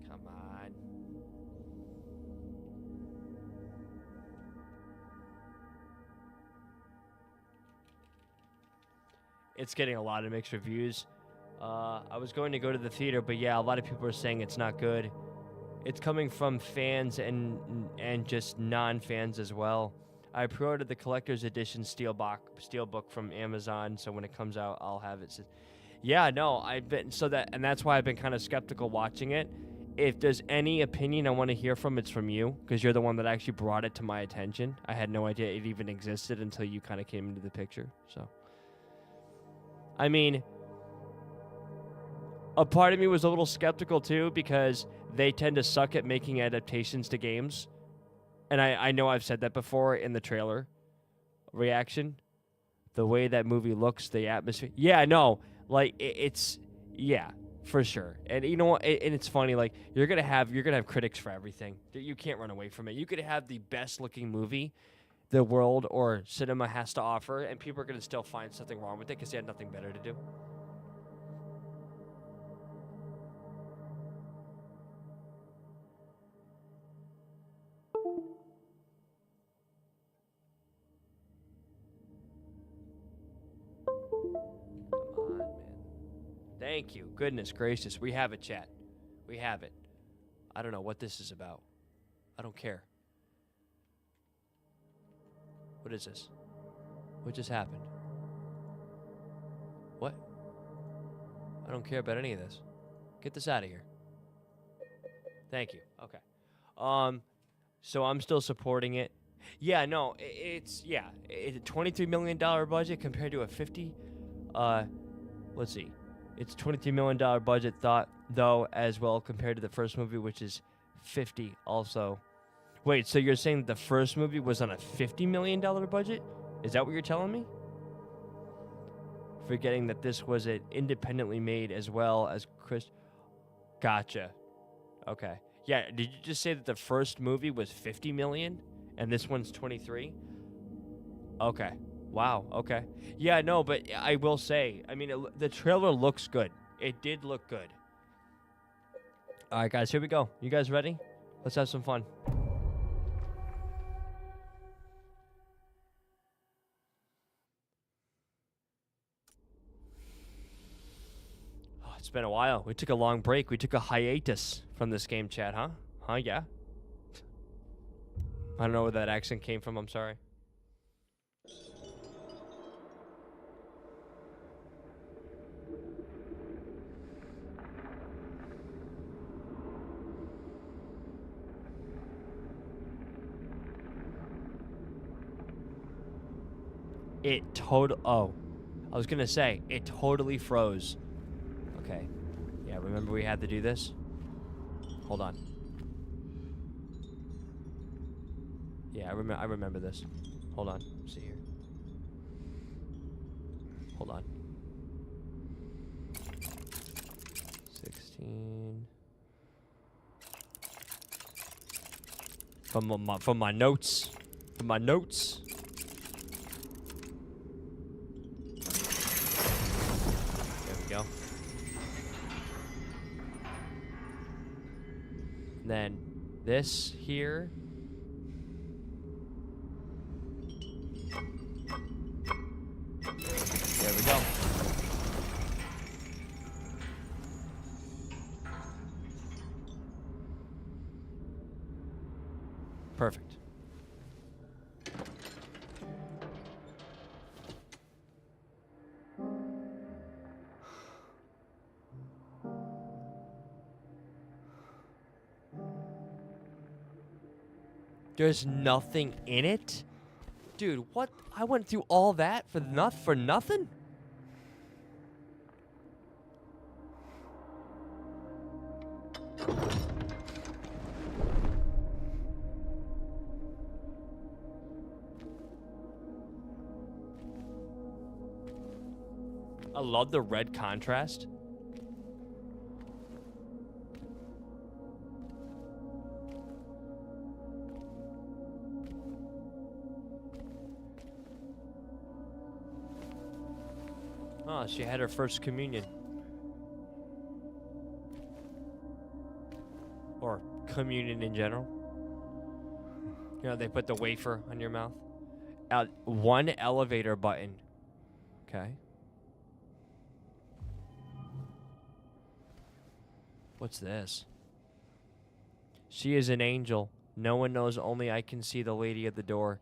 S1: Come on. It's getting a lot of mixed reviews. I was going to go to the theater, but yeah, a lot of people are saying it's not good. It's coming from fans and just non-fans as well. I pre-ordered the collector's edition steelbook from Amazon, so when it comes out, I'll have it. Yeah, no, that's why I've been kind of skeptical watching it. If there's any opinion I want to hear from, it's from you, because you're the one that actually brought it to my attention. I had no idea it even existed until you kind of came into the picture. So, I mean, a part of me was a little skeptical too, because they tend to suck at making adaptations to games. And I know I've said that before in the trailer reaction. The way that movie looks, the atmosphere. Yeah, no, like it's for sure. And you know what? And it's funny. Like you're gonna have critics for everything. You can't run away from it. You could have the best looking movie the world or cinema has to offer, and people are gonna still find something wrong with it because they had nothing better to do. Thank you. Goodness gracious. We have it, chat. We have it. I don't know what this is about. I don't care. What is this? What just happened? What? I don't care about any of this. Get this out of here. Thank you. Okay. So I'm still supporting it. Yeah, no, it's a $23 million budget compared to a 50. Let's see. It's $23 million budget though as well compared to the first movie, which is 50 also. Wait, so you're saying the first movie was on a $50 million budget? Is that what you're telling me? Forgetting that this was an independently made as well as Chris. Gotcha. Okay. Yeah, did you just say that the first movie was 50 million and this one's 23? Okay. Wow. Okay. Yeah, no, but I will say, I mean, the trailer looks good. It did look good. All right, guys, here we go. You guys ready? Let's have some fun. Oh, it's been a while. We took a long break. We took a hiatus from this game, chat, huh? Huh, yeah? I don't know where that accent came from. I'm sorry. I was gonna say, it totally froze. Okay. Yeah, remember we had to do this? Hold on. Yeah, I remember this. Hold on. Let's see here. Hold on. 16. From my notes. From my notes. There we go. Then this here. There we go. Perfect. There's nothing in it? Dude, what? I went through all that for nothing? I love the red contrast. Oh, she had her first communion. Or communion in general. You know, they put the wafer on your mouth. One elevator button. Okay. What's this? She is an angel. No one knows, only I can see the lady at the door.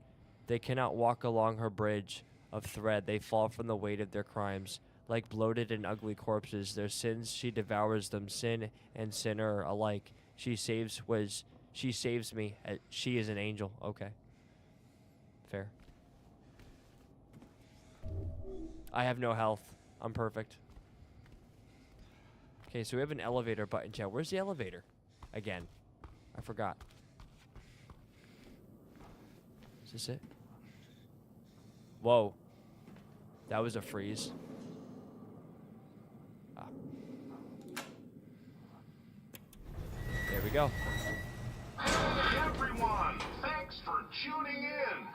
S1: They cannot walk along her bridge of thread. They fall from the weight of their crimes. Like bloated and ugly corpses, their sins she devours them, sin and sinner alike. She saves me. She is an angel. Okay. Fair. I have no health. I'm perfect. Okay, so we have an elevator button, chat. Where's the elevator? Again. I forgot. Is this it? Whoa. That was a freeze. Ah. There we go.
S8: Hey everyone, thanks for tuning in.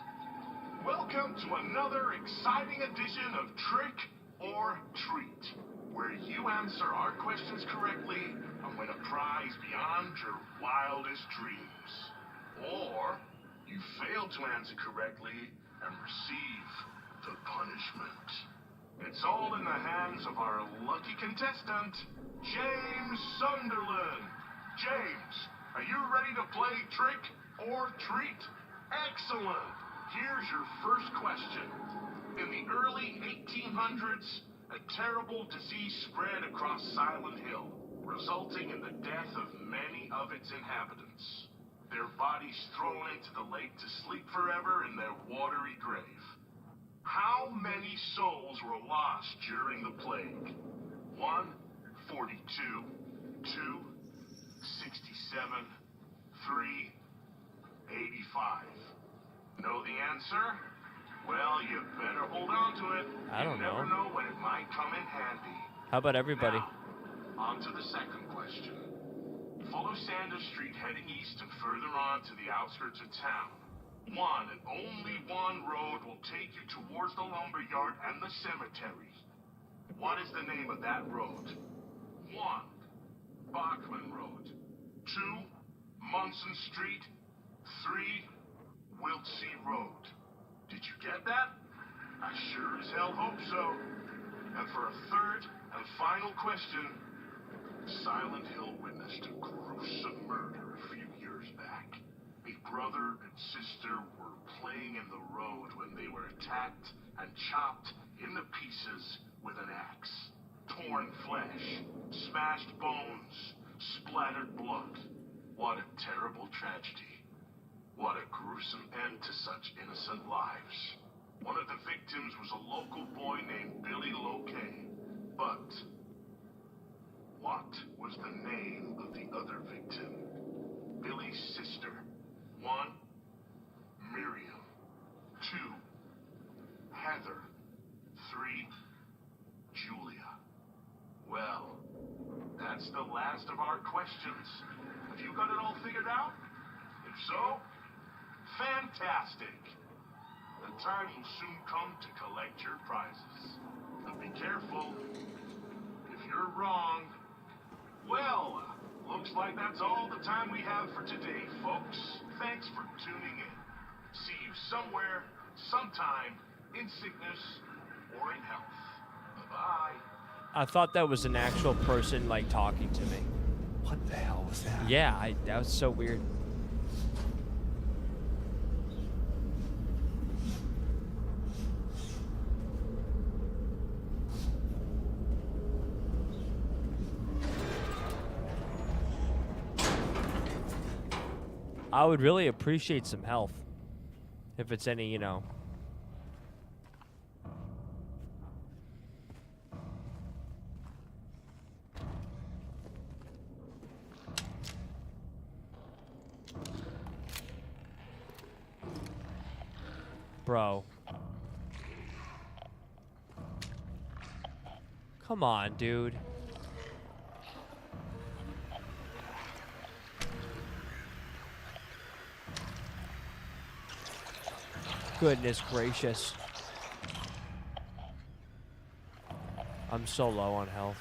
S8: Welcome to another exciting edition of Trick or Treat, where you answer our questions correctly and win a prize beyond your wildest dreams. Or you fail to answer correctly and receive the punishment. It's all in the hands of our lucky contestant, James Sunderland. James, are you ready to play trick or treat? Excellent. Here's your first question. In the early 1800s, a terrible disease spread across Silent Hill, resulting in the death of many of its inhabitants. Their bodies thrown into the lake to sleep forever in their watery grave. How many souls were lost during the plague? 1, 42, 2, 67, 3, 85. Know the answer? Well, you better hold on to it.
S1: I don't
S8: You never
S1: know.
S8: know when it might come in handy.
S1: How about everybody?
S8: Now, on to the second question. Follow Sanders Street heading east and further on to the outskirts of town. One and only one road will take you towards the lumber yard and the cemetery. What is the name of that road? 1, Bachman Road. 2, Munson Street. 3, Wiltsey Road. Did you get that? I sure as hell hope so. And for a third and final question, Silent Hill witnessed a gruesome murder a few years back. A brother and sister were playing in the road when they were attacked and chopped into pieces with an axe. Torn flesh, smashed bones, splattered blood. What a terrible tragedy. What a gruesome end to such innocent lives. One of the victims was a local boy named Billy Loquet. But what was the name of the other victim? Billy's sister. 1, Miriam. 2, Heather. 3, Julia. Well, that's the last of our questions. Have you got it all figured out? If so, fantastic. The time will soon come to collect your prizes. But be careful. If you're wrong, well, looks like that's all the time we have for today, folks. Thanks for tuning in. See you somewhere, sometime, in sickness or in health. Bye-bye.
S1: I thought that was an actual person, like, talking to me.
S6: What the hell was that?
S1: Yeah, that was so weird. I would really appreciate some health. If it's any, you know. Bro. Come on, dude. Goodness gracious. I'm so low on health.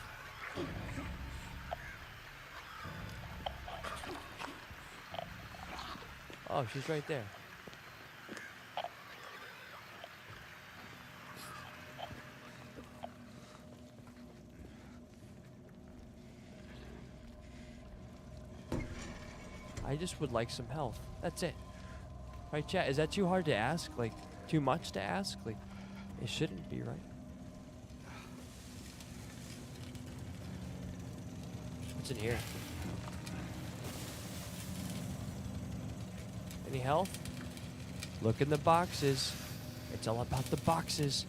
S1: Oh, she's right there. I just would like some health. That's it. Right, chat? Is that too hard to ask? Like, too much to ask? Like, it shouldn't be, right? What's in here? Any health? Look in the boxes. It's all about the boxes.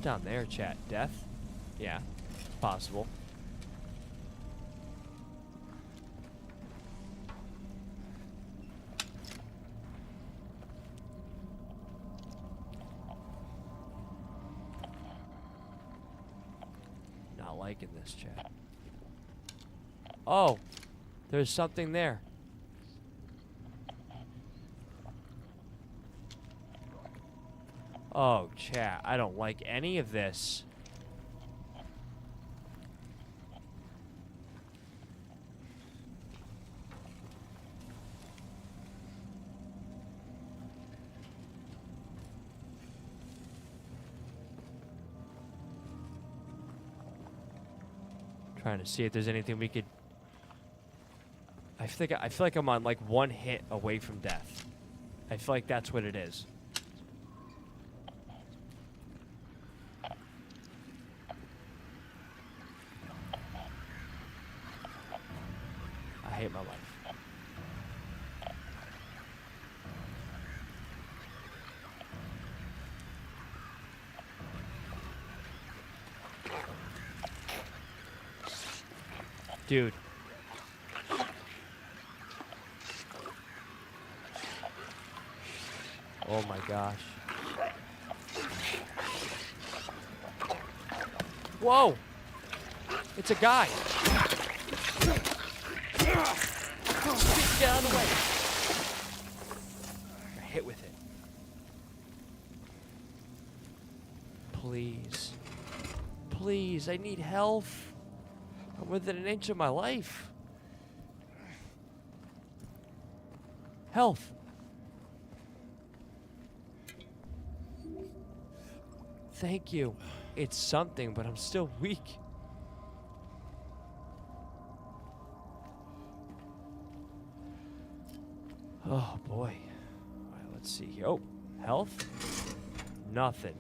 S1: Down there, chat. Death? Yeah, it's possible. Not liking this, chat. Oh, there's something there. Oh, chat, I don't like any of this. Trying to see if there's anything we could. I feel like I'm on like one hit away from death. I feel like that's what it is. I hate my life. Dude. Oh my gosh. Whoa! It's a guy. Get out of the way. I hit with it. Please. Please, I need health. I'm within an inch of my life. Health. Thank you. It's something, but I'm still weak. Oh, boy. All right, let's see here. Oh, health? Nothing.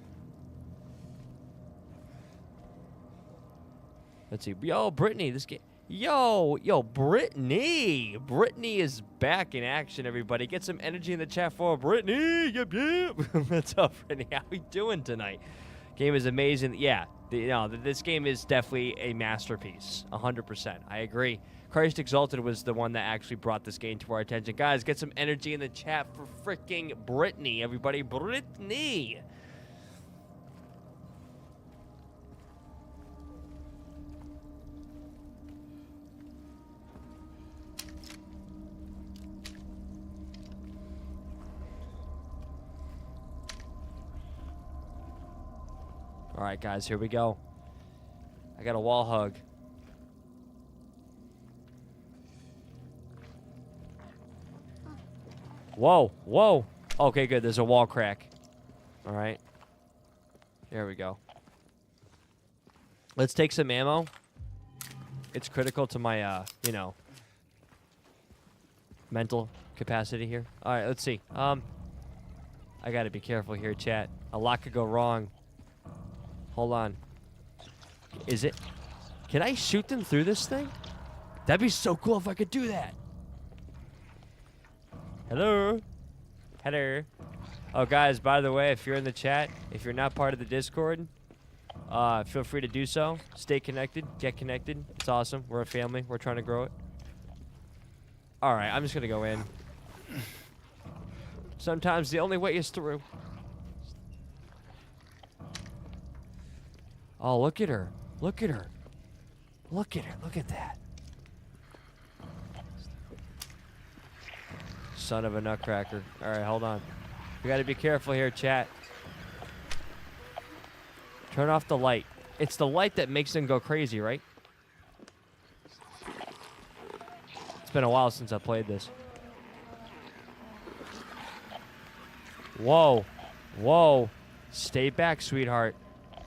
S1: Let's see. Yo, Brittany, this game. Yo, Brittany. Brittany is back in action, everybody. Get some energy in the chat for Brittany. Yep, yep. What's up, Brittany? How we doing tonight? Game is amazing. Yeah, this game is definitely a masterpiece. 100%. I agree. Christ Exalted was the one that actually brought this game to our attention. Guys, get some energy in the chat for freaking Brittany, everybody. Brittany. All right, guys, here we go. I got a wall hug. Whoa, whoa. Okay, good. There's a wall crack. All right. There we go. Let's take some ammo. It's critical to my, mental capacity here. All right, let's see. I got to be careful here, chat. A lot could go wrong. Hold on. Is it? Can I shoot them through this thing? That'd be so cool if I could do that. Hello? Hello? Oh, guys, by the way, if you're in the chat, if you're not part of the Discord, feel free to do so. Stay connected. Get connected. It's awesome. We're a family. We're trying to grow it. All right, I'm just going to go in. Sometimes the only way is through. Oh, look at her. Look at her. Look at her. Look at that. Son of a nutcracker. All right, hold on. We got to be careful here, chat. Turn off the light. It's the light that makes them go crazy, right? It's been a while since I played this. Whoa. Whoa. Stay back, sweetheart.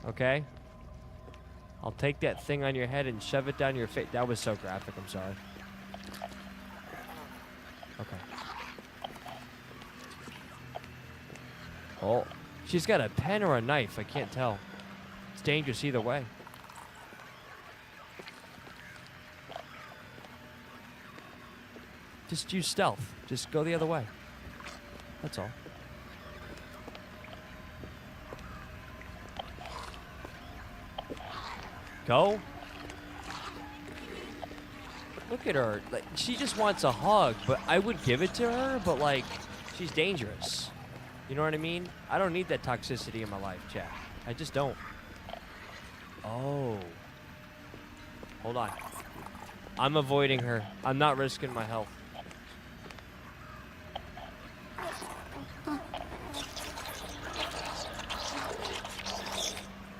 S1: Okay? I'll take that thing on your head and shove it down your face. That was so graphic. I'm sorry. Okay. Oh. She's got a pen or a knife. I can't tell. It's dangerous either way. Just use stealth. Just go the other way. That's all. Go. Look at her. Like, she just wants a hug, but I would give it to her, but like, she's dangerous. You know what I mean? I don't need that toxicity in my life, chat. I just don't. Oh. Hold on. I'm avoiding her. I'm not risking my health.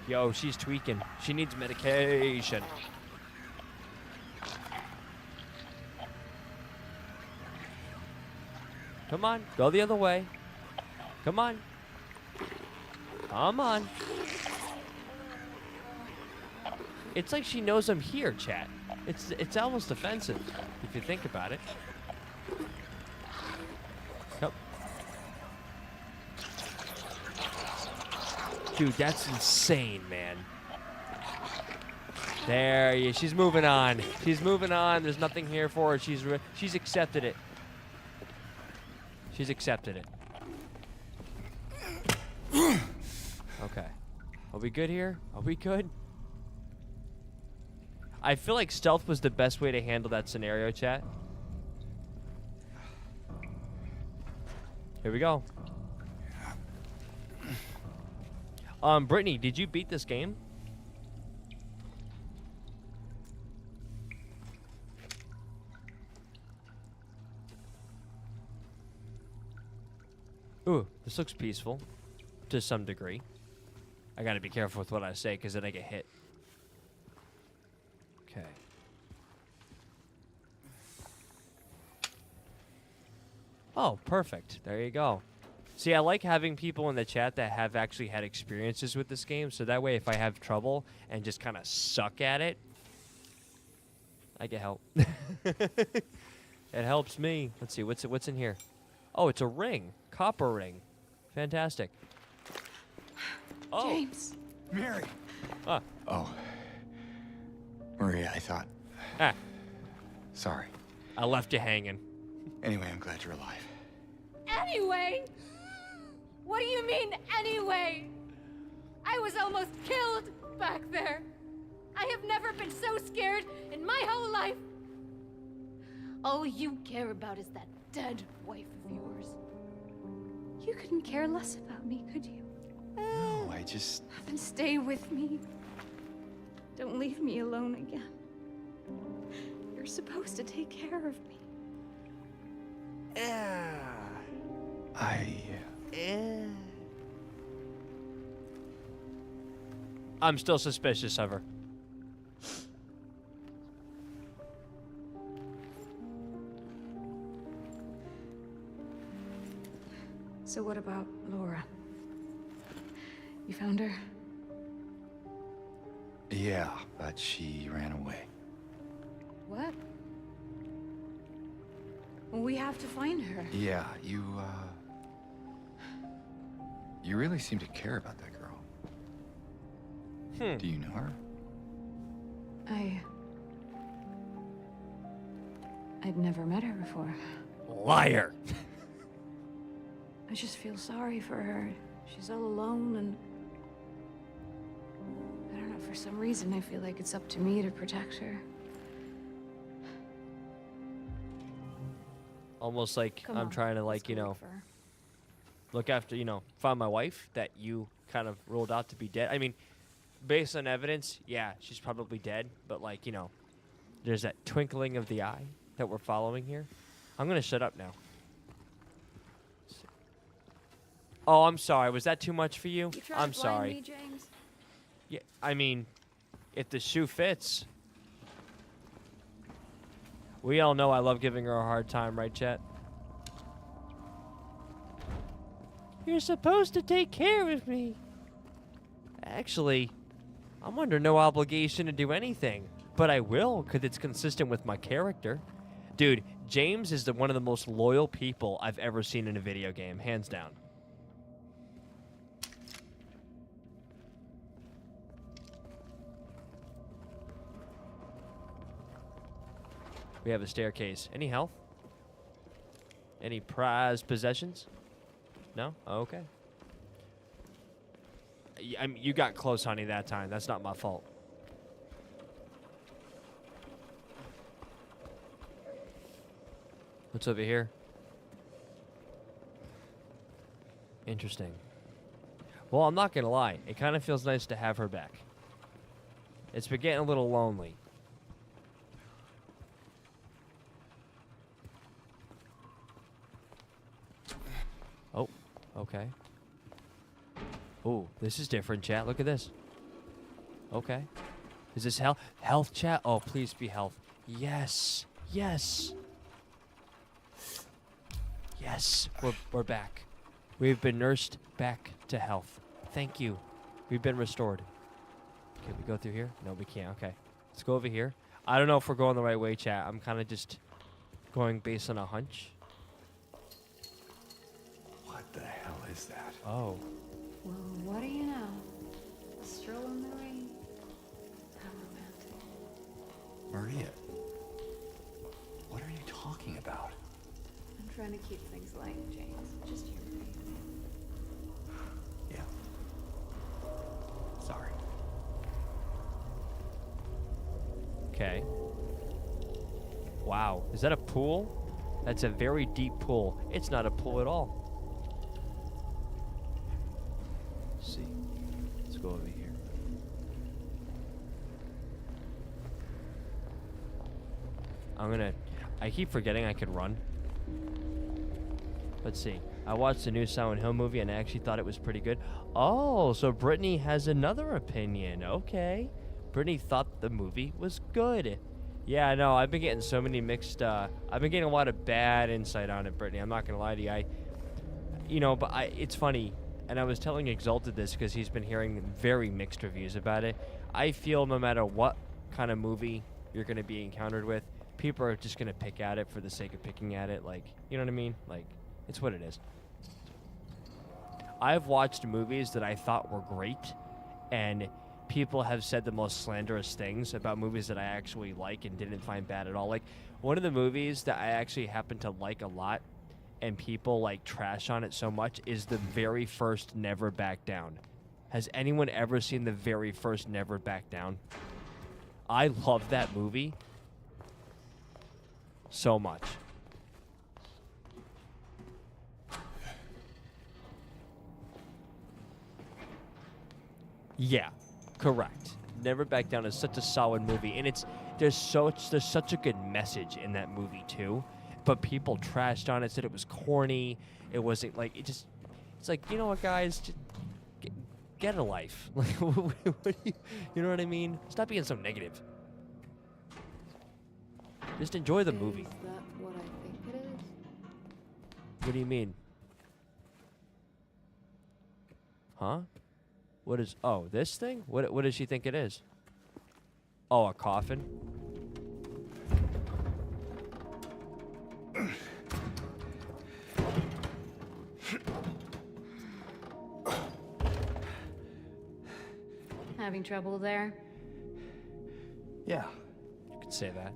S1: Yo, she's tweaking. She needs medication. Come on, go the other way. Come on. Come on. It's like she knows I'm here, chat. It's almost offensive if you think about it. Yep. Dude, that's insane, man. There, yeah, she's moving on. She's moving on. There's nothing here for her. She's accepted it. She's accepted it. Okay. Are we good here? Are we good? I feel like stealth was the best way to handle that scenario, chat. Here we go. Brittany, did you beat this game? Ooh, this looks peaceful to some degree. I gotta be careful with what I say because then I get hit. Okay. Oh, perfect. There you go. See, I like having people in the chat that have actually had experiences with this game, so that way if I have trouble and just kind of suck at it, I get help. It helps me. Let's see, what's in here? Oh, it's a ring. Copper ring. Fantastic. Oh.
S9: James.
S6: Mary.
S1: Ah.
S6: Oh. Maria, I thought.
S1: Ah.
S6: Sorry.
S1: I left you hanging.
S6: Anyway, I'm glad you're alive.
S7: Anyway? What do you mean, anyway? I was almost killed back there. I have never been so scared in my whole life. All you care about is that dead wife of yours.
S9: You couldn't care less about me, could you?
S6: No, I just...
S9: Then stay with me. Don't leave me alone again. You're supposed to take care of me.
S1: I'm still suspicious of her.
S9: So what about Laura? You found her?
S6: Yeah, but she ran away.
S9: What? Well, we have to find her.
S6: Yeah, you really seem to care about that girl. Do you know her?
S9: I'd never met her before.
S1: Liar.
S9: I just feel sorry for her. She's all alone and... I don't know, for some reason I feel like it's up to me to protect her.
S1: Almost like
S9: Come
S1: I'm
S9: on,
S1: trying to,
S9: let's
S1: like,
S9: go
S1: you know,
S9: look for her.
S1: look after, you know, find my wife that you kind of ruled out to be dead. I mean, based on evidence, yeah, she's probably dead. But, like, you know, there's that twinkling of the eye that we're following here. I'm going to shut up now. Oh, I'm sorry. Was that too much for you?
S7: You trying
S1: I'm
S7: to blind
S1: sorry.
S7: me, James?
S1: Yeah, I mean, if the shoe fits. We all know I love giving her a hard time, right, chat? You're supposed to take care of me. Actually, I'm under no obligation to do anything, but I will because it's consistent with my character. Dude, James is one of the most loyal people I've ever seen in a video game, hands down. We have a staircase. Any health? Any prized possessions? No? Oh, okay. I mean, you got close, honey, that time. That's not my fault. What's over here? Interesting. Well, I'm not gonna lie. It kind of feels nice to have her back. It's been getting a little lonely. Oh, okay. Oh, this is different, chat. Look at this. Okay. Is this health? Health chat? Oh, please be health. Yes. Yes. Yes. We're back. We've been nursed back to health. Thank you. We've been restored. Can we go through here? No, we can't. Okay. Let's go over here. I don't know if we're going the right way, chat. I'm kind of just going based on a hunch.
S6: What the hell is that?
S1: Oh.
S9: Well, what do you know? A stroll in the rain. How romantic.
S6: Maria. What are you talking about?
S9: I'm trying to keep things light, James. Just you and me.
S6: Yeah. Sorry.
S1: Okay. Wow. Is that a pool? That's a very deep pool. It's not a pool at all. Let's see. Let's go over here. I keep forgetting I could run. Let's see. I watched the new Silent Hill movie and I actually thought it was pretty good. Oh, so Brittany has another opinion. Okay. Brittany thought the movie was good. Yeah, no, I've been getting so many mixed, I've been getting a lot of bad insight on it, Brittany. I'm not gonna lie to you. It's funny, and I was telling Exalted this because he's been hearing very mixed reviews about it. I feel no matter what kind of movie you're gonna be encountered with, people are just gonna pick at it for the sake of picking at it. Like, you know what I mean? Like, it's what it is. I've watched movies that I thought were great, and people have said the most slanderous things about movies that I actually like and didn't find bad at all. Like, one of the movies that I actually happen to like a lot and people like trash on it so much is the very first Never Back Down. Has anyone ever seen the very first Never Back Down? I love that movie so much. Yeah, correct. Never Back Down is such a solid movie, and there's such a good message in that movie too. But people trashed on it, said it was corny. It wasn't like it's like, you know what, guys, just get a life. Like, you know what I mean? Stop being so negative. Just enjoy the movie.
S9: Is that what I think it is?
S1: What do you mean? Huh? What is... Oh, this thing? What does she think it is? Oh, a coffin?
S9: Having trouble there?
S6: Yeah.
S1: You could say that.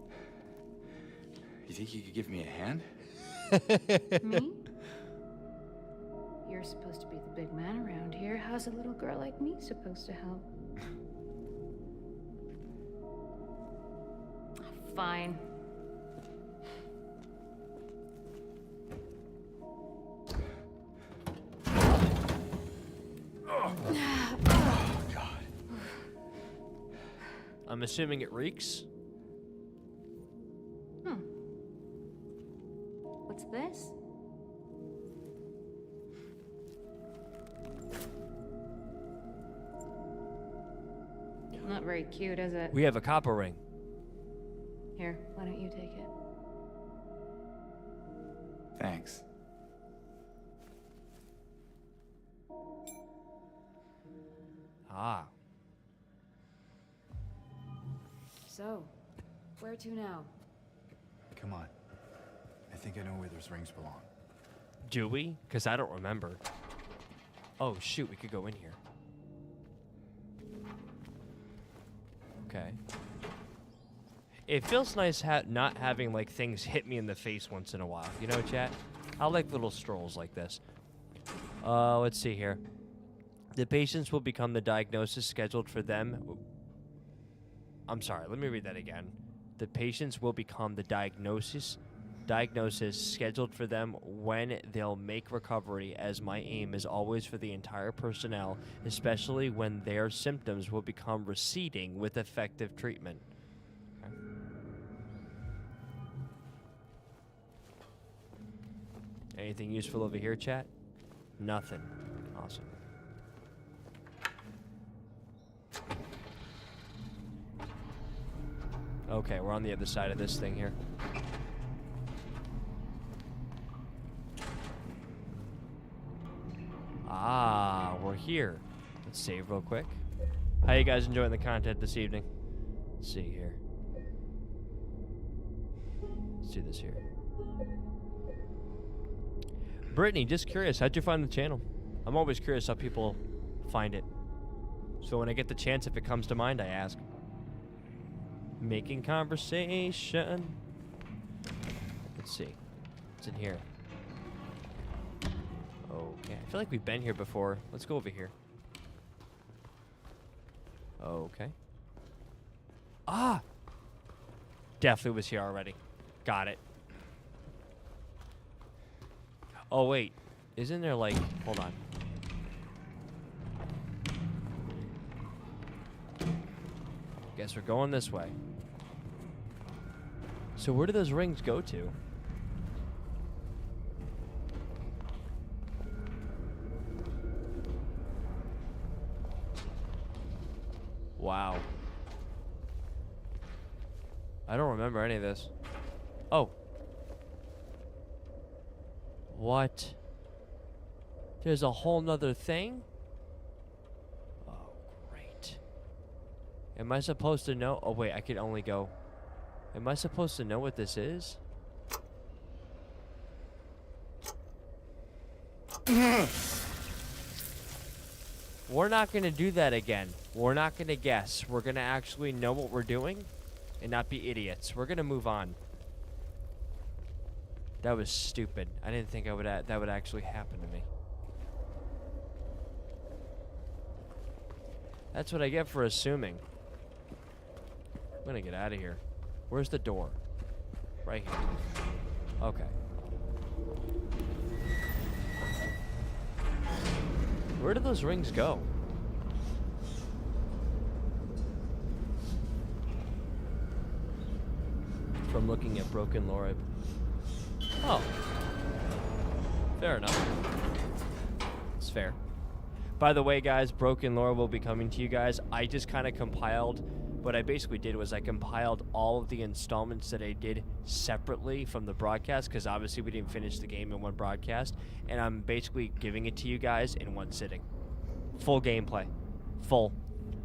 S6: You think you could give me a hand?
S9: Me? You're supposed to be the big man around here. How's a little girl like me supposed to help? Fine.
S6: Oh, God.
S1: I'm assuming it reeks.
S9: What's this? Not very cute, is it?
S1: We have a copper ring.
S9: Here, why don't you take it?
S6: Thanks.
S1: Ah.
S9: So, where to now?
S6: Come on. I think I know where those rings belong.
S1: Do we? Because I don't remember. Oh, shoot, we could go in here. Okay. It feels nice not having, like, things hit me in the face once in a while. You know, chat? I like little strolls like this. Let's see here. The patients will become the diagnosis scheduled for them. I'm sorry, let me read that again. The patients will become the diagnosis scheduled for them when they'll make recovery, as my aim is always for the entire personnel, especially when their symptoms will become receding with effective treatment. Okay. Anything useful over here, chat? Nothing. Awesome. Okay, we're on the other side of this thing here. Ah, we're here. Let's save real quick. How you guys enjoying the content this evening? Let's see here. Let's do this here. Brittany, just curious, how'd you find the channel? I'm always curious how people find it. So when I get the chance, if it comes to mind, I ask. Making conversation. Let's see. What's in here? Okay. I feel like we've been here before. Let's go over here. Okay. Ah! Definitely was here already. Got it. Oh, wait. Isn't there like... Hold on. Guess we're going this way. So where do those rings go to? Wow. I don't remember any of this. Oh. What? There's a whole nother thing? Oh, great. Am I supposed to know? Oh, wait, I could only go. Am I supposed to know what this is? We're not going to do that again. We're not going to guess. We're going to actually know what we're doing and not be idiots. We're going to move on. That was stupid. I didn't think that would actually happen to me. That's what I get for assuming. I'm going to get out of here. Where's the door? Right here. Okay. Where do those rings go? From looking at Broken Lore. Oh. Fair enough. It's fair. By the way, guys, Broken Lore will be coming to you guys. I just kind of compiled... What I basically did was I compiled all of the installments that I did separately from the broadcast, because obviously we didn't finish the game in one broadcast, and I'm basically giving it to you guys in one sitting. Full gameplay. Full.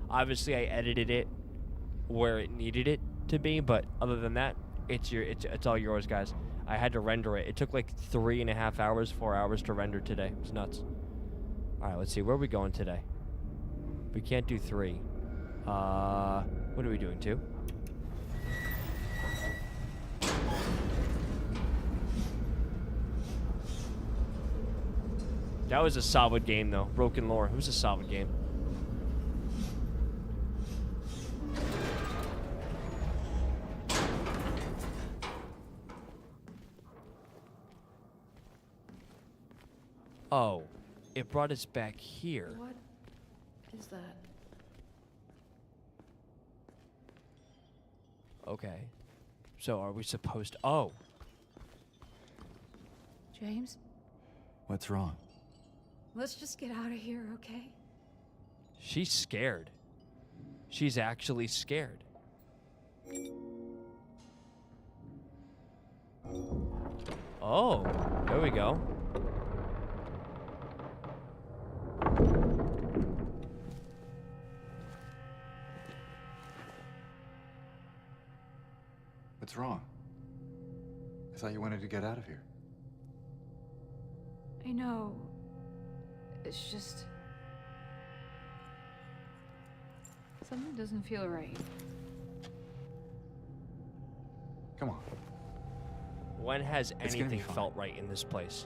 S1: Obviously I edited it where it needed it to be, but other than that, it's all yours, guys. I had to render it. It took like 3.5 hours, 4 hours to render today. It's nuts. Alright, let's see. Where are we going today? We can't do 3. What are we doing, 2? That was a solid game, though. Broken Lore. It was a solid game. Oh, it brought us back here.
S9: What is that?
S1: Okay. So are we supposed to... Oh.
S9: James,
S6: What's wrong?
S9: let's just get out of here, okay?
S1: She's scared. She's actually scared. Oh. There we go.
S6: What's wrong? I thought you wanted to get out of here.
S9: I know. It's just... something doesn't feel right.
S6: Come on.
S1: When has
S6: It's gonna be
S1: anything
S6: fine.
S1: felt right in this place?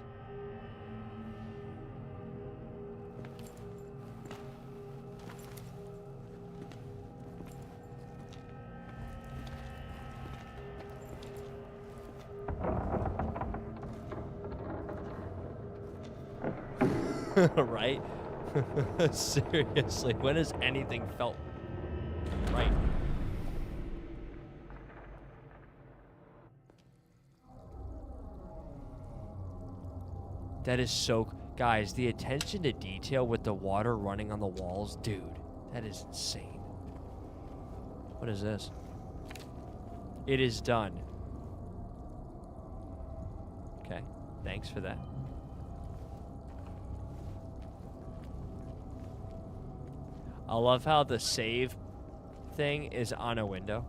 S1: Right? Seriously, when has anything felt right? That is so... Guys, the attention to detail with the water running on the walls, dude, that is insane. What is this? It is done. Okay, thanks for that. I love how the save thing is on a window.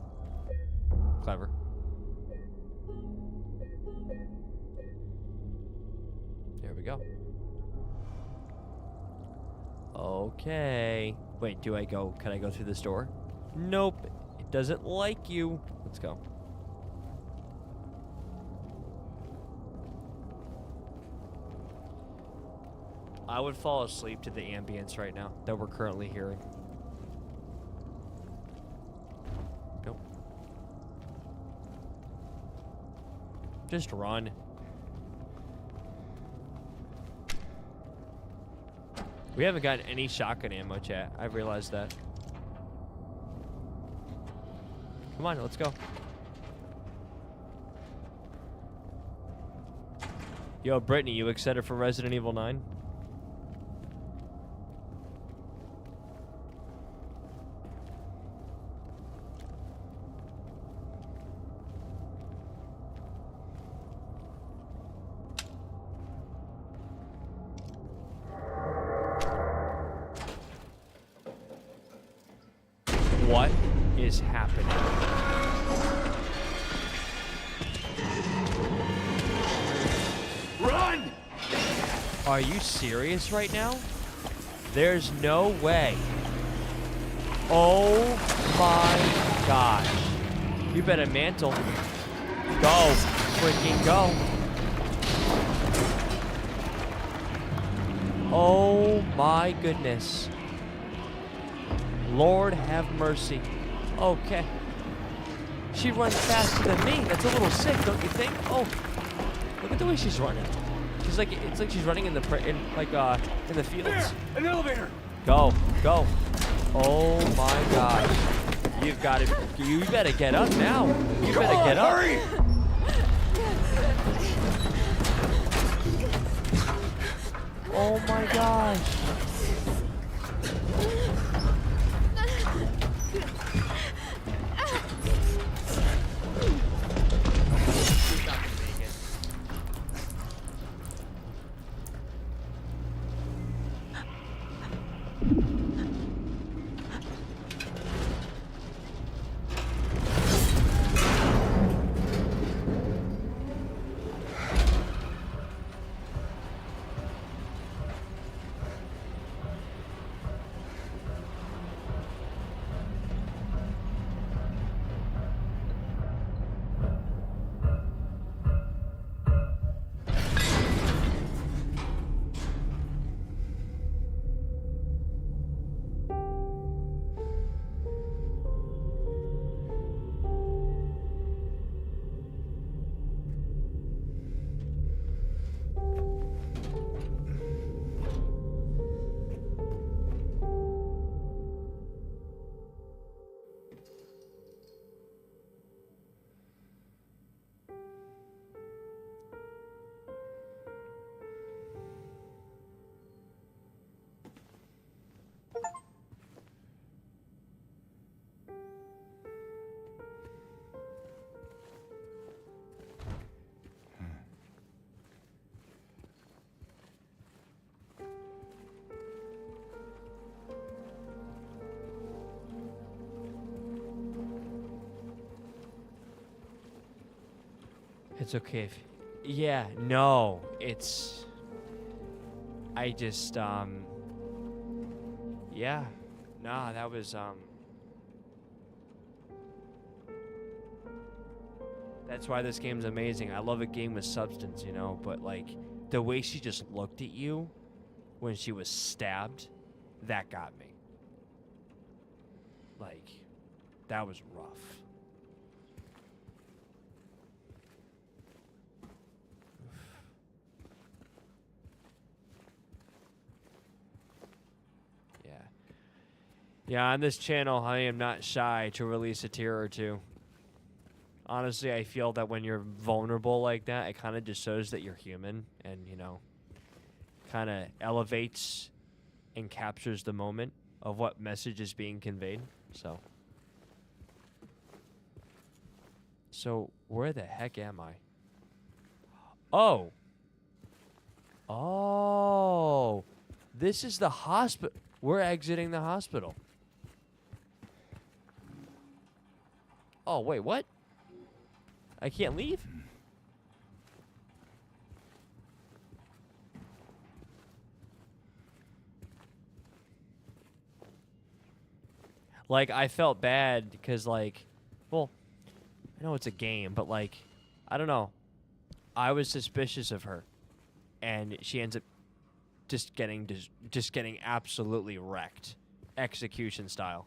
S1: Clever. There we go. Okay. Wait, do I go? Can I go through this door? Nope. It doesn't like you. Let's go. I would fall asleep to the ambience right now that we're currently hearing. Nope. Just run. We haven't gotten any shotgun ammo, chat. I've realized that. Come on, let's go. Yo, Brittany, you excited for Resident Evil 9? What is happening?
S3: Run!
S1: Are you serious right now? There's no way. Oh my gosh. You better mantle. Go. Freaking go. Oh my goodness. Lord have mercy. Okay. She runs faster than me. That's a little sick, don't you think? Oh, look at the way she's running. She's like, it's like she's running in the fields.
S3: An elevator!
S1: Go, go. Oh my gosh. You've got to, you better get up now. You better get up.
S3: Hurry!
S1: Oh my gosh. It's okay if, yeah, no, it's, I just, yeah, nah, that was, that's why this game's amazing. I love a game with substance, you know, but like, the way she just looked at you when she was stabbed, that got me. Like, that was rough. Yeah, on this channel, I am not shy to release a tear or two. Honestly, I feel that when you're vulnerable like that, it kind of just shows that you're human and, you know, kind of elevates and captures the moment of what message is being conveyed. So, So, where the heck am I? Oh. Oh. This is the hospital. We're exiting the hospital. Oh, wait, what? I can't leave? Like, I felt bad because, like, well, I know it's a game, but, like, I don't know. I was suspicious of her, and she ends up just getting absolutely wrecked, execution style.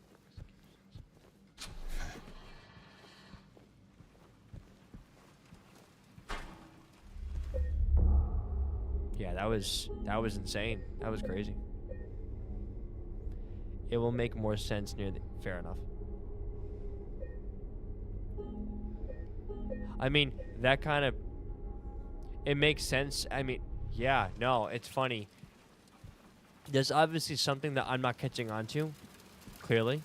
S1: Yeah, that was insane. That was crazy. It will make more sense near the... Fair enough. I mean, that kind of... It makes sense. I mean, yeah, no, it's funny. There's obviously something that I'm not catching on to, clearly.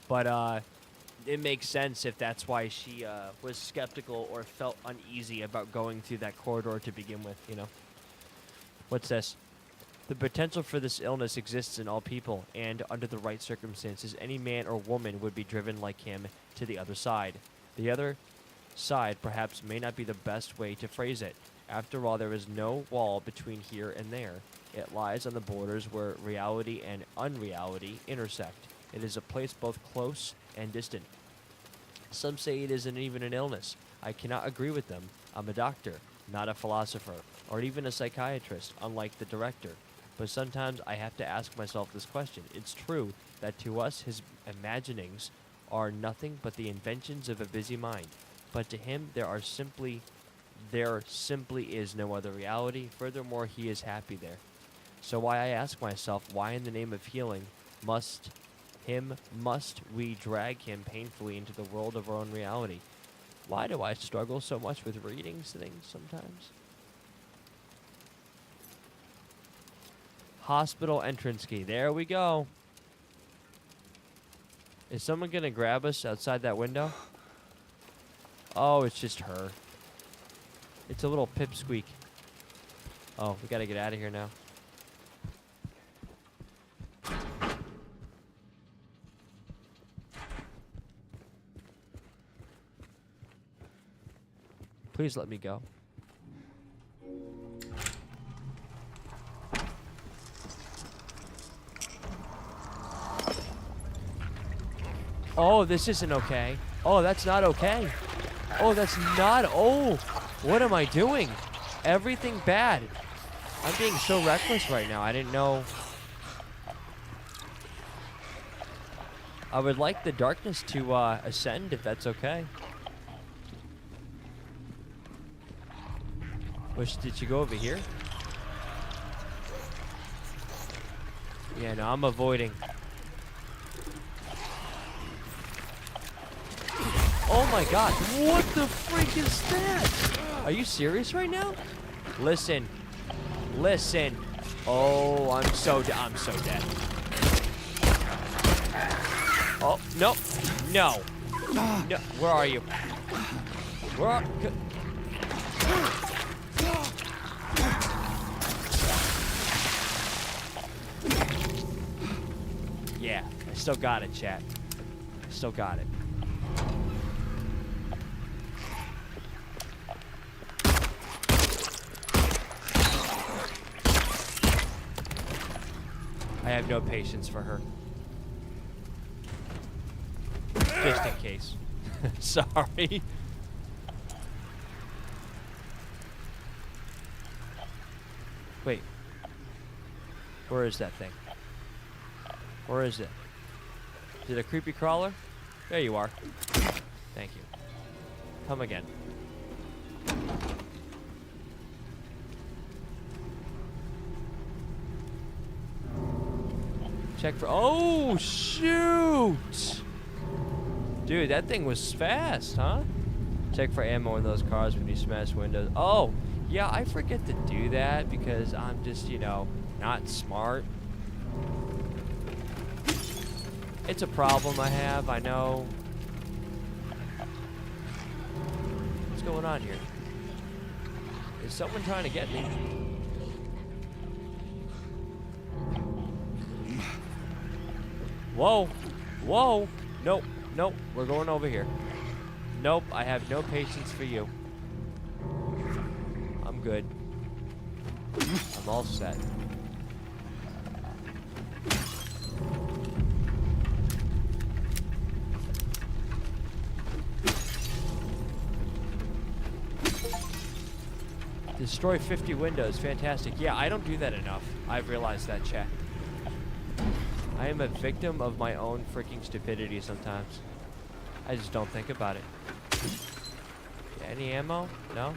S1: But, it makes sense if that's why she, was skeptical or felt uneasy about going through that corridor to begin with, you know? What's this? The potential for this illness exists in all people, and under the right circumstances, any man or woman would be driven like him to the other side. The other side, perhaps, may not be the best way to phrase it. After all, there is no wall between here and there. It lies on the borders where reality and unreality intersect. It is a place both close and distant. Some say it isn't even an illness. I cannot agree with them. I'm a doctor, not a philosopher, or even a psychiatrist, unlike the director. But sometimes I have to ask myself this question. It's true that to us his imaginings are nothing but the inventions of a busy mind. But to him there simply is no other reality. Furthermore, he is happy there. So why I ask myself, why in the name of healing must we drag him painfully into the world of our own reality? Why do I struggle so much with reading things sometimes? Hospital entrance key. There we go. Is someone going to grab us outside that window? Oh, it's just her. It's a little pipsqueak. Oh, we got to get out of here now. Please let me go. Oh, this isn't okay. Oh, that's not okay. Oh, that's not... Oh, what am I doing? Everything bad. I'm being so reckless right now. I didn't know... I would like the darkness to ascend, if that's okay. Did she go over here? Yeah, no, I'm avoiding. Oh my god, what the freak is that? Are you serious right now? Listen. Listen. Oh, I'm so dead. Oh, no. No. No. Where are you? Where are... Yeah, I still got it, chat. I still got it. I have no patience for her. Just in case. Sorry. Wait. Where is that thing? Where is it? Is it a creepy crawler? There you are. Thank you. Come again. Check for... Oh, shoot! Dude, that thing was fast, huh? Check for ammo in those cars when you smash windows. Oh, yeah, I forget to do that because I'm just, you know, not smart. It's a problem I have, I know. What's going on here? Is someone trying to get me? Whoa. Whoa. Nope. Nope. We're going over here. Nope. I have no patience for you. I'm good. I'm all set. Destroy 50 windows. Fantastic. Yeah, I don't do that enough. I've realized that, chat. I am a victim of my own freaking stupidity sometimes. I just don't think about it. Yeah, any ammo? No?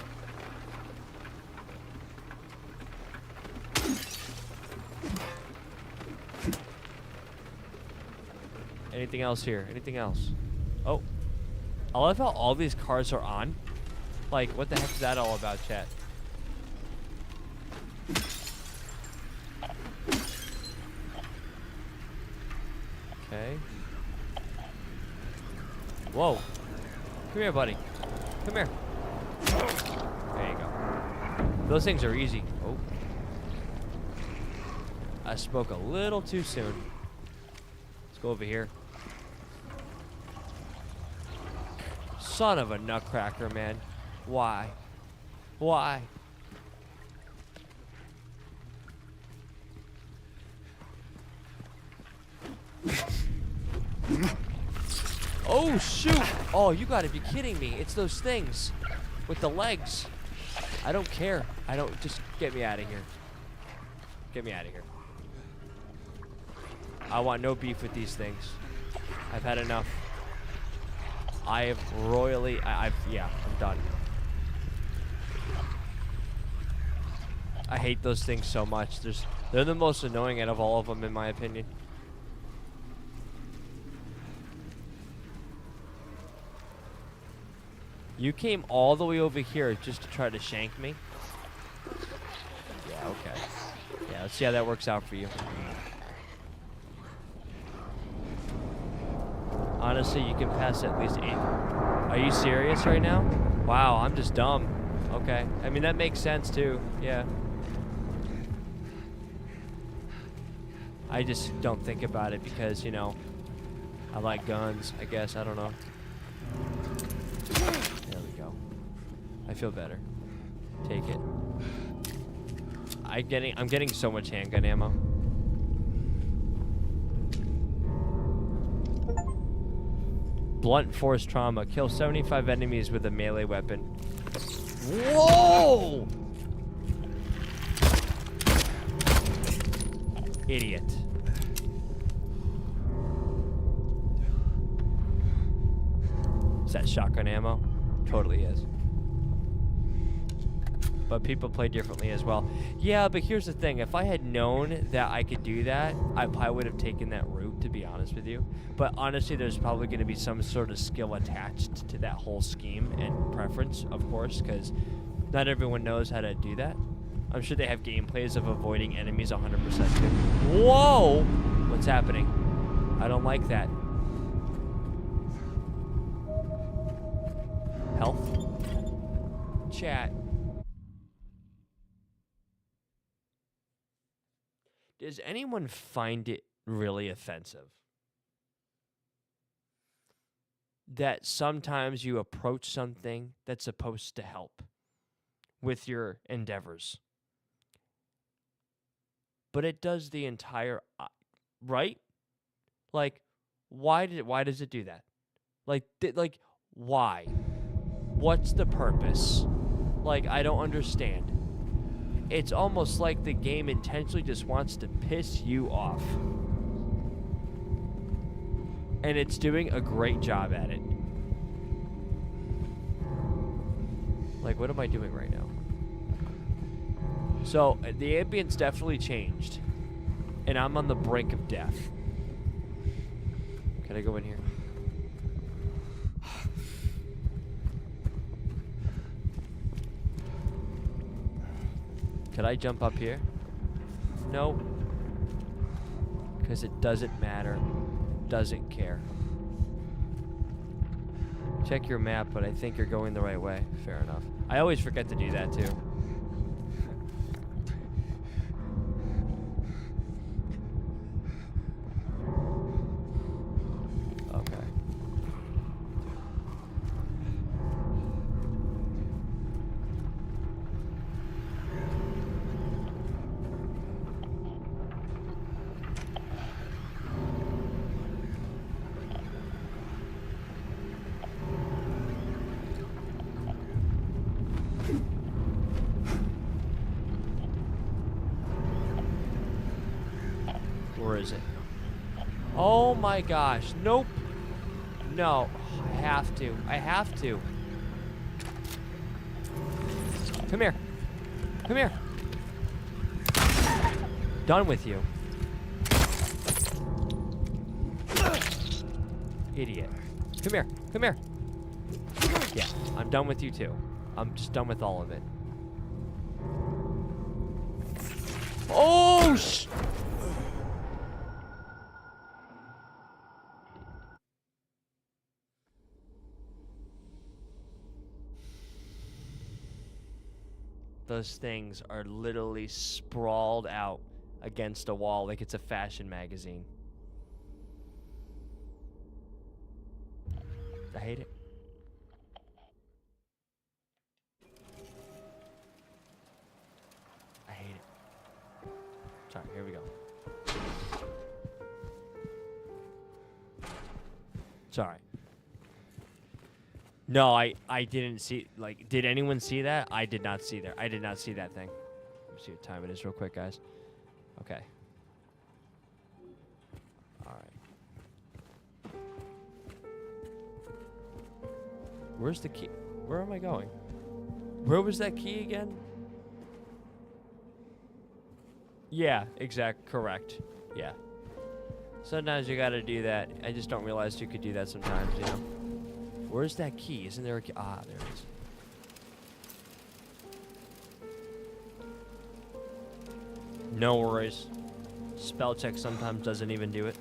S1: Anything else here? Anything else? Oh. I love how all these cars are on. Like, what the heck is that all about, chat? Okay. Whoa. Come here, buddy. Come here. There you go. Those things are easy. Oh. I spoke a little too soon. Let's go over here. Son of a nutcracker, man. Why? Why? Oh, shoot! Oh, you gotta be kidding me. It's those things with the legs. I don't care. I don't... Just get me out of here. Get me out of here. I want no beef with these things. I've had enough. I have royally... yeah, I'm done. I hate those things so much. They're the most annoying out of all of them, in my opinion. You came all the way over here just to try to shank me? Yeah, okay. Yeah, let's see how that works out for you. Honestly, you can pass at least 8. Are you serious right now? Wow, I'm just dumb. Okay. I mean, that makes sense, too. Yeah. I just don't think about it because, you know, I like guns, I guess. I don't know. There we go. I feel better. Take it. I'm getting so much handgun ammo. Blunt force trauma. Kill 75 enemies with a melee weapon. Whoa! Idiot. Is that shotgun ammo? Totally is. But people play differently as well. Yeah, but here's the thing. If I had known that I could do that, I probably would have taken that route, to be honest with you. But honestly, there's probably going to be some sort of skill attached to that whole scheme and preference, of course, because not everyone knows how to do that. I'm sure they have gameplays of avoiding enemies 100% too. Whoa! What's happening? I don't like that. Health? Chat. Does anyone find it really offensive that sometimes you approach something that's supposed to help with your endeavors, but it does the entire, right? Like, why does it do that? Like, why? What's the purpose? Like, I don't understand. It's almost like the game intentionally just wants to piss you off. And it's doing a great job at it. Like, what am I doing right now? So, the ambience definitely changed. And I'm on the brink of death. Can I go in here? Could I jump up here? No. Because it doesn't matter. Doesn't care. Check your map, but I think you're going the right way. Fair enough. I always forget to do that too. Okay. Where is it? Oh my gosh. Nope. No. I have to. I have to. Come here. Come here. Done with you. Idiot. Come here. Come here. Yeah, I'm done with you too. I'm just done with all of it. Oh, those things are literally sprawled out against a wall like it's a fashion magazine. I hate it. I hate it. Sorry, here we go. Sorry. No, I didn't see, like, did anyone see that? I did not see that. I did not see that thing. Let me see what time it is real quick, guys. Okay. All right. Where's the key? Where am I going? Where was that key again? Yeah, correct. Yeah. Sometimes you gotta do that. I just don't realize you could do that sometimes, you know? Where's that key? Isn't there a key? Ah, there it is. No worries. Spell check sometimes doesn't even do it.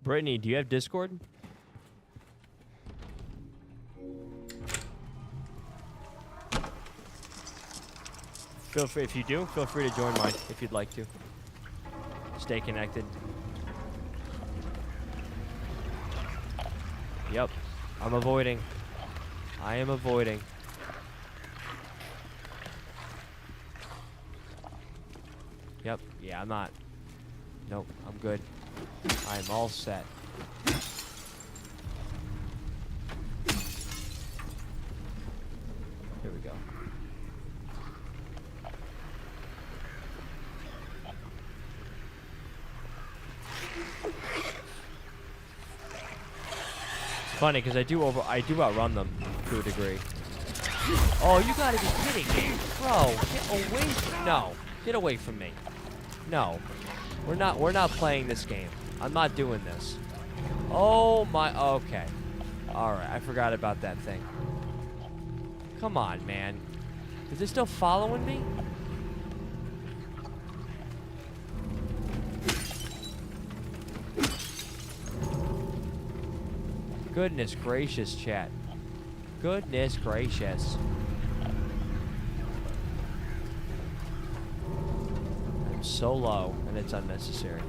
S1: Brittany, do you have Discord? Feel free, if you do, feel free to join mine if you'd like to. Stay connected. Yep, I'm avoiding. I am avoiding. Yep, yeah, I'm not. Nope, I'm good. I'm all set. Here we go. It's funny because I do outrun them to a degree. Oh, you gotta be kidding me, bro! Get away from get away from me. No, we're not playing this game. I'm not doing this. Oh my, okay. All right, I forgot about that thing. Come on, man. Is it still following me? Goodness gracious, chat. Goodness gracious. I'm so low, and it's unnecessary.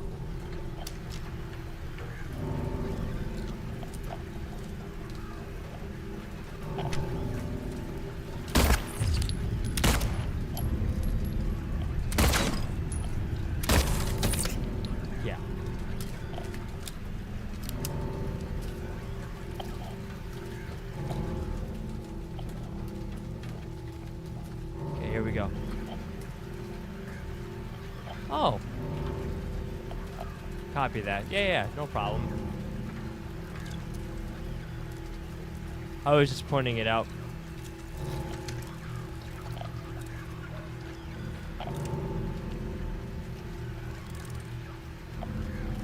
S1: Yeah. Okay, here we go. Oh. Copy that. Yeah, no problem. I was just pointing it out.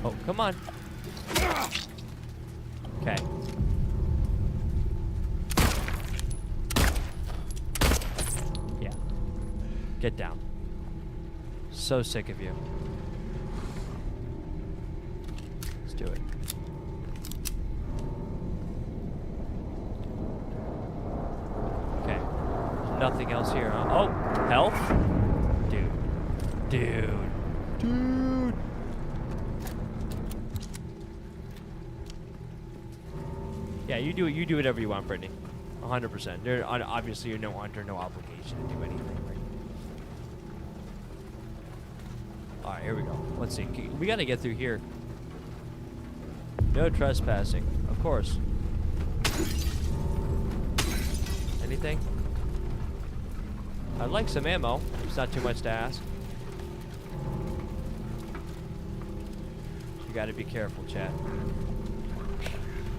S1: Oh, come on. Okay. Get down. So sick of you. Let's do it. Okay. There's nothing else here, huh? Oh, health? Dude. Yeah, you do whatever you want, Brittany. 100%. Obviously, you're under no obligation to do anything, right? All right, here we go. Let's see. We got to get through here. No trespassing, of course. Anything? I'd like some ammo. It's not too much to ask. You got to be careful, chat.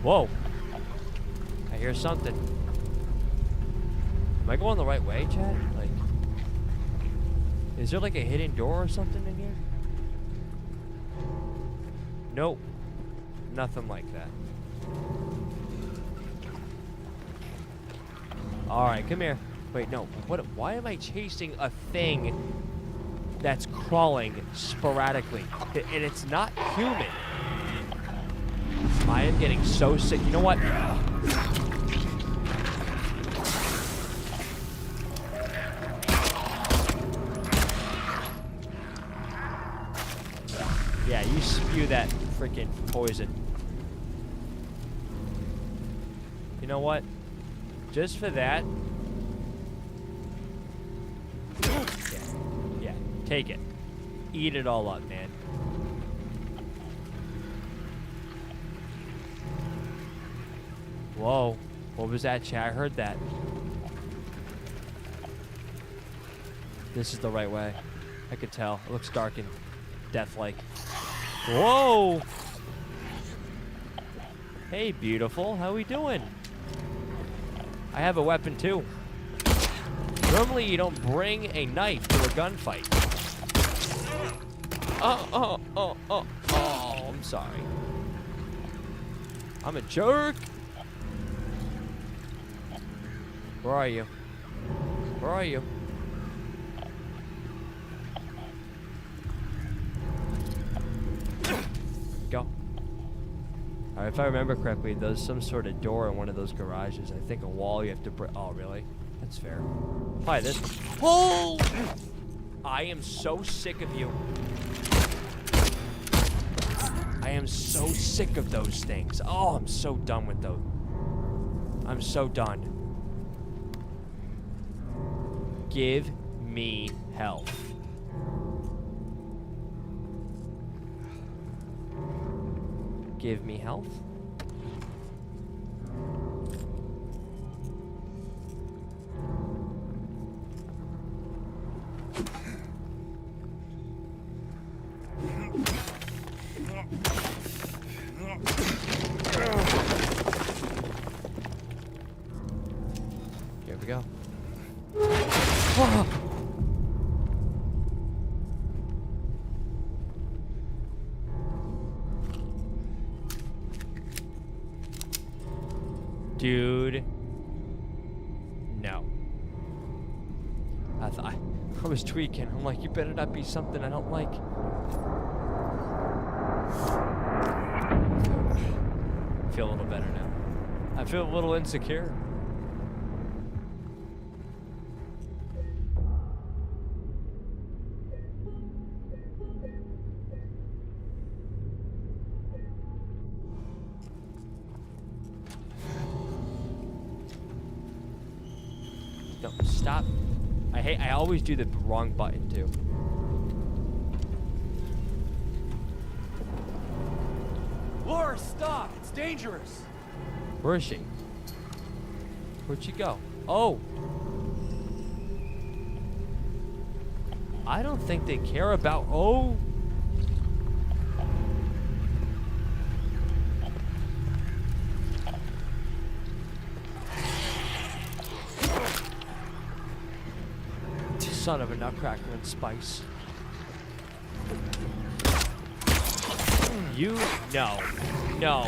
S1: Whoa. I hear something. Am I going the right way, Chad? Like, is there like a hidden door or something in here? Nope. Nothing like that. Alright, come here. Wait, no. Why am I chasing a thing that's crawling sporadically? And it's not human. I am getting so sick. You know what? Yeah, you spew that freaking poison. You know what? Just for that. Yeah, take it. Eat it all up, man. Whoa. What was that, chat? I heard that. This is the right way. I could tell. It looks dark and death-like. Whoa! Hey, beautiful. How we doing? I have a weapon, too. Normally, you don't bring a knife to a gunfight. Oh, I'm sorry. I'm a jerk. Where are you? Where are you? Go. Alright, if I remember correctly, there's some sort of door in one of those garages. I think a wall you have to break. Oh, really? That's fair. Probably this one. Oh! I am so sick of you. I am so sick of those things. Oh, I'm so done with those. I'm so done. Give me health. Give me health. Here we go. Dude. No. I was tweaking. I'm like, you better not be something I don't like. I feel a little better now. I feel a little insecure. No, stop. I always do the wrong button too.
S10: Laura, stop! It's dangerous!
S1: Where is she? Where'd she go? Oh! I don't think they care about... Oh! Son of a nutcracker and spice. You... No. No.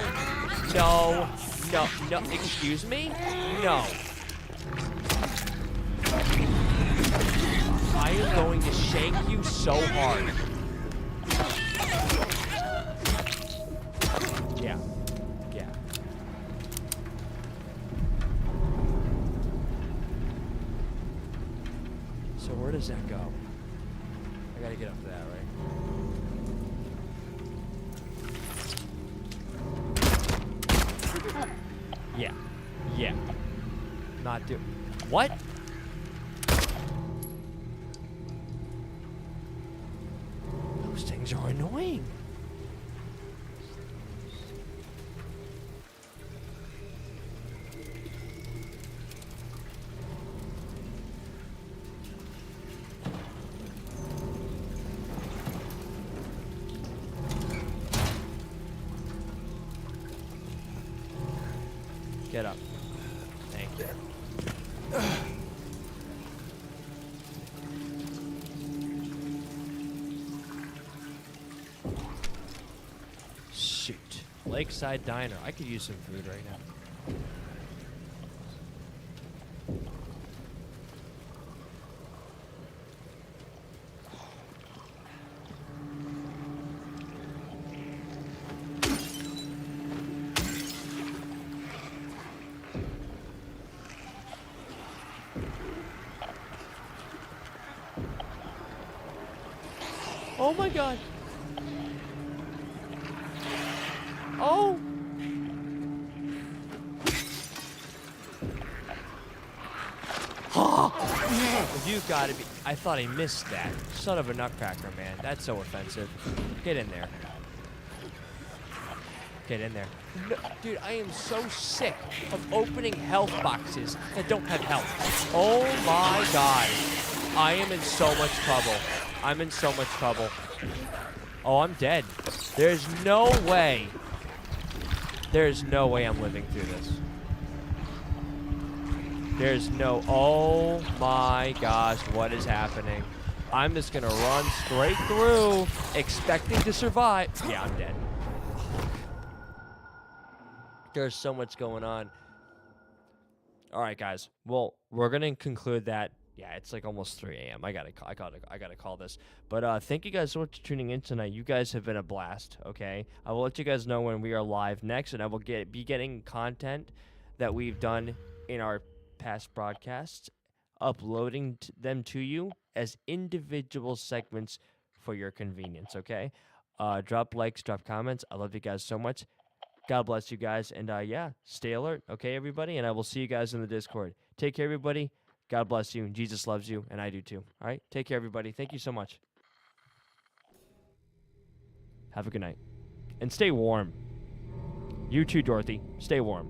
S1: No. No. No. Excuse me? No. I am going to shank you so hard. Yeah. Yeah. So where does that go? I gotta get up to that, right? Yeah. Yeah. Not do. What? Those things are annoying. Get up. Thank you. Shoot. Lakeside Diner. I could use some food right now. Oh my god. Oh. You gotta be. I thought I missed that. Son of a nutcracker, man. That's so offensive. Get in there. Get in there. No, dude, I am so sick of opening health boxes that don't have health. Oh my god. I am in so much trouble. I'm in so much trouble. Oh, I'm dead. There's no way. There's no way I'm living through this. There's no... Oh my gosh, what is happening? I'm just gonna run straight through, expecting to survive. Yeah, I'm dead. There's so much going on. All right, guys. Well, we're gonna conclude that. Yeah, it's like almost 3 a.m. I gotta call this. But thank you guys so much for tuning in tonight. You guys have been a blast. Okay, I will let you guys know when we are live next, and I will be getting content that we've done in our past broadcasts, uploading them to you as individual segments for your convenience. Okay, drop likes, drop comments. I love you guys so much. God bless you guys, and yeah, stay alert. Okay, everybody, and I will see you guys in the Discord. Take care, everybody. God bless you. Jesus loves you, and I do too. All right? Take care, everybody. Thank you so much. Have a good night. And stay warm. You too, Dorothy. Stay warm.